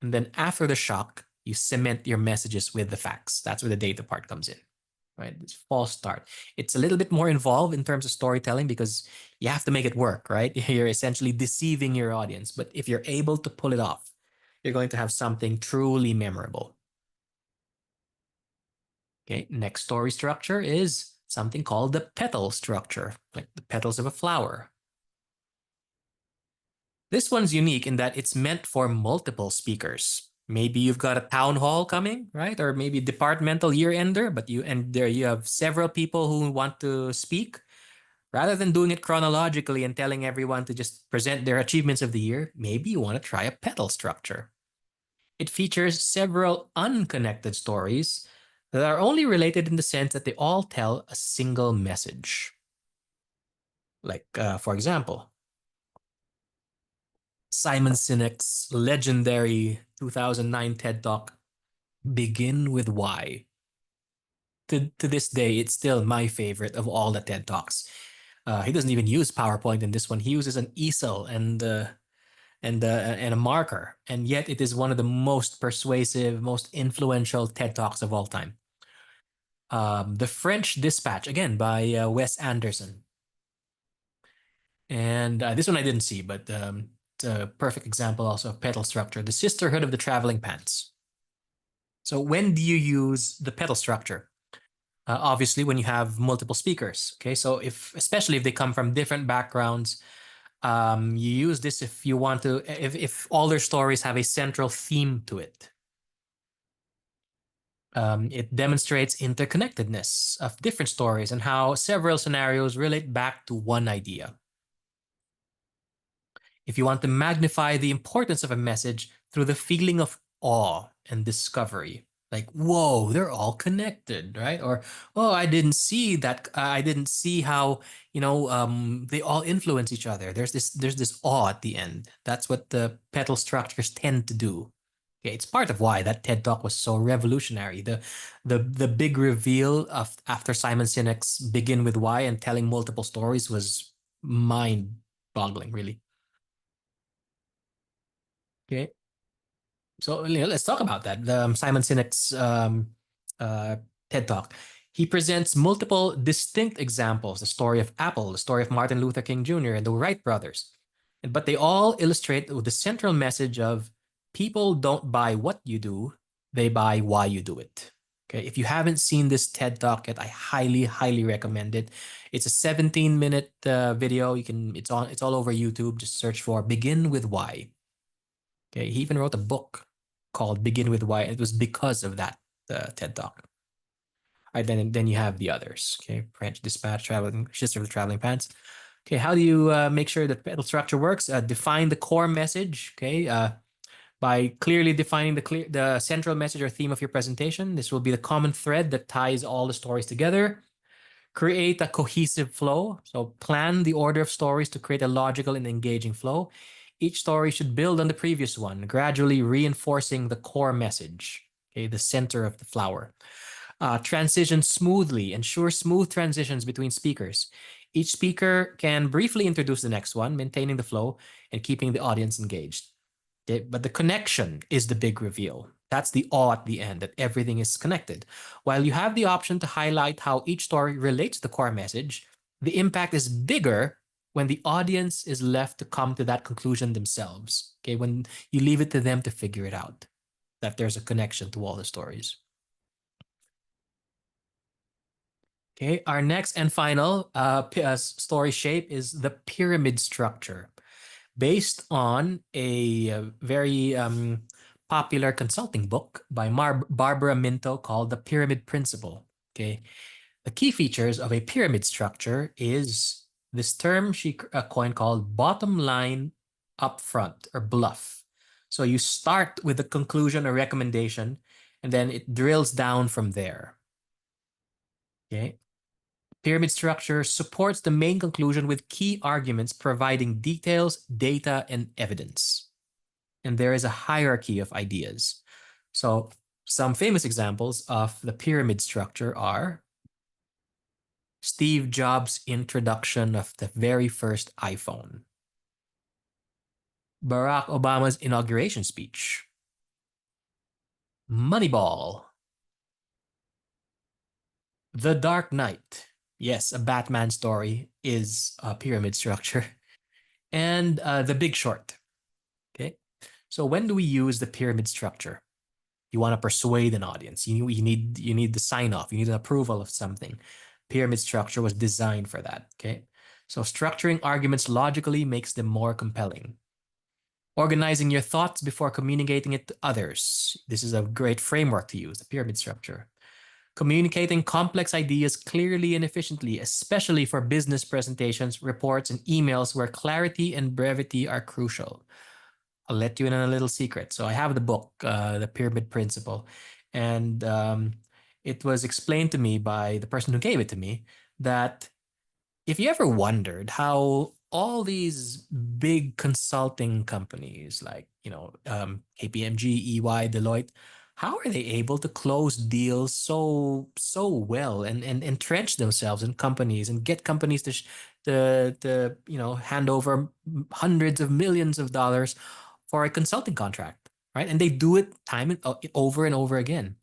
And then after the shock, you cement your messages with the facts. That's where the data part comes in, right? It's false start. It's a little bit more involved in terms of storytelling because you have to make it work, right? You're essentially deceiving your audience. But if you're able to pull it off, you're going to have something truly memorable. Okay, next story structure is something called the petal structure, like the petals of a flower. This one's unique in that it's meant for multiple speakers, Maybe you've got a town hall coming, right? Or maybe departmental year ender, but you have several people who want to speak. Rather than doing it chronologically and telling everyone to just present their achievements of the year, maybe you want to try a petal structure. It features several unconnected stories that are only related in the sense that they all tell a single message. Like, for example, Simon Sinek's legendary 2009 TED Talk, Begin with Why. To this day, it's still my favorite of all the TED Talks. He doesn't even use PowerPoint in this one. He uses an easel and a marker, and yet it is one of the most persuasive, most influential TED Talks of all time. The French Dispatch, again by Wes Anderson. And this one I didn't see, but it's a perfect example also of petal structure. The Sisterhood of the Traveling Pants. So when do you use the petal structure? Obviously, when you have multiple speakers. Okay, so especially if they come from different backgrounds, you use this if you want to, if all their stories have a central theme to it. It demonstrates interconnectedness of different stories and how several scenarios relate back to one idea. If you want to magnify the importance of a message through the feeling of awe and discovery, like, whoa, they're all connected, right? Or, oh, I didn't see that. I didn't see how, they all influence each other. There's this awe at the end. That's what the petal structures tend to do. Okay, it's part of why that TED Talk was so revolutionary. The big reveal of after Simon Sinek's Begin with Why and telling multiple stories was mind-boggling, really. Okay. So let's talk about that. Simon Sinek's TED Talk. He presents multiple distinct examples: the story of Apple, the story of Martin Luther King Jr., and the Wright brothers. But they all illustrate the central message of people don't buy what you do, they buy why you do it. Okay, if you haven't seen this TED Talk yet, I highly, highly recommend it. It's a 17-minute video. It's all over YouTube. Just search for Begin with Why. Okay, he even wrote a book called Begin with Why. It was because of that TED Talk. All right, then you have the others. Okay, French Dispatch, Sister of the Traveling Pants. Okay, how do you make sure that petal structure works? Define the core message. Okay, by clearly defining the central message or theme of your presentation. This will be the common thread that ties all the stories together. Create a cohesive flow. So plan the order of stories to create a logical and engaging flow. Each story should build on the previous one, gradually reinforcing the core message, okay, the center of the flower. Transition smoothly. Ensure smooth transitions between speakers. Each speaker can briefly introduce the next one, maintaining the flow and keeping the audience engaged. Okay, but the connection is the big reveal. That's the awe at the end, that everything is connected. While you have the option to highlight how each story relates to the core message, the impact is bigger when the audience is left to come to that conclusion themselves. Okay, when you leave it to them to figure it out, that there's a connection to all the stories. Okay, our next and final story shape is the pyramid structure, based on a very popular consulting book by Barbara Minto called The Pyramid Principle. Okay, the key features of a pyramid structure is this term she coined called bottom line up front, or BLUF. So you start with a conclusion or recommendation, and then it drills down from there. Okay. Pyramid structure supports the main conclusion with key arguments providing details, data, and evidence. And there is a hierarchy of ideas. So some famous examples of the pyramid structure are Steve Jobs' introduction of the very first iPhone, Barack Obama's inauguration speech, Moneyball, The Dark Knight. Yes, a Batman story is a pyramid structure. And The Big Short. Okay, so when do we use the pyramid structure? You want to persuade an audience. You need the sign off. You need an approval of something. Pyramid structure was designed for that. Okay, so structuring arguments logically makes them more compelling. Organizing your thoughts before communicating it to others. This is a great framework to use, the pyramid structure. Communicating complex ideas clearly and efficiently, especially for business presentations, reports, and emails where clarity and brevity are crucial. I'll let you in on a little secret. So I have the book, The Pyramid Principle, and it was explained to me by the person who gave it to me that if you ever wondered how all these big consulting companies like, KPMG, EY, Deloitte, how are they able to close deals so well and entrench themselves in companies and get companies to hand over hundreds of millions of dollars for a consulting contract, right? And they do it time and over and over again.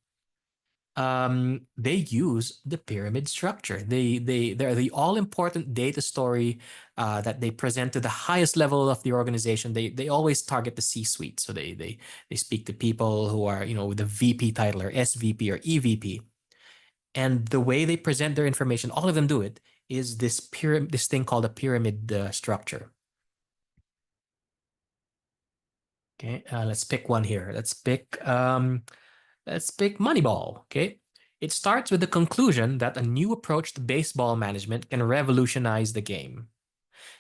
They use the pyramid structure. They're the all-important data story that they present to the highest level of the organization. They always target the C-suite, so they speak to people who are with the VP title or SVP or EVP, and the way they present their information, all of them do it, is this thing called a pyramid structure. Okay, let's pick one here. Let's pick Moneyball. Okay. It starts with the conclusion that a new approach to baseball management can revolutionize the game.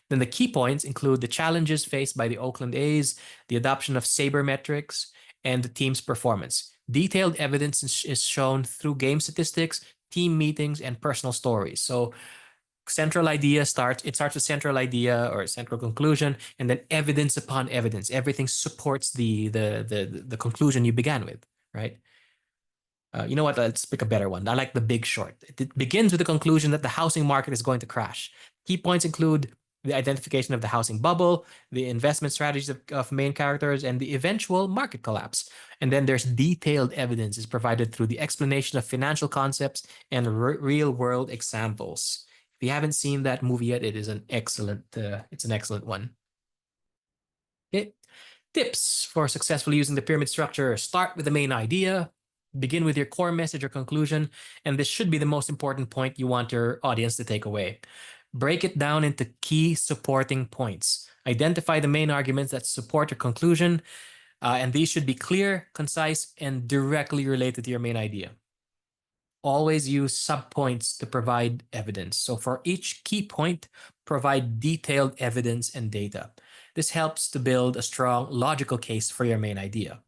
Then the key points include the challenges faced by the Oakland A's, the adoption of sabermetrics, and the team's performance. Detailed evidence is shown through game statistics, team meetings, and personal stories. So central idea starts with central idea or central conclusion, and then evidence upon evidence. Everything supports the conclusion you began with, right? You know what? Let's pick a better one. I like The Big Short. It begins with the conclusion that the housing market is going to crash. Key points include the identification of the housing bubble, the investment strategies of main characters, and the eventual market collapse. And then there's detailed evidence is provided through the explanation of financial concepts and real-world examples. If you haven't seen that movie yet, it's an excellent one. Okay. Tips for successfully using the pyramid structure: start with the main idea. Begin with your core message or conclusion, and this should be the most important point you want your audience to take away. Break it down into key supporting points. Identify the main arguments that support your conclusion, and these should be clear, concise, and directly related to your main idea. Always use subpoints to provide evidence. So for each key point, provide detailed evidence and data. This helps to build a strong logical case for your main idea.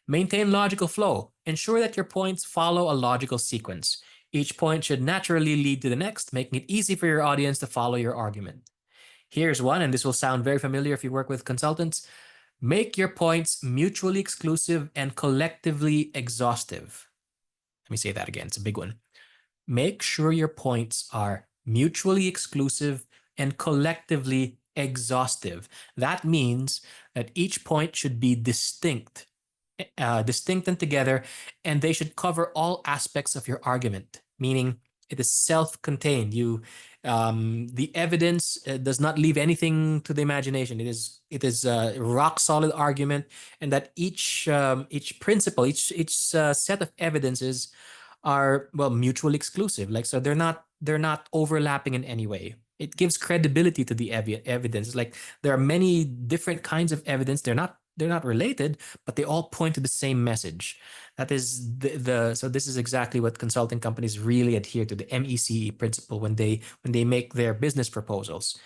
Maintain logical flow. Ensure that your points follow a logical sequence. Each point should naturally lead to the next, making it easy for your audience to follow your argument. Here's one, and this will sound very familiar if you work with consultants. Make your points mutually exclusive and collectively exhaustive. Let me say that again. It's a big one. Make sure your points are mutually exclusive and collectively exhaustive. That means that each point should be distinct and together, and they should cover all aspects of your argument, meaning it is self-contained. The evidence does not leave anything to the imagination. It is a rock solid argument, and that each principle, each set of evidences are mutually exclusive. So they're not overlapping in any way. It gives credibility to the evidence. Like there are many different kinds of evidence. They're not related, but they all point to the same message. That is so this is exactly what consulting companies really adhere to, the MECE principle, when they make their business proposals.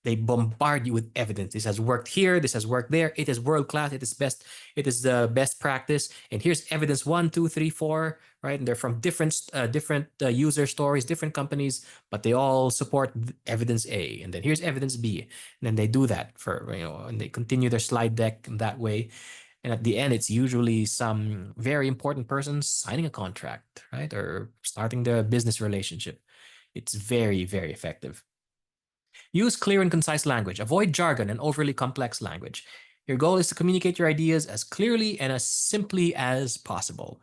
They bombard you with evidence. This has worked here. This has worked there. It is world class. It is best. It is the best practice. And here's evidence 1, 2, 3, 4. Right, and they're from different user stories, different companies, but they all support evidence A. And then here's evidence B. And then they do that and they continue their slide deck in that way. And at the end, it's usually some very important person signing a contract, right, or starting their business relationship. It's very, very effective. Use clear and concise language. Avoid jargon and overly complex language. Your goal is to communicate your ideas as clearly and as simply as possible.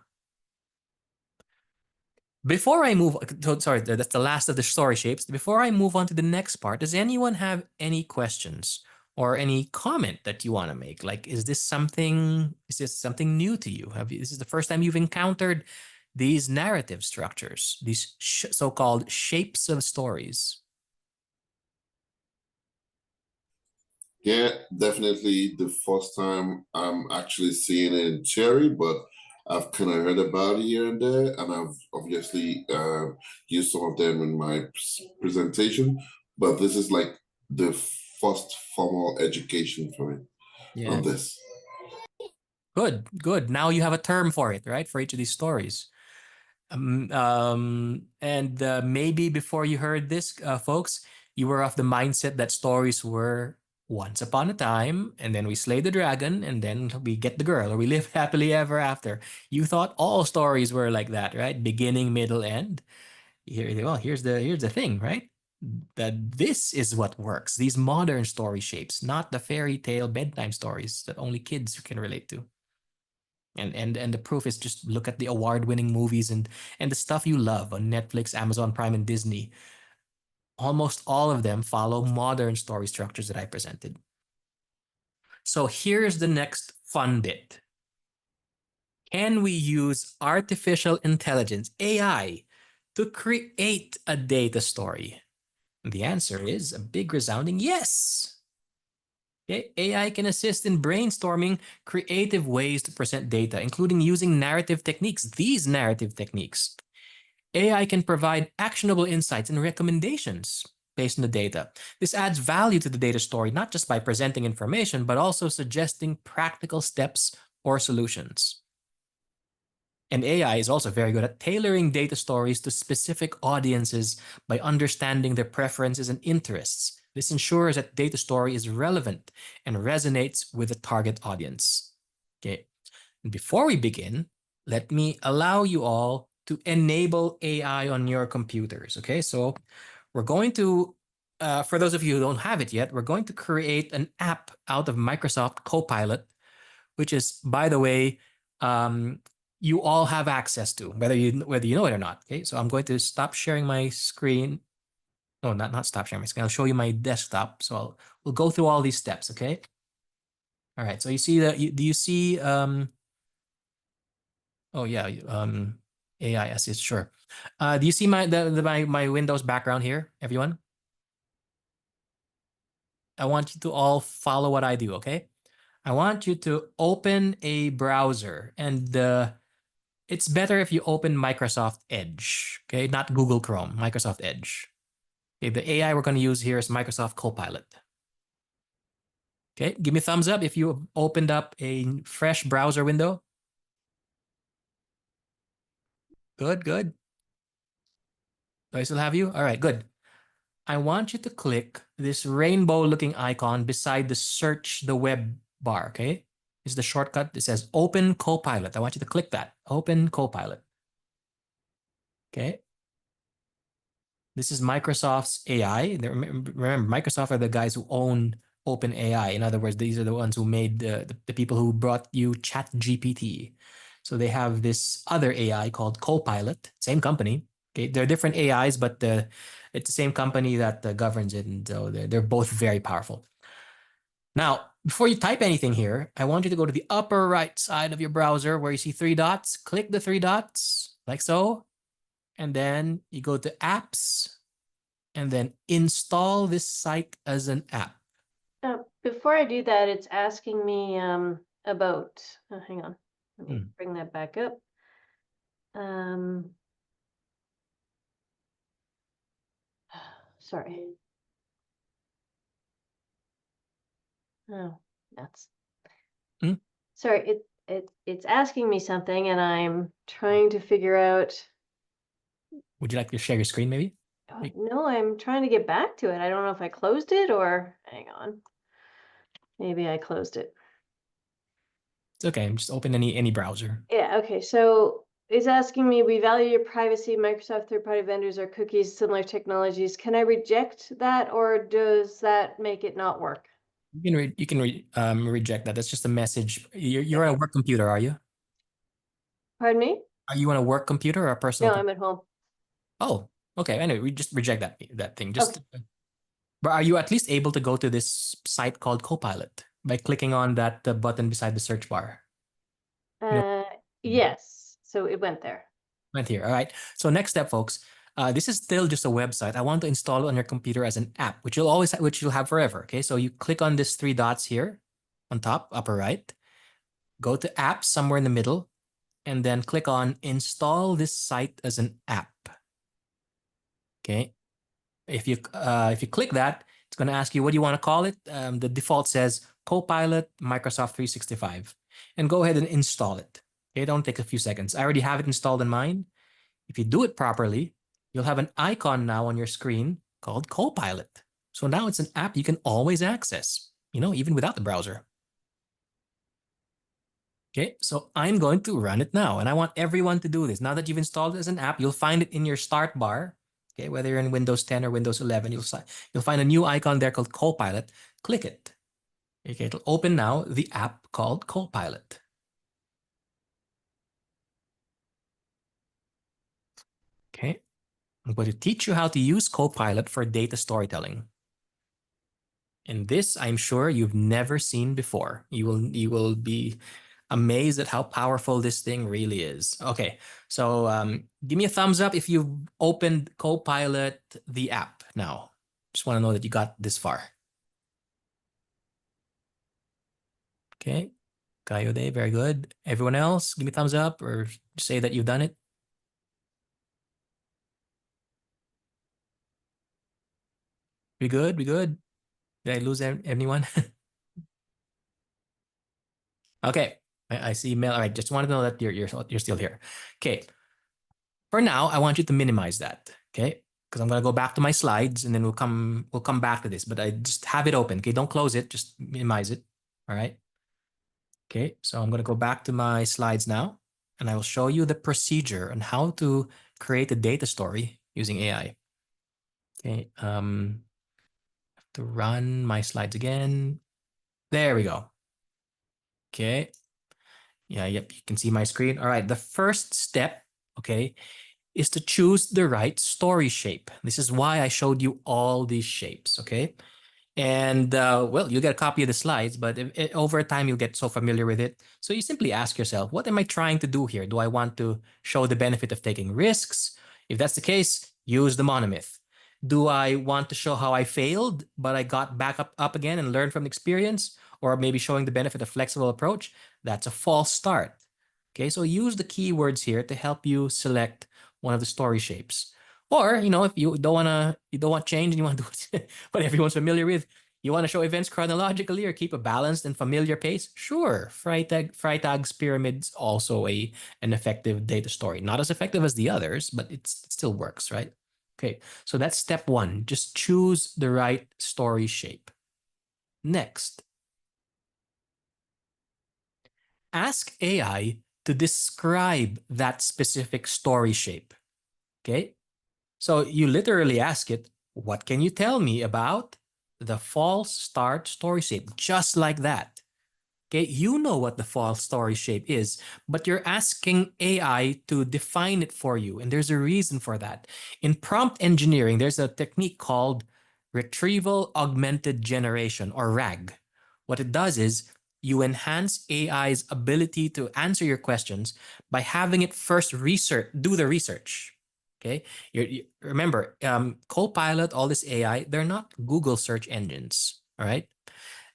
Before I move, sorry, that's the last of the story shapes. Before I move on to the next part, does anyone have any questions or any comment that you want to make? Like, is this something new to you? This is the first time you've encountered these narrative structures, these so-called shapes of stories? Yeah, definitely the first time I'm actually seeing it in theory, but I've kind of heard about it here and there, and I've obviously used some of them in my presentation. But this is like the first formal education for me on Yes. this. Good, good. Now you have a term for it, right? For each of these stories. And maybe before you heard this, folks, you were of the mindset that stories were once upon a time, and then we slay the dragon, and then we get the girl, or we live happily ever after. You thought all stories were like that, right? Beginning, middle, end. Well, here's the thing, right? That this is what works. These modern story shapes, not the fairy tale bedtime stories that only kids can relate to. And the proof is just look at the award-winning movies and the stuff you love on Netflix, Amazon Prime, and Disney. Almost all of them follow modern story structures that I presented. So here's the next fun bit. Can we use artificial intelligence, AI, to create a data story? And the answer is a big resounding yes. Okay? AI can assist in brainstorming creative ways to present data, including using narrative techniques, these narrative techniques. AI can provide actionable insights and recommendations based on the data. This adds value to the data story, not just by presenting information, but also suggesting practical steps or solutions. And AI is also very good at tailoring data stories to specific audiences by understanding their preferences and interests. This ensures that data story is relevant and resonates with the target audience. Okay. And before we begin, let me allow you all to enable AI on your computers. Okay. So we're going to, for those of you who don't have it yet, we're going to create an app out of Microsoft Copilot, which is, by the way, you all have access to, whether you know it or not. Okay. So I'm going to stop sharing my screen. No, not stop sharing my screen. I'll show you my desktop. So we'll go through all these steps, okay? All right, so you see that, do you see, oh yeah, AI assist, sure. Do you see my Windows background here, everyone? I want you to all follow what I do, okay? I want you to open a browser, and it's better if you open Microsoft Edge, okay? Not Google Chrome, Microsoft Edge. Okay, the AI we're going to use here is Microsoft Copilot. Okay, give me a thumbs up if you opened up a fresh browser window. Good, good. Do I still have you? All right, good. I want you to click this rainbow looking icon beside the search the web bar, okay? This is the shortcut. It says Open Copilot. I want you to click that. Open Copilot. Okay. This is Microsoft's AI. Remember, Microsoft are the guys who own OpenAI. In other words, these are the ones who made the people who brought you ChatGPT. So they have this other AI called Copilot, same company. Okay, they're different AIs, but it's the same company that governs it, and so they're both very powerful. Now, before you type anything here, I want you to go to the upper right side of your browser where you see 3 dots. Click the 3 dots, like so. And then you go to apps and then install this site as an app. Before I do that, it's asking me about, hang on, let me bring that back up. Sorry. Oh, nuts. Sorry, it's asking me something and I'm trying to figure out. Would you like to share your screen maybe? No, I'm trying to get back to it. I don't know if I closed it or hang on. Maybe I closed it. It's okay. Just open any browser. Yeah, okay. So it's asking me, we value your privacy, Microsoft third-party vendors or cookies, similar technologies. Can I reject that or does that make it not work? You can reject that. That's just a message. You're on a work computer, are you? Pardon me? Are you on a work computer or a personal? No, I'm at home. Oh, okay. Anyway, we just reject that thing. Just, okay. But are you at least able to go to this site called Copilot by clicking on that button beside the search bar? Yes. So it went there. Went here. All right. So next step, folks. This is still just a website. I want to install it on your computer as an app, which you'll have forever. Okay, so you click on this 3 dots here on top, upper right. Go to apps somewhere in the middle, and then click on install this site as an app. Okay, if you click that, it's going to ask you what do you want to call it. The default says Copilot Microsoft 365, and go ahead and install it. Okay, don't take a few seconds. I already have it installed in mine. If you do it properly, you'll have an icon now on your screen called Copilot. So now it's an app you can always access, even without the browser. Okay, so I'm going to run it now, and I want everyone to do this. Now that you've installed it as an app, you'll find it in your start bar. Okay, whether you're in Windows 10 or Windows 11, you'll find a new icon there called Copilot. Click it. Okay, it'll open now the app called Copilot. Okay, I'm going to teach you how to use Copilot for data storytelling. And this, I'm sure you've never seen before. You will be amazed at how powerful this thing really is. Okay, so give me a thumbs up if you've opened Copilot, the app now. Just want to know that you got this far. Okay, Kayode, very good. Everyone else, give me a thumbs up or say that you've done it. We good? We good? Did I lose anyone? Okay, I see Mel. All right, just wanted to know that you're still here. Okay, for now, I want you to minimize that. Okay, because I'm gonna go back to my slides and then we'll come back to this. But I just have it open. Okay, don't close it. Just minimize it. All right. Okay, so I'm gonna go back to my slides now, and I will show you the procedure on how to create a data story using AI. Okay. To run my slides again. There we go. Okay. Yeah, yep, you can see my screen. All right, the first step, okay, is to choose the right story shape. This is why I showed you all these shapes, okay? And, well, you get a copy of the slides, but over time, you'll get so familiar with it. So you simply ask yourself, what am I trying to do here? Do I want to show the benefit of taking risks? If that's the case, use the monomyth. Do I want to show how I failed, but I got back up again and learned from the experience? Or maybe showing the benefit of flexible approach? That's a false start. Okay, so use the keywords here to help you select one of the story shapes. Or, if you don't want change and you want to do what everyone's familiar with, you want to show events chronologically or keep a balanced and familiar pace? Sure, Freytag's pyramid's also an effective data story. Not as effective as the others, but it still works, right? Okay, so that's step 1. Just choose the right story shape. Next, ask AI to describe that specific story shape. Okay, so you literally ask it, what can you tell me about the false start story shape? Just like that. Okay, you know what the false story shape is, but you're asking AI to define it for you, and there's a reason for that. In prompt engineering, there's a technique called retrieval augmented generation, or RAG. What it does is you enhance AI's ability to answer your questions by having it first do the research. Okay, remember, Copilot, all this AI, they're not Google search engines. All right.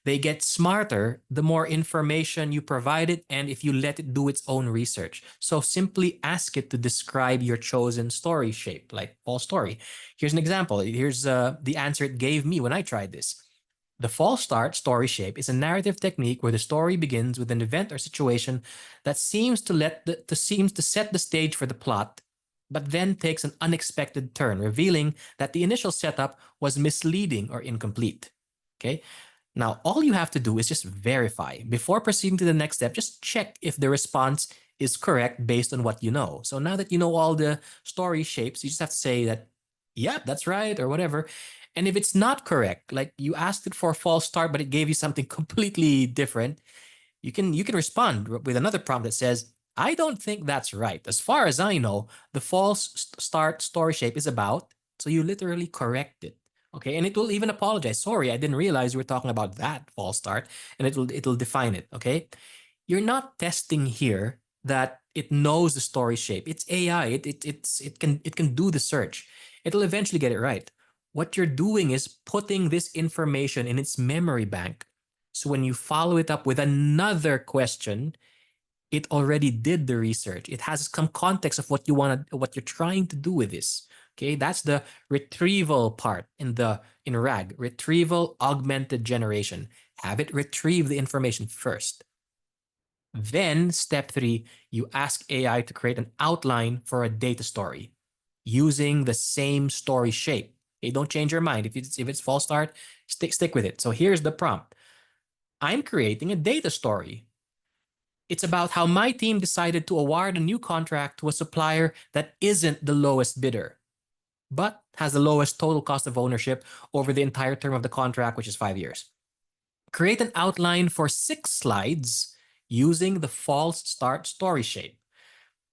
They get smarter the more information you provide it and if you let it do its own research. So simply ask it to describe your chosen story shape, like false story. Here's an example. Here's the answer it gave me when I tried this. The false start story shape is a narrative technique where the story begins with an event or situation that seems to set the stage for the plot, but then takes an unexpected turn, revealing that the initial setup was misleading or incomplete. Okay. Now, all you have to do is just verify. Before proceeding to the next step, just check if the response is correct based on what you know. So now that you know all the story shapes, you just have to say that, yeah, that's right, or whatever. And if it's not correct, like you asked it for a false start, but it gave you something completely different, you can respond with another prompt that says, I don't think that's right. As far as I know, the false start story shape is about, so you literally correct it. Okay, and it will even apologize. Sorry, I didn't realize you were talking about that false start, and it'll define it. Okay, you're not testing here that it knows the story shape. It's AI. It can do the search. It'll eventually get it right. What you're doing is putting this information in its memory bank. So when you follow it up with another question, it already did the research. It has some context of what what you're trying to do with this. Okay, that's the retrieval part in RAG, retrieval augmented generation. Have it retrieve the information first. Then step 3, you ask AI to create an outline for a data story using the same story shape. Okay, don't change your mind. If it's false start, stick with it. So here's the prompt. I'm creating a data story. It's about how my team decided to award a new contract to a supplier that isn't the lowest bidder, but has the lowest total cost of ownership over the entire term of the contract, which is 5 years. Create an outline for 6 slides using the false start story shape.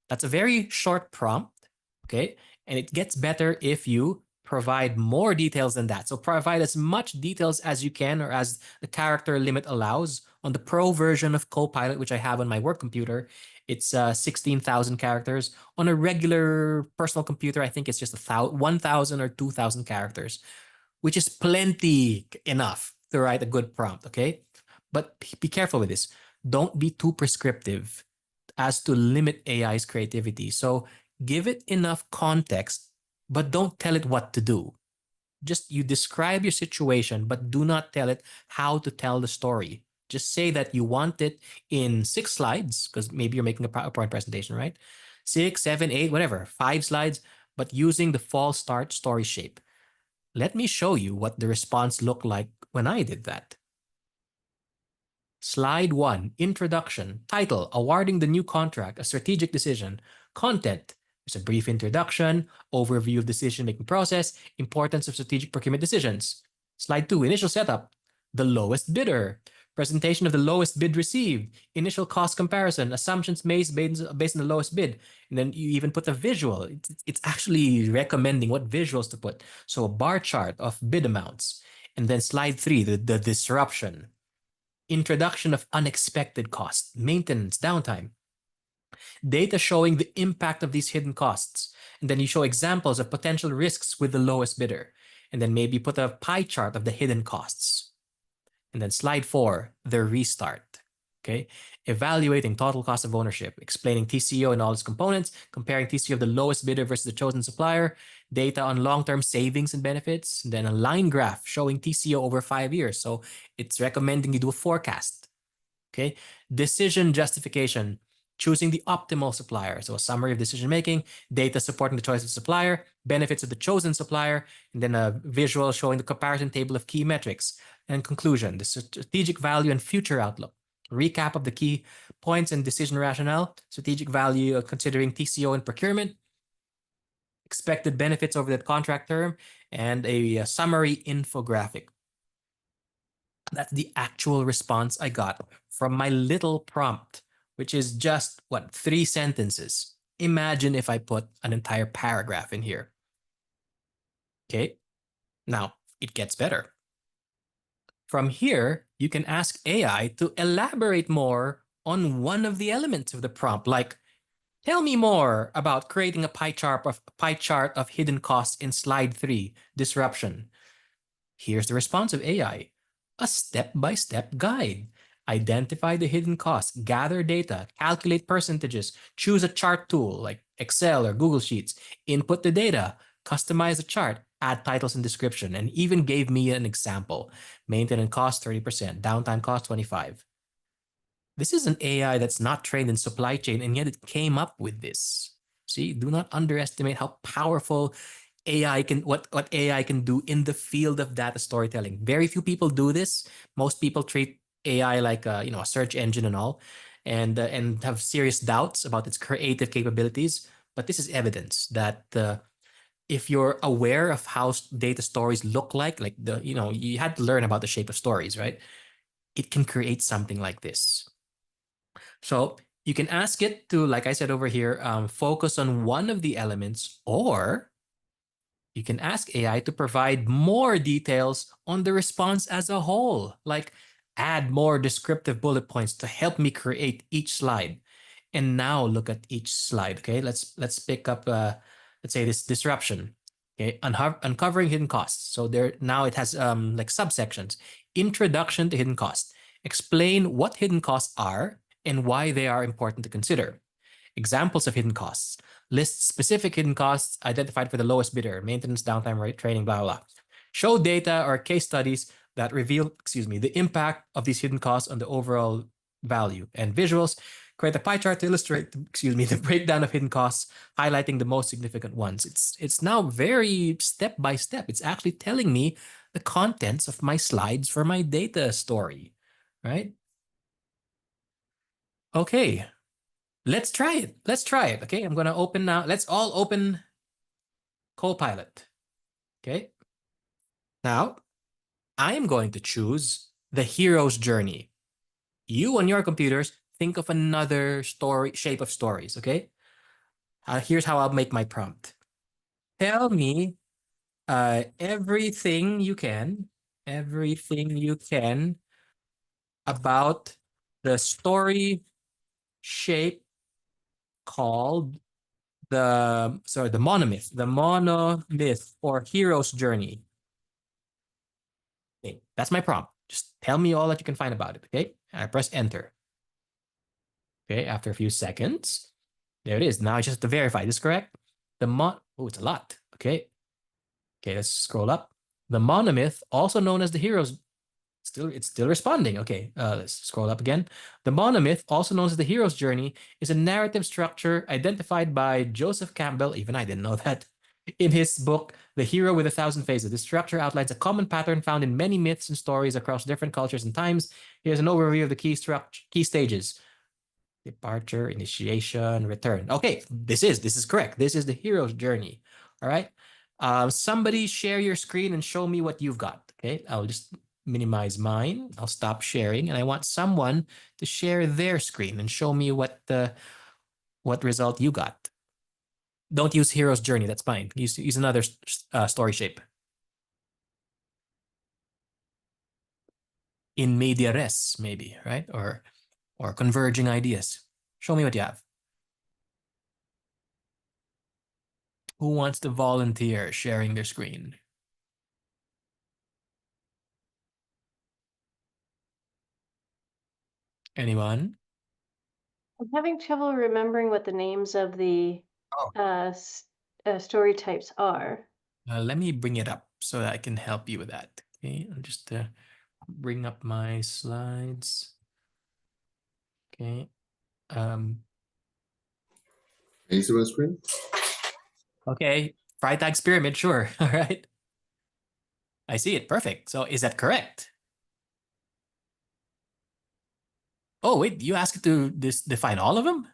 That's a very short prompt, okay? And it gets better if you provide more details than that. So provide as much details as you can or as the character limit allows. On the pro version of Copilot, which I have on my work computer, it's 16,000 characters. On a regular personal computer, I think it's just 1,000 or 2,000 characters, which is plenty enough to write a good prompt, okay? But be careful with this. Don't be too prescriptive as to limit AI's creativity. So give it enough context, but don't tell it what to do. Just you describe your situation, but do not tell it how to tell the story. Just say that you want it in 6 slides, because maybe you're making a PowerPoint presentation, right? 6, 7, 8, whatever, 5 slides, but using the false start story shape. Let me show you what the response looked like when I did that. Slide 1, introduction, title, awarding the new contract, a strategic decision, content. There's a brief introduction, overview of decision-making process, importance of strategic procurement decisions. Slide 2, initial setup, the lowest bidder, presentation of the lowest bid received, initial cost comparison, assumptions made based on the lowest bid. And then you even put a visual. It's actually recommending what visuals to put. So a bar chart of bid amounts. And then slide 3, the disruption. Introduction of unexpected costs, maintenance, downtime. Data showing the impact of these hidden costs. And then you show examples of potential risks with the lowest bidder. And then maybe put a pie chart of the hidden costs. And then slide 4, the restart. Okay, evaluating total cost of ownership, explaining TCO and all its components, comparing TCO of the lowest bidder versus the chosen supplier, data on long-term savings and benefits, and then a line graph showing TCO over 5 years. So it's recommending you do a forecast. Okay, decision justification, choosing the optimal supplier. So a summary of decision-making, data supporting the choice of supplier, benefits of the chosen supplier, and then a visual showing the comparison table of key metrics. And conclusion, the strategic value and future outlook. Recap of the key points and decision rationale, strategic value of considering TCO and procurement, expected benefits over that contract term, and a summary infographic. That's the actual response I got from my little prompt, which is just, 3 sentences. Imagine if I put an entire paragraph in here. Okay, now it gets better. From here, you can ask AI to elaborate more on one of the elements of the prompt, like, tell me more about creating a pie chart of hidden costs in slide 3, disruption. Here's the response of AI, a step-by-step guide. Identify the hidden costs, gather data, calculate percentages, choose a chart tool like Excel or Google Sheets, input the data, customize the chart, add titles and description, and even gave me an example. Maintenance cost 30%, downtime cost 25%. This is an AI that's not trained in supply chain, and yet it came up with this. See, do not underestimate how powerful AI can, what AI can do in the field of data storytelling. Very few people do this. Most people treat AI like a search engine and all, and have serious doubts about its creative capabilities. But this is evidence that if you're aware of how data stories look like you had to learn about the shape of stories, right? It can create something like this. So you can ask it to, like I said over here, focus on one of the elements, or you can ask AI to provide more details on the response as a whole, like add more descriptive bullet points to help me create each slide. And now look at each slide. Okay, let's pick up let's say this disruption. Okay, uncovering hidden costs. So there now it has like subsections. Introduction to hidden costs. Explain what hidden costs are and why they are important to consider. Examples of hidden costs. List specific hidden costs identified for the lowest bidder, maintenance, downtime, rate, training, blah, blah, blah. Show data or case studies that reveal, the impact of these hidden costs on the overall value. And visuals. Create a pie chart to illustrate, the breakdown of hidden costs, highlighting the most significant ones. It's now very step by step. It's actually telling me the contents of my slides for my data story, right? Okay, let's try it. Let's try it. Okay, I'm gonna open now. Let's all open Copilot. Okay. Now, I'm going to choose the hero's journey. You on your computers, think of another shape of stories, okay? Here's how I'll make my prompt. Tell me everything you can about the story shape called the monomyth or hero's journey. Okay, that's my prompt. Just tell me all that you can find about it, okay? And I press enter. Okay, after a few seconds, there it is. Now I just have to verify. This is correct? Oh, it's a lot. Okay. Okay, let's scroll up. The monomyth, also known as the hero's, it's still responding. Okay, let's scroll up again. The monomyth, also known as the hero's journey, is a narrative structure identified by Joseph Campbell, even I didn't know that, in his book, The Hero with 1,000 Faces. This structure outlines a common pattern found in many myths and stories across different cultures and times. Here's an overview of the key stages. Departure, initiation, return. Okay, this is correct. This is the hero's journey. All right. Somebody share your screen and show me what you've got. Okay, I'll just minimize mine. I'll stop sharing, and I want someone to share their screen and show me what result you got. Don't use hero's journey. That's fine. Use another story shape. In media res, maybe, right? Or converging ideas. Show me what you have. Who wants to volunteer sharing their screen? Anyone? I'm having trouble remembering what the names of the story types are. Let me bring it up so that I can help you with that. Okay, I'll just bring up my slides. Okay. Can you see my screen? Okay, Freytag's pyramid, sure. All right. I see it. Perfect. So is that correct? Oh, wait, you asked it to define all of them?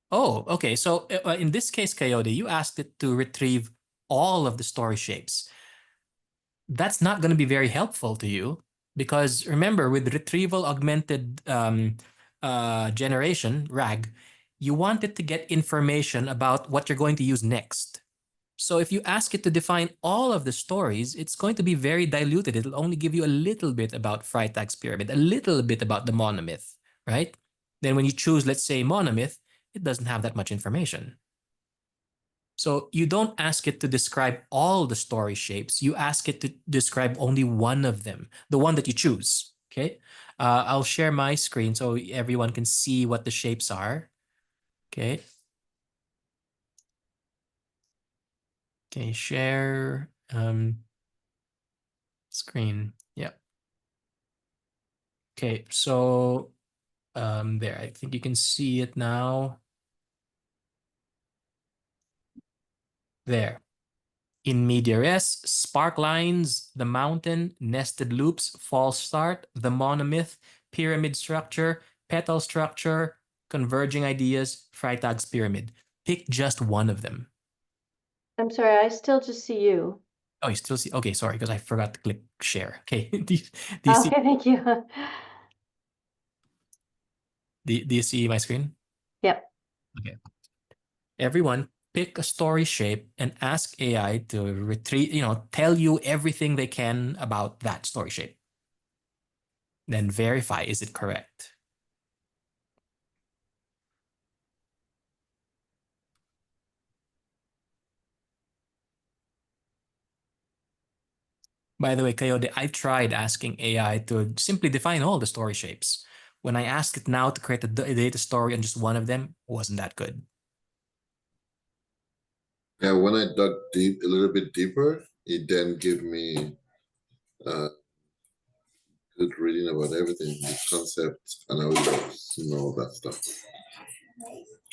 Oh, okay. So in this case, Coyote, you asked it to retrieve all of the story shapes. That's not going to be very helpful to you because remember, with retrieval augmented generation, RAG, you want it to get information about what you're going to use next. So if you ask it to define all of the stories, it's going to be very diluted. It'll only give you a little bit about Freytag's pyramid, a little bit about the monomyth, right? Then when you choose, let's say, monomyth, it doesn't have that much information. So you don't ask it to describe all the story shapes. You ask it to describe only one of them, the one that you choose, okay? I'll share my screen so everyone can see what the shapes are, okay? Okay, share screen. Yeah. Okay, so there, I think you can see it now. There. In media res, spark lines, the mountain, nested loops, false start, the monomyth, pyramid structure, petal structure, converging ideas, Freytag's pyramid. Pick just one of them. I'm sorry, I still just see you. Oh, you still see? Okay, sorry, because I forgot to click share. Okay, do you see? Okay, thank you. Do you see my screen? Yep. Okay. Everyone, pick a story shape and ask AI to retrieve, tell you everything they can about that story shape. Then verify, is it correct? By the way, Coyote, I tried asking AI to simply define all the story shapes. When I ask it now to create a data story on just one of them, it wasn't that good. Yeah, when I dug deep, a little bit deeper, it then gave me good reading about everything, the concept, analysis, and all that stuff.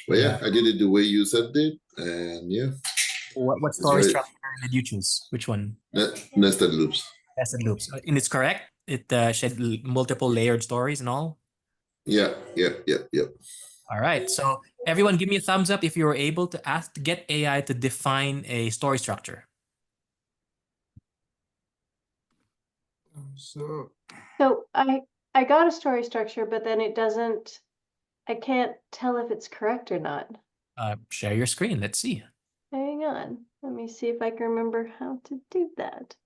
But yeah, I did it the way you said it, and yeah, What it's story very structure did you choose? Which one? nested loops. Nested loops. And it's correct? It shed multiple layered stories and all? Yeah. All right. So everyone give me a thumbs up if you were able to get AI to define a story structure. So So I got a story structure, but then it doesn't, I can't tell if it's correct or not. Share your screen. Let's see. Hang on. Let me see if I can remember how to do that.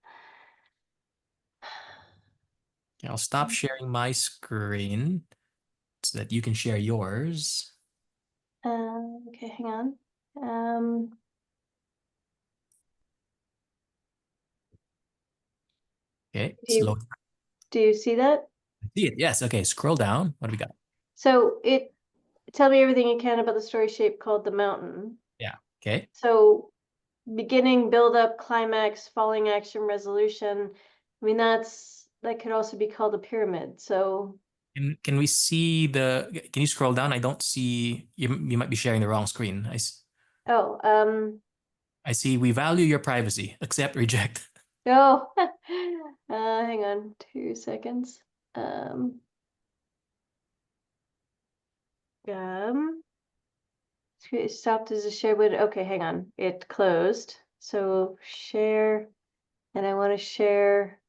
I'll stop sharing my screen so that you can share yours. Okay, hang on. Okay. Do you see that? See it. Yes. Okay. Scroll down. What do we got? So tell me everything you can about the story shape called the mountain. Yeah. Okay. So beginning, build up, climax, falling action, resolution. I mean, that could also be called a pyramid. So Can we see can you scroll down? I don't see, you might be sharing the wrong screen. I see we value your privacy. Accept, reject. no. Hang on 2 seconds. It stopped as a shared window. Okay, hang on. It closed. So share, and I want to share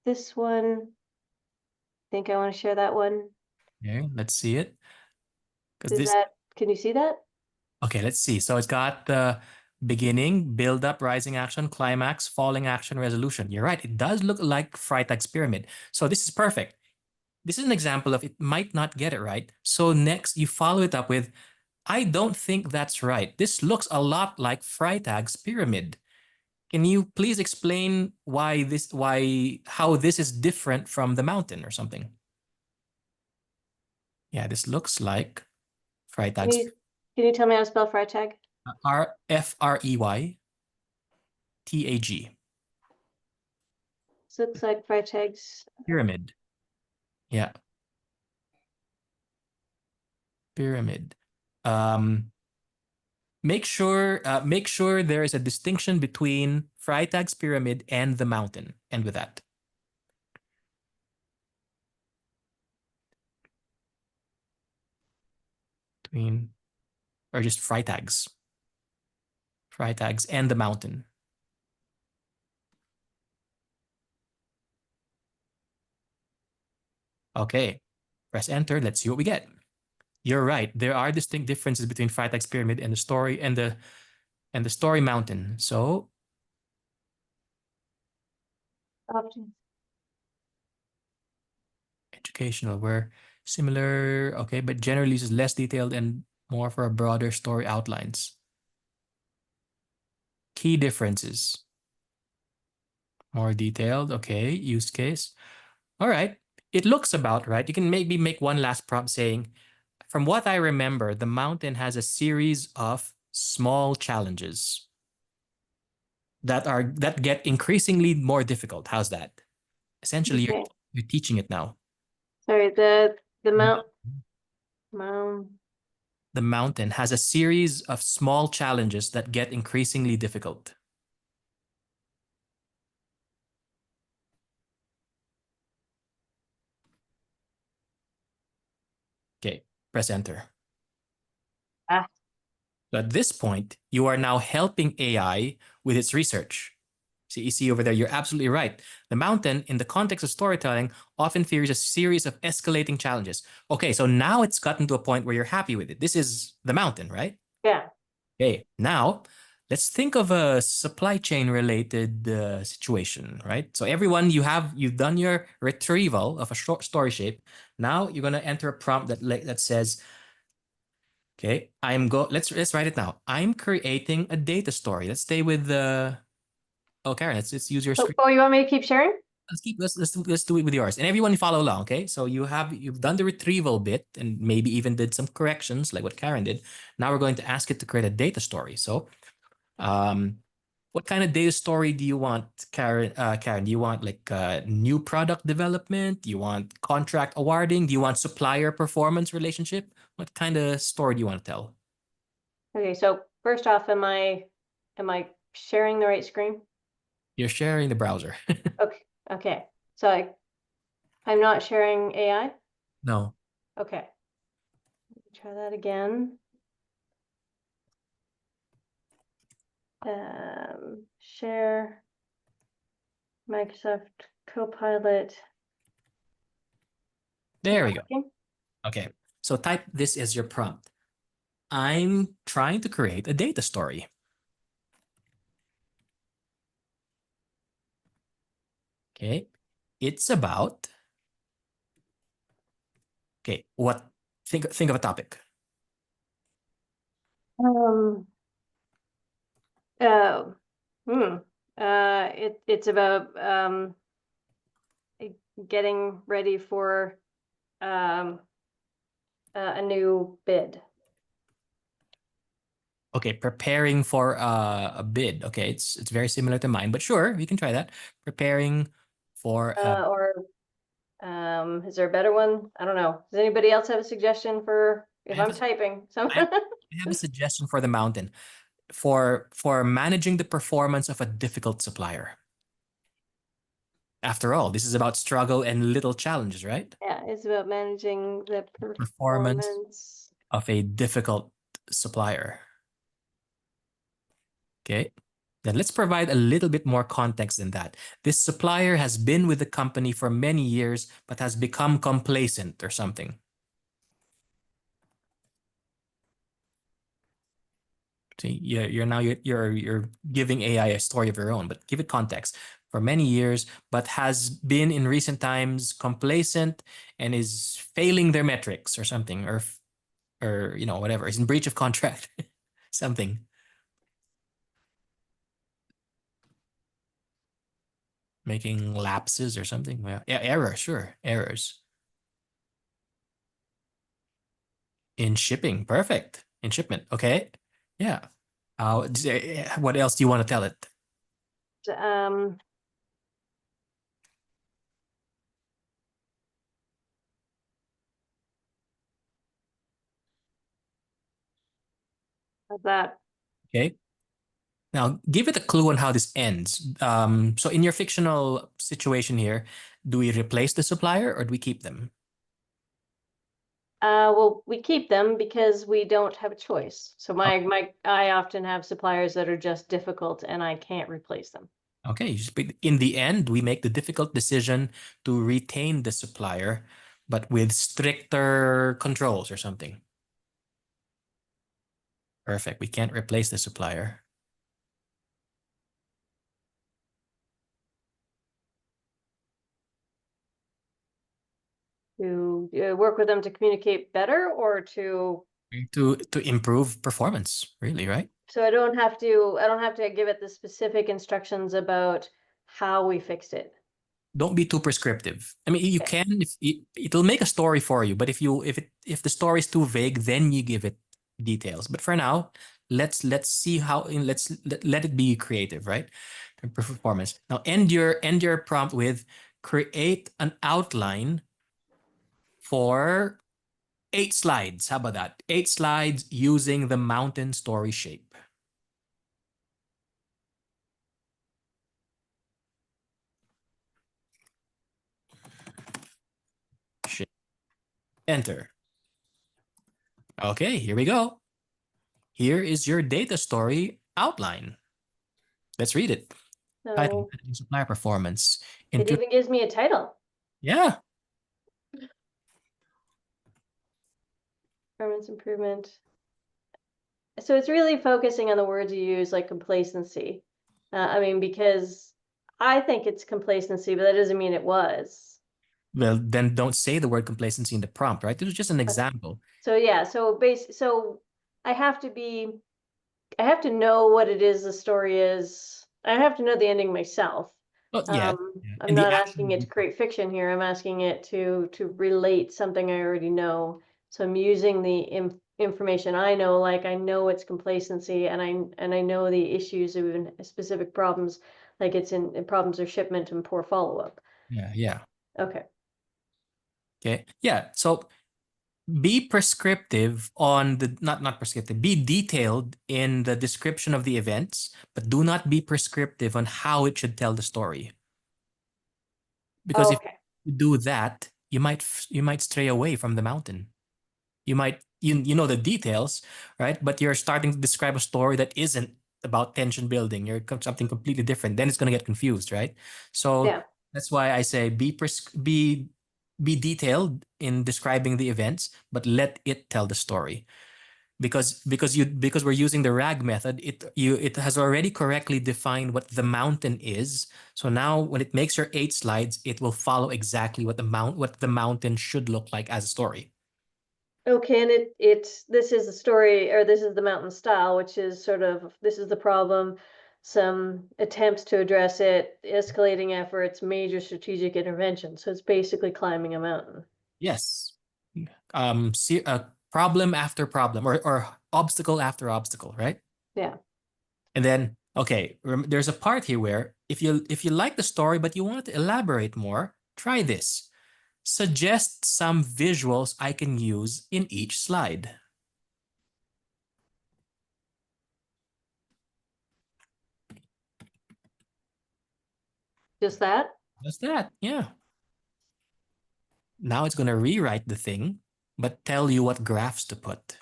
this one. I think I want to share that one. Okay, let's see it. Can you see that? Okay, let's see. So it's got the beginning, build up, rising action, climax, falling action, resolution. You're right. It does look like Freytag's pyramid. So this is perfect. This is an example of it might not get it right. So next you follow it up with, I don't think that's right. This looks a lot like Freytag's pyramid. Can you please explain how this is different from the mountain or something? Yeah, this looks like Freytag's. Can you tell me how to spell Freytag? Freytag. This looks like Freytag's pyramid. Yeah. Pyramid. Make sure there is a distinction between Freytag's pyramid and the mountain. And with that. Or just Freytag's. Freytag's and the mountain. Okay, press enter. Let's see what we get. You're right. There are distinct differences between Freytag's pyramid and the story and the story mountain. So options. Educational, where similar, okay, but generally is less detailed and more for a broader story outlines. Key differences. More detailed, okay, use case. All right, it looks about right. You can maybe make one last prompt saying, from what I remember, the mountain has a series of small challenges that get increasingly more difficult. How's that? Essentially, Okay. you're teaching it now. Sorry, the The mountain. mountain has a series of small challenges that get increasingly difficult. Okay, press enter. So at this point, you are now helping AI with its research. So you see over there, you're absolutely right. The mountain, in the context of storytelling, often fears a series of escalating challenges. Okay, so now it's gotten to a point where you're happy with it. This is the mountain, right? Yeah. Okay, now let's think of a supply chain related situation, right? So everyone, you've done your retrieval of a short story shape. Now you're gonna enter a prompt that says, okay, let's write it now. I'm creating a data story. Let's stay with Oh, Karen, let's use your Oh, screen. oh, you want me to keep sharing? Let's do it with yours, and everyone follow along. Okay, so you've done the retrieval bit and maybe even did some corrections like what Karen did. Now we're going to ask it to create a data story. So, what kind of data story do you want, Karen? Karen, do you want like new product development? Do you want contract awarding? Do you want supplier performance relationship? What kind of story do you want to tell? Okay, so first off, am I sharing the right screen? You're sharing the browser. Okay, so I'm not sharing AI? No. Okay. Try that again. Share Microsoft Copilot. There we go. Working? Okay, so type this as your prompt. I'm trying to create a data story. Okay, it's about. Okay, what? Think of a topic. It's about getting ready for a new bid. Okay, preparing for a bid. Okay, it's very similar to mine, but sure, we can try that. Preparing for Is there a better one? I don't know. Does anybody else have a suggestion for if I have I'm a- typing? So I have a suggestion for the mountain. For managing the performance of a difficult supplier. After all, this is about struggle and little challenges, right? yeah, it's about managing the Performance performance. of a difficult supplier. Okay. Then let's provide a little bit more context than that. This supplier has been with the company for many years, but has become complacent or something. See, you're giving AI a story of your own, but give it context. For many years, but has been in recent times complacent and is failing their metrics or something, or whatever, is in breach of contract, something. Making lapses or something. Well, yeah, error, sure, errors. In shipping, perfect. In shipment, okay, yeah. What else do you want to tell it? That Okay. Now, give it a clue on how this ends. So in your fictional situation here, do we replace the supplier or do we keep them? well, we keep them because we don't have a choice. So I often have suppliers that are just difficult and I can't replace them. Okay, in the end, we make the difficult decision to retain the supplier, but with stricter controls or something. Perfect. We can't replace the supplier. To work with them to communicate better or to improve performance, really, right? so I don't have to give it the specific instructions about how we fixed it. Don't be too prescriptive. I mean, you Okay. can, it'll make a story for you, but if the story is too vague, then you give it details. But for now, let's see how let it be creative, right? Performance. Now end your prompt with create an outline for 8 slides. How about that? 8 slides using the mountain story shape. Enter. Okay, here we go. Here is your data story outline. Let's read it. Title, So supplier performance. it even gives me a title. Yeah. Performance improvement. So it's really focusing on the words you use, like complacency. I mean, because I think it's complacency, but that doesn't mean it was. Well, then don't say the word complacency in the prompt, right? It was just an example. So yeah, so I have to know what it is the story is. I have to know the ending myself. Oh, yeah. I'm And the not action asking it to create fiction here. I'm asking it to relate something I already know. So I'm using the information I know, like I know it's complacency, and I know the issues of specific problems, like it's in problems of shipment and poor follow-up. Yeah. Okay. Okay. Yeah. So be prescriptive on the not prescriptive, be detailed in the description of the events, but do not be prescriptive on how it should tell the story. Because if Okay. you do that, you might stray away from the mountain. You might you know the details, right? But you're starting to describe a story that isn't about tension building. You're something completely different. Then it's going to get confused, right? So Yeah. that's why I say be detailed in describing the events, but let it tell the story. Because we're using the RAG method, it has already correctly defined what the mountain is. So now when it makes your 8 slides, it will follow exactly what the mountain should look like as a story. Okay, and this is the story, or this is the mountain style, which is sort of, this is the problem, some attempts to address it, escalating efforts, major strategic intervention. So it's basically climbing a mountain. Yes. Problem after problem, or obstacle after obstacle, right? Yeah. And then, okay, there's a part here where if you like the story but you want to elaborate more, try this. Suggest some visuals I can use in each slide. Just that? Just that, yeah. Now it's going to rewrite the thing, but tell you what graphs to put.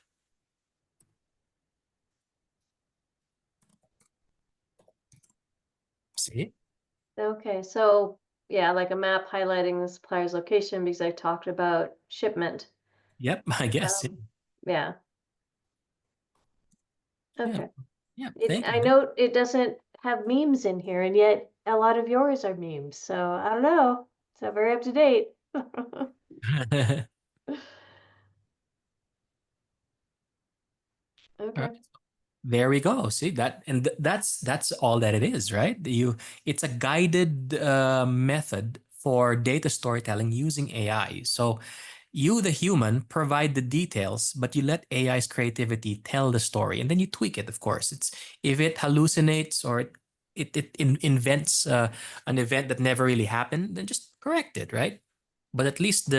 See? Okay, so yeah, like a map highlighting the supplier's location because I talked about shipment. Yep, I guess. Yeah. Okay. Yeah, thank I you. know it doesn't have memes in here, and yet a lot of yours are memes. So I don't know. It's not very up to date. Okay. Right. There we go. See that, and that's all that it is, right? It's a guided method for data storytelling using AI. So you, the human, provide the details, but you let AI's creativity tell the story, and then you tweak it. Of course, if it hallucinates or it invents an event that never really happened, then just correct it, right? But at least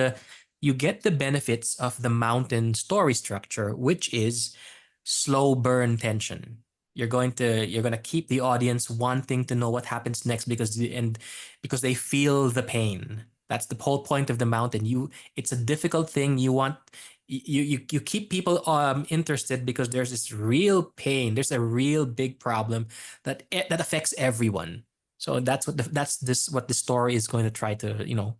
you get the benefits of the mountain story structure, which is slow burn tension. You're going to keep the audience wanting to know what happens next because they feel the pain. That's the whole point of the mountain. It's a difficult thing. You keep people interested because there's this real pain. There's a real big problem that affects everyone. So that's what the story is going to try to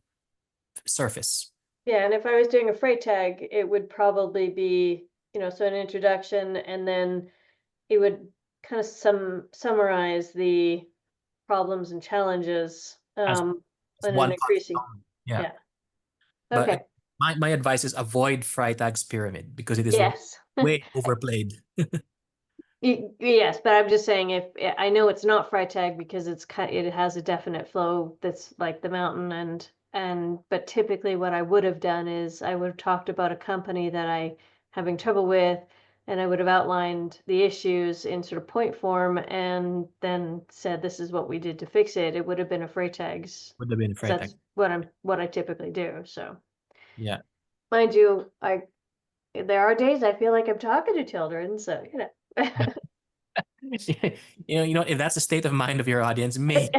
surface. Yeah, and if I was doing a freight tag, it would probably be, so an introduction, and then it would kind of summarize the problems and challenges and one an increasing. Yeah. Okay. But my advice is avoid Freitag's pyramid because it is Yes. way overplayed. Yes, but I'm just saying, if I know it's not Freitag because it has a definite flow that's like the mountain, but typically what I would have done is I would have talked about a company that I having trouble with, and I would have outlined the issues in sort of point form and then said this is what we did to fix it. It would have been a Freitag's. Would have been Freitag. That's what I typically do. So yeah. Mind you, there are days I feel like I'm talking to children, so if that's the state of mind of your audience, maybe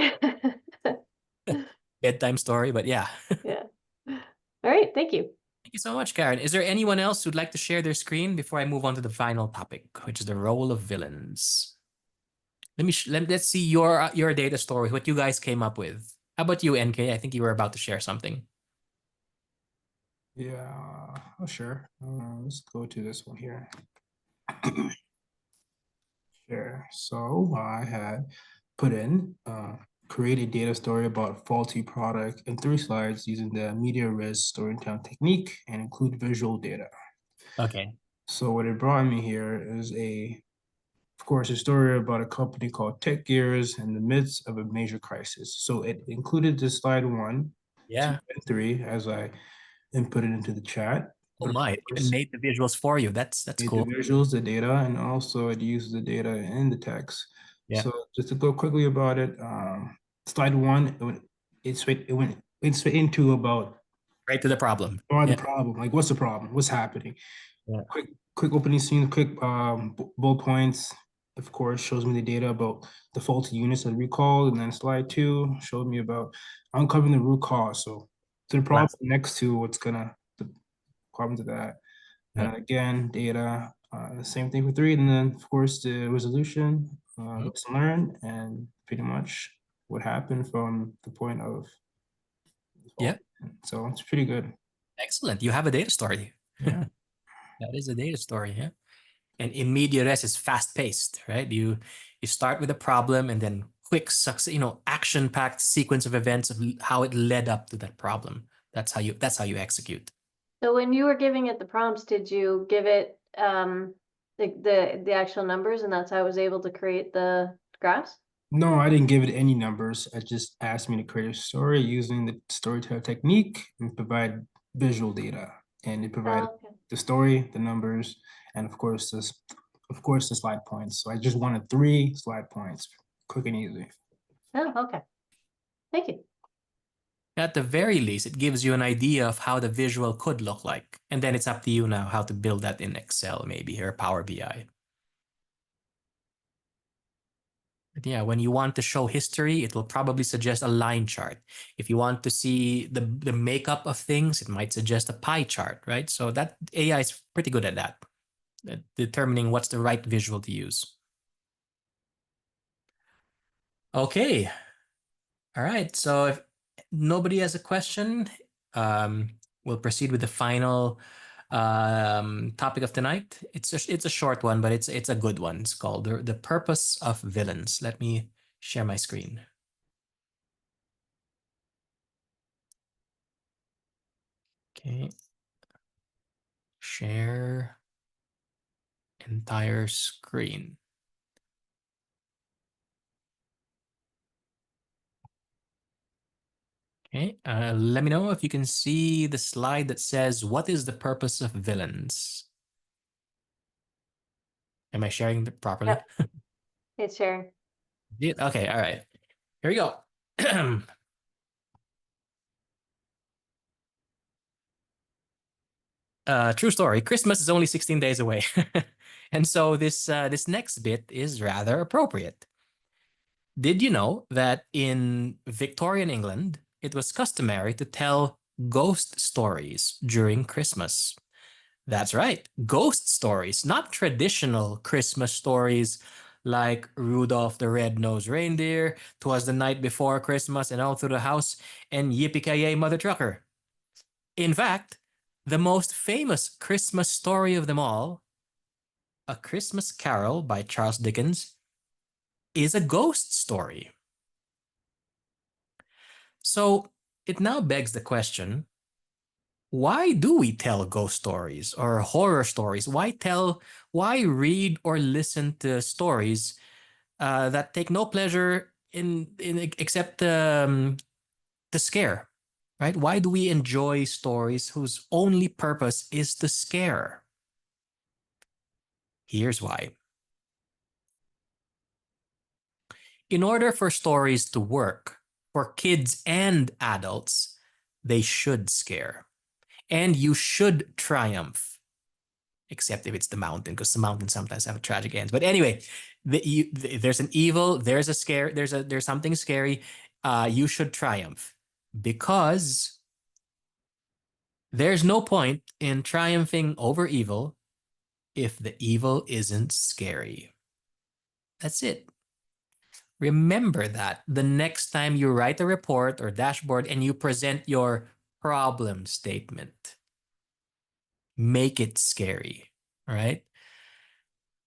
bedtime story, but yeah. Yeah. All right, thank you. Thank you so much, Karen. Is there anyone else who'd like to share their screen before I move on to the final topic, which is the role of villains? Let's see your data story, what you guys came up with. How about you, NK? I think you were about to share something. Yeah, sure. Let's go to this one here. Sure. So I had put in create a data story about faulty product in 3 slides using the MediaRes storytelling technique and include visual data. Okay. So what it brought me here is a of course, a story about a company called Tech Gears in the midst of a major crisis. So it included the slide 1, 2, Yeah. and 3 as I inputted into the chat. Oh But of my, it course, even made the visuals for you. That's made cool. the visuals, the data, and also it uses the data in the text. Yeah. So just to go quickly about it, slide 1, it went straight into about Right to the problem. the Yeah. problem, like what's the problem, what's happening. Yeah. Quick opening scene, quick bullet points. Of course, shows me the data about the faulty units that recalled, and then slide 2 showed me about uncovering the root cause. So to the problem next to what's gonna the problem to that. Yeah. And again, data, same thing for 3, and then of course the resolution, lesson learned, and pretty much what happened from the point of Yeah. So it's pretty good. Excellent. You have a data story. Yeah. That is a data story, yeah. And in media res is fast paced, right? You start with a problem and then quick action packed sequence of events of how it led up to that problem. That's how you execute. So when you were giving it the prompts, did you give it the actual numbers, and that's how I was able to create the graphs? No, I didn't give it any numbers. It just asked me to create a story using the storyteller technique and provide visual data. And it provided Oh, okay. the story, the numbers, and of course the slide points. So I just wanted 3 slide points, quick and easy. Oh, okay. Thank you. At the very least, it gives you an idea of how the visual could look like. And then it's up to you now how to build that in Excel maybe or Power BI. But yeah, when you want to show history, it will probably suggest a line chart. If you want to see the makeup of things, it might suggest a pie chart, right? So that AI is pretty good at that, at determining what's the right visual to use. Okay. All right. So if nobody has a question, we'll proceed with the final topic of tonight. It's a short one, but it's a good one. It's called the purpose of villains. Let me share my screen. Okay. Share entire screen. Okay, let me know if you can see the slide that says, what is the purpose of villains? Am I sharing it properly? Yep. It's sharing. Yeah, okay, all right. Here we go. True story. Christmas is only 16 days away. And so this next bit is rather appropriate. Did you know that in Victorian England, it was customary to tell ghost stories during Christmas? That's right, ghost stories, not traditional Christmas stories like Rudolph the Red-Nosed Reindeer, 'Twas the Night Before Christmas and All Through the House, and Yippee-Ki-Yay, Mother Trucker. In fact, the most famous Christmas story of them all, A Christmas Carol by Charles Dickens, is a ghost story. So it now begs the question, why do we tell ghost stories or horror stories? Why read or listen to stories that take no pleasure in except to scare, right? Why do we enjoy stories whose only purpose is to scare? Here's why. In order for stories to work for kids and adults, they should scare. And you should triumph, except if it's the mountain, because the mountain sometimes have a tragic end. But anyway, there's an evil, there's a scare, there's something scary. You should triumph, because there's no point in triumphing over evil if the evil isn't scary. That's it. Remember that the next time you write a report or dashboard and you present your problem statement, make it scary, right?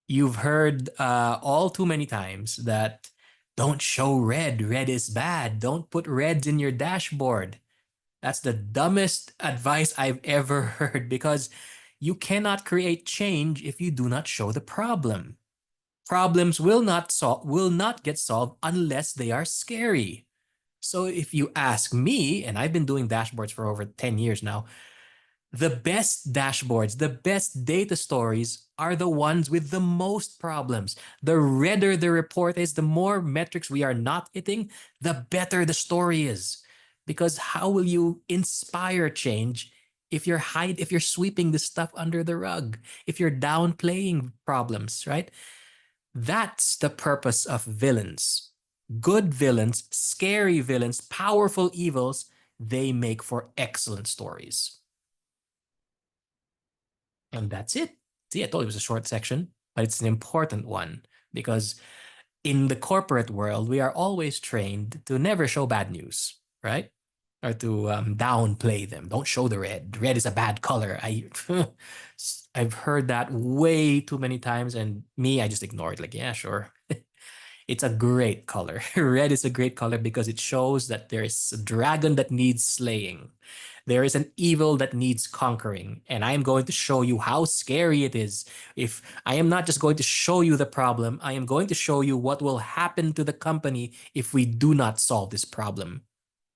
You've heard all too many times that don't show red, red is bad. Don't put reds in your dashboard. That's the dumbest advice I've ever heard, because you cannot create change if you do not show the problem. problems will not get solved unless they are scary. So if you ask me, and I've been doing dashboards for over 10 years now, the best dashboards, the best data stories are the ones with the most problems. The redder the report is, the more metrics we are not hitting, the better the story is. Because how will you inspire change if you're sweeping this stuff under the rug, if you're downplaying problems, right? That's the purpose of villains. Good villains, scary villains, powerful evils, they make for excellent stories. And that's it. See, I told you it was a short section, but it's an important one because in the corporate world, we are always trained to never show bad news, right? Or to downplay them. Don't show the red. Red is a bad color. I've heard that way too many times, and I just ignore it. Like, yeah, sure. It's a great color. Red is a great color because it shows that there is a dragon that needs slaying. There is an evil that needs conquering. And I am going to show you how scary it is. If I am not just going to show you the problem, I am going to show you what will happen to the company if we do not solve this problem.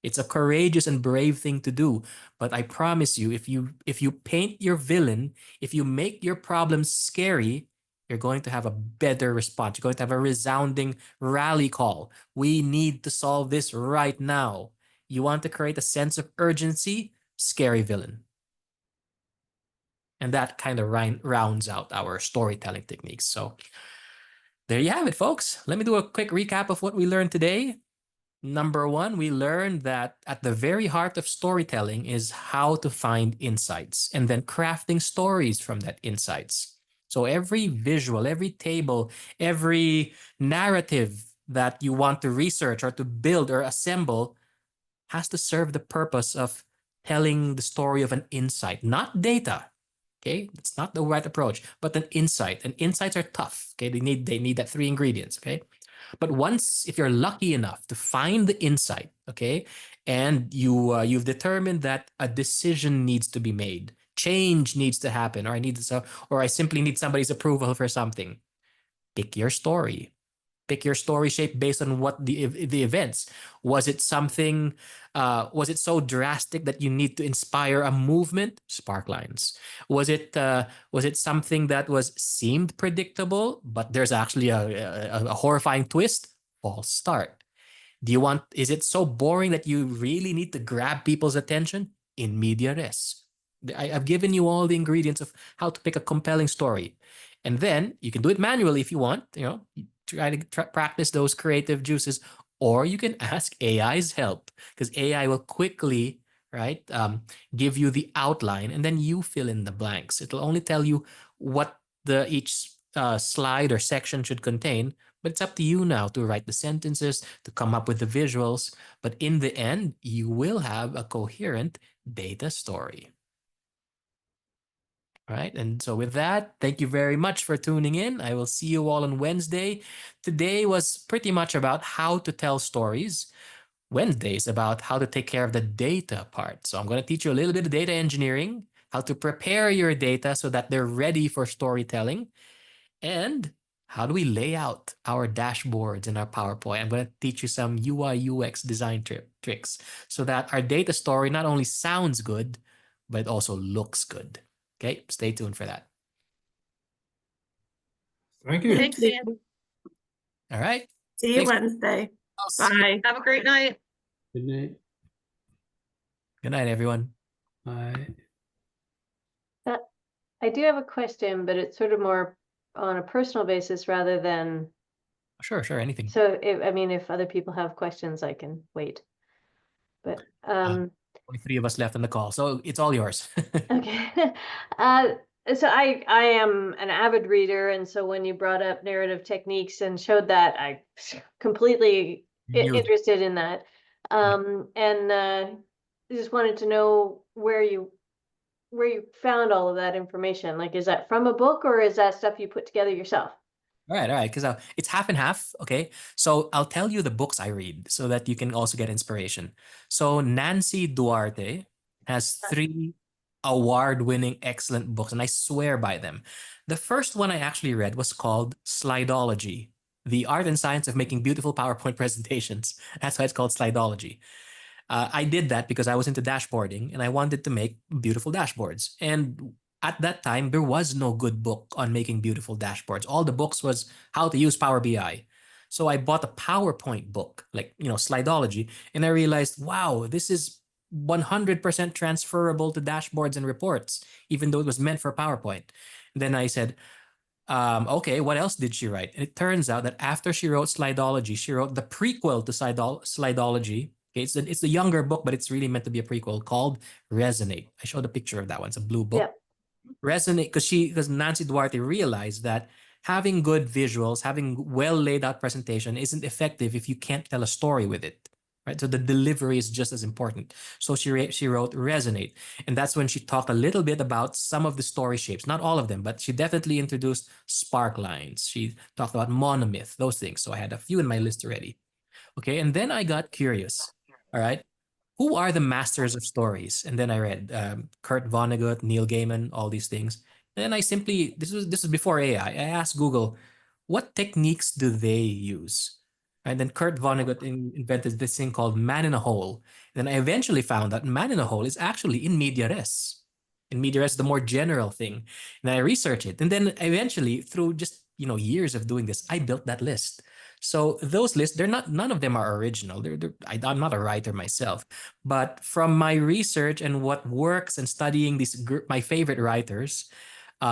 It's a courageous and brave thing to do. But I promise you, if you paint your villain, if you make your problems scary, you're going to have a better response. You're going to have a resounding rally call. We need to solve this right now. You want to create a sense of urgency? Scary villain. And that kind of rounds out our storytelling techniques. So there you have it, folks. Let me do a quick recap of what we learned today. Number one, we learned that at the very heart of storytelling is how to find insights and then crafting stories from that insights. So every visual, every table, every narrative that you want to research or to build or assemble has to serve the purpose of telling the story of an insight, not data. Okay, it's not the right approach, but an insight. And insights are tough. Okay, they need that 3 ingredients. Okay, but once, if you're lucky enough to find the insight, okay, and you've determined that a decision needs to be made, change needs to happen, or I simply need somebody's approval for something, pick your story. Pick your story shape based on what the events. Was it something? Was it so drastic that you need to inspire a movement? Sparklines. Was it something that seemed predictable, but there's actually a horrifying twist? False start. Is it so boring that you really need to grab people's attention? In media res. I've given you all the ingredients of how to pick a compelling story, and then you can do it manually if you want. Try to practice those creative juices, or you can ask AI's help, because AI will quickly, right, give you the outline, and then you fill in the blanks. It'll only tell you what each slide or section should contain, but it's up to you now to write the sentences, to come up with the visuals. But in the end, you will have a coherent data story. All right. And so with that, thank you very much for tuning in. I will see you all on Wednesday. Today was pretty much about how to tell stories. Wednesday is about how to take care of the data part. So I'm going to teach you a little bit of data engineering, how to prepare your data so that they're ready for storytelling, and how do we lay out our dashboards in our PowerPoint. I'm going to teach you some UI UX design tricks so that our data story not only sounds good, but it also looks good. Okay, stay tuned for that. Thank you. Thanks, Dan. All right. See you Thanks. Wednesday. Bye. Bye. Have a great night. Good night. Good night, everyone. Bye. I do have a question, but it's sort of more on a personal basis rather than. Sure, anything. So, if other people have questions, I can wait. But only 3 of us left on the call, so it's all yours. okay. So I am an avid reader, and so when you brought up narrative techniques and showed that, I completely interested in that. And just wanted to know where you found all of that information. Like, is that from a book, or is that stuff you put together yourself? All right, because it's half and half, okay? So I'll tell you the books I read so that you can also get inspiration. So Nancy Duarte has 3 award-winning, excellent books, and I swear by them. The first one I actually read was called Slidology, The Art and Science of Making Beautiful PowerPoint Presentations. That's why it's called Slidology. I did that because I was into dashboarding and I wanted to make beautiful dashboards. And at that time, there was no good book on making beautiful dashboards. All the books was how to use Power BI. So I bought a PowerPoint book, like, Slidology, and I realized, wow, this is 100% transferable to dashboards and reports, even though it was meant for PowerPoint. And then I said, okay, what else did she write? And it turns out that after she wrote Slidology, she wrote the prequel to Slidology. Okay, it's the younger book, but it's really meant to be a prequel called Resonate. I showed a picture of that one. It's a blue book. Yep. Resonate, because Nancy Duarte realized that having good visuals, having well laid out presentation isn't effective if you can't tell a story with it. Right, so the delivery is just as important. So she wrote Resonate, and that's when she talked a little bit about some of the story shapes, not all of them, but she definitely introduced spark lines. She talked about monomyth, those things. So I had a few in my list already. Okay, and then I got curious. All right, who are the masters of stories? And then I read Kurt Vonnegut, Neil Gaiman, all these things. And then I simply, this was before AI. I asked Google, what techniques do they use? And then Kurt Vonnegut invented this thing called man in a hole. And then I eventually found that man in a hole is actually in media res. In media res, the more general thing. And I researched it. And then eventually, through just years of doing this, I built that list. So those lists, none of them are original. I'm not a writer myself, but from my research and what works and studying my favorite writers, who's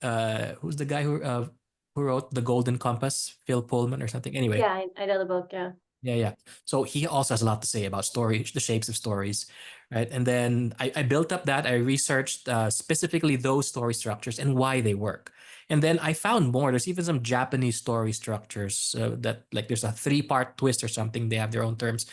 the guy who wrote The Golden Compass, Phil Pullman or something. Anyway. Yeah, I know the book, yeah. Yeah. So he also has a lot to say about story, the shapes of stories, right? And then I built up that. I researched specifically those story structures and why they work. And then I found more. There's even some Japanese story structures that, like, there's a 3-part twist or something. They have their own terms.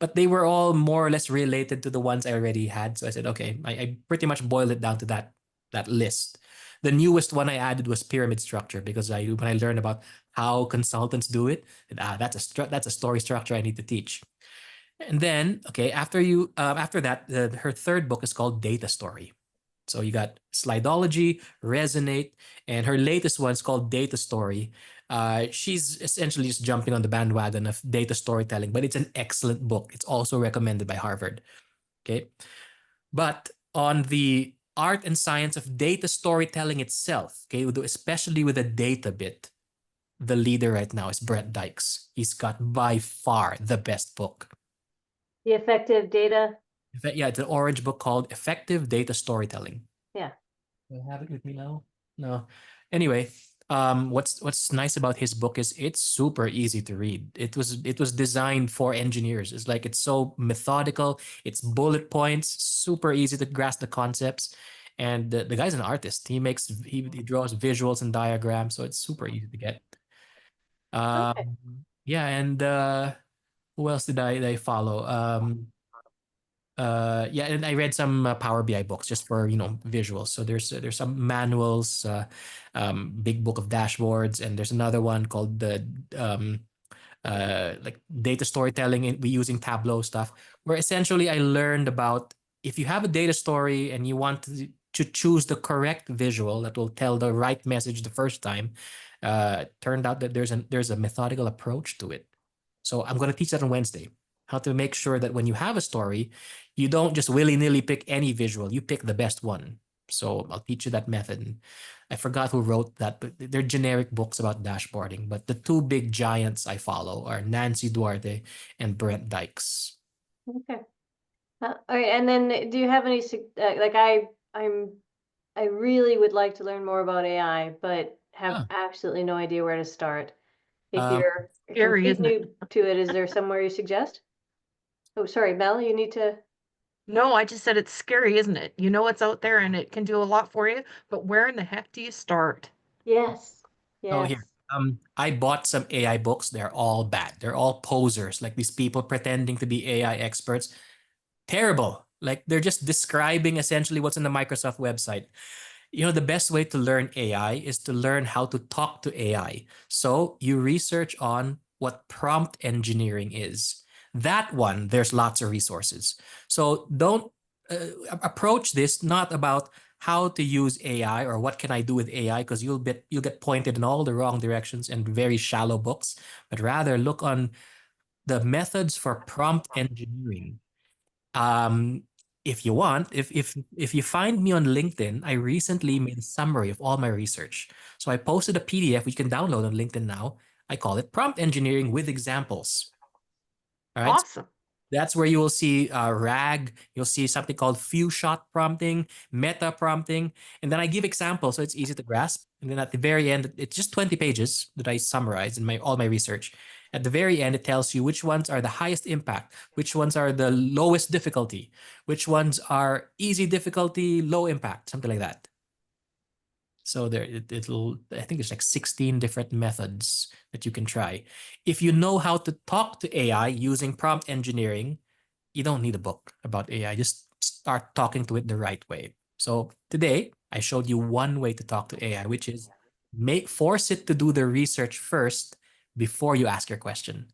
But they were all more or less related to the ones I already had. So I said, okay, I pretty much boiled it down to that list. The newest one I added was pyramid structure, because when I learned about how consultants do it, that's a story structure I need to teach. And then, okay, after that, her third book is called Data Story. So you got Slidology, Resonate, and her latest one is called Data Story. She's essentially just jumping on the bandwagon of data storytelling, but it's an excellent book. It's also recommended by Harvard. Okay, but on the art and science of data storytelling itself, okay, especially with the data bit, the leader right now is Brent Dykes. He's got by far the best book. The Effective Data. Yeah, it's an orange book called Effective Data Storytelling. Yeah. Do I have it with me now? No. Anyway, what's nice about his book is it's super easy to read. It was designed for engineers. It's so methodical. It's bullet points, super easy to grasp the concepts. And the guy's an artist. He draws visuals and diagrams, so it's super easy to get. Okay. Yeah, and who else did I follow? Yeah, and I read some Power BI books just for visuals. So there's some manuals, big book of dashboards, and there's another one called the like data storytelling using Tableau stuff, where essentially I learned about if you have a data story and you want to choose the correct visual that will tell the right message the first time. Turned out that there's a methodical approach to it. So I'm going to teach that on Wednesday, how to make sure that when you have a story, you don't just willy-nilly pick any visual, you pick the best one. So I'll teach you that method. I forgot who wrote that, but they're generic books about dashboarding. But the two big giants I follow are Nancy Duarte and Brent Dykes. Okay. All right, and then do you have any I really would like to learn more about AI, but have absolutely no idea where to start. If you're scary, isn't new to it, is there somewhere you suggest? Oh, sorry, Mel, you need to. No, I just said it's scary, isn't it? You know it's out there and it can do a lot for you, but where in the heck do you start? Yes. Oh, here. I bought some AI books. They're all bad. They're all posers, like these people pretending to be AI experts. Terrible. Like they're just describing essentially what's in the Microsoft website. The best way to learn AI is to learn how to talk to AI. So you research on what prompt engineering is. That one, there's lots of resources. So don't approach this not about how to use AI or what can I do with AI, because you'll get pointed in all the wrong directions and very shallow books, but rather look on the methods for prompt engineering. If you want, if you find me on LinkedIn, I recently made a summary of all my research. So I posted a PDF which you can download on LinkedIn now. I call it Prompt Engineering with Examples. All right. Awesome. That's where you will see RAG. You'll see something called few shot prompting, meta prompting, and then I give examples so it's easy to grasp. And then at the very end, it's just 20 pages that I summarize in all my research. At the very end, it tells you which ones are the highest impact, which ones are the lowest difficulty, which ones are easy difficulty, low impact, something like that. So it'll, I think there's like 16 different methods that you can try. If you know how to talk to AI using prompt engineering, you don't need a book about AI. Just start talking to it the right way. So today I showed you one way to talk to AI, which is force it to do the research first before you ask your question.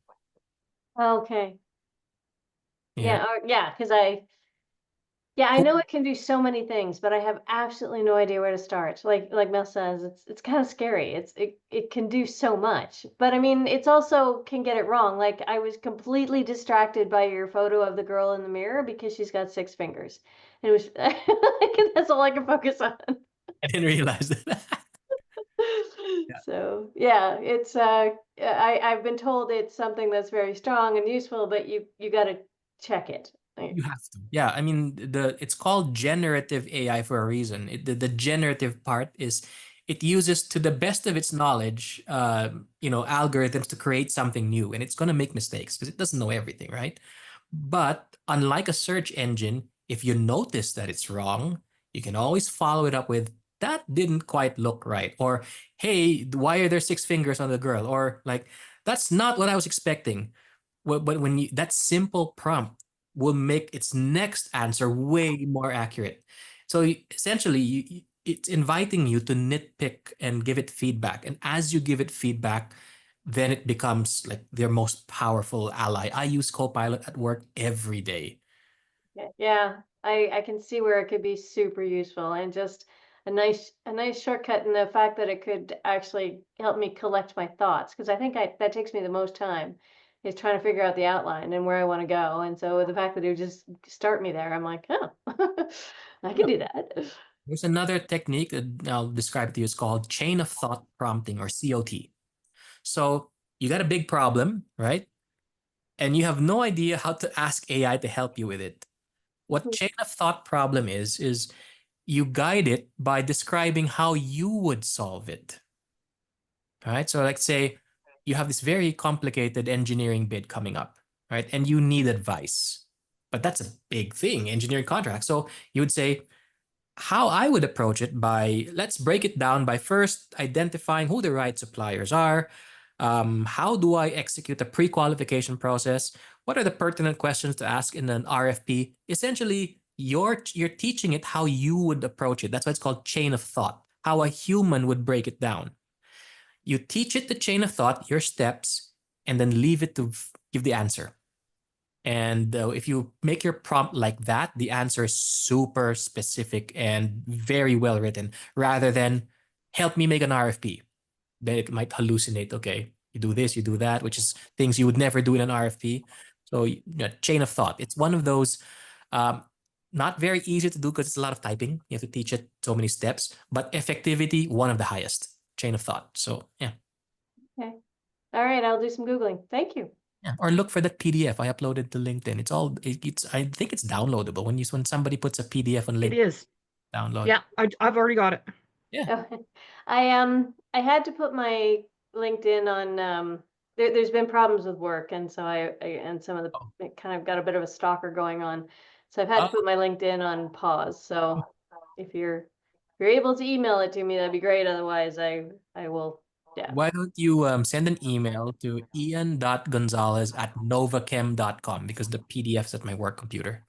Okay. Yeah. Yeah, because I know it can do so many things, but I have absolutely no idea where to start. Like Mel says, it's kind of scary. It can do so much, but I mean, it's also can get it wrong. Like I was completely distracted by your photo of the girl in the mirror because she's got 6 fingers. And it was like that's all I can focus on. I didn't realize that. So yeah, it's I've been told it's something that's very strong and useful, but you got to check it. You have to. Yeah, I mean, it's called generative AI for a reason. The generative part is it uses to the best of its knowledge, algorithms to create something new, and it's going to make mistakes because it doesn't know everything, right? But unlike a search engine, if you notice that it's wrong, you can always follow it up with, that didn't quite look right, or hey, why are there 6 fingers on the girl, or like, that's not what I was expecting. But when that simple prompt will make its next answer way more accurate. So essentially, it's inviting you to nitpick and give it feedback. And as you give it feedback, then it becomes like their most powerful ally. I use Copilot at work every day. Yeah, I can see where it could be super useful and just a nice shortcut in the fact that it could actually help me collect my thoughts, because I think that takes me the most time is trying to figure out the outline and where I want to go. And so the fact that it would just start me there, I'm like, oh, I can do that. There's another technique that I'll describe to you. It's called chain of thought prompting, or COT. So you got a big problem, right? And you have no idea how to ask AI to help you with it. What chain of thought problem is you guide it by describing how you would solve it. All right. So like say you have this very complicated engineering bid coming up, right? And you need advice, but that's a big thing, engineering contract. So you would say, how I would approach it let's break it down by first identifying who the right suppliers are. How do I execute a pre-qualification process? What are the pertinent questions to ask in an RFP? Essentially, you're teaching it how you would approach it. That's why it's called chain of thought, how a human would break it down. You teach it the chain of thought, your steps, and then leave it to give the answer. And if you make your prompt like that, the answer is super specific and very well written, rather than help me make an RFP. Then it might hallucinate. Okay, you do this, you do that, which is things you would never do in an RFP. So chain of thought. It's one of those not very easy to do because it's a lot of typing. You have to teach it so many steps, but effectivity, one of the highest. Chain of thought. So yeah. Okay. All right, I'll do some Googling. Thank you. Yeah, or look for that PDF I uploaded to LinkedIn. I think it's downloadable when somebody puts a PDF on LinkedIn. It is. Download. Yeah, I've already got it. Yeah. I had to put my LinkedIn on there's been problems with work, and so I and some of the it kind of got a bit of a stalker going on. So I've had to put my LinkedIn on pause. So if you're able to email it to me, that'd be great. Otherwise I will. Yeah. Why don't you send an email to ian.gonzalez@novachem.com, because the PDF's at my work computer.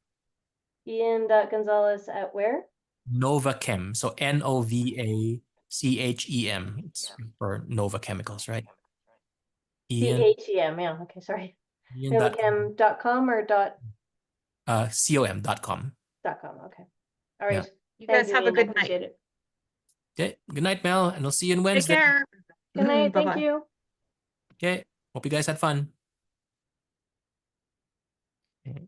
Ian.Gonzalez at where? Novachem. So NOVACHEM. It's for Nova Chemicals, right? CHEM. Yeah. Okay. Sorry. Novachem.com or .com. .com. Okay. All Yeah. right. You Thank guys have a Ian. I good night. appreciate it. Okay. Good night, Mel, and we'll see you on Take Wednesday. care. Good night. Thank Bye-bye. you. Okay. Hope you guys had fun. Okay.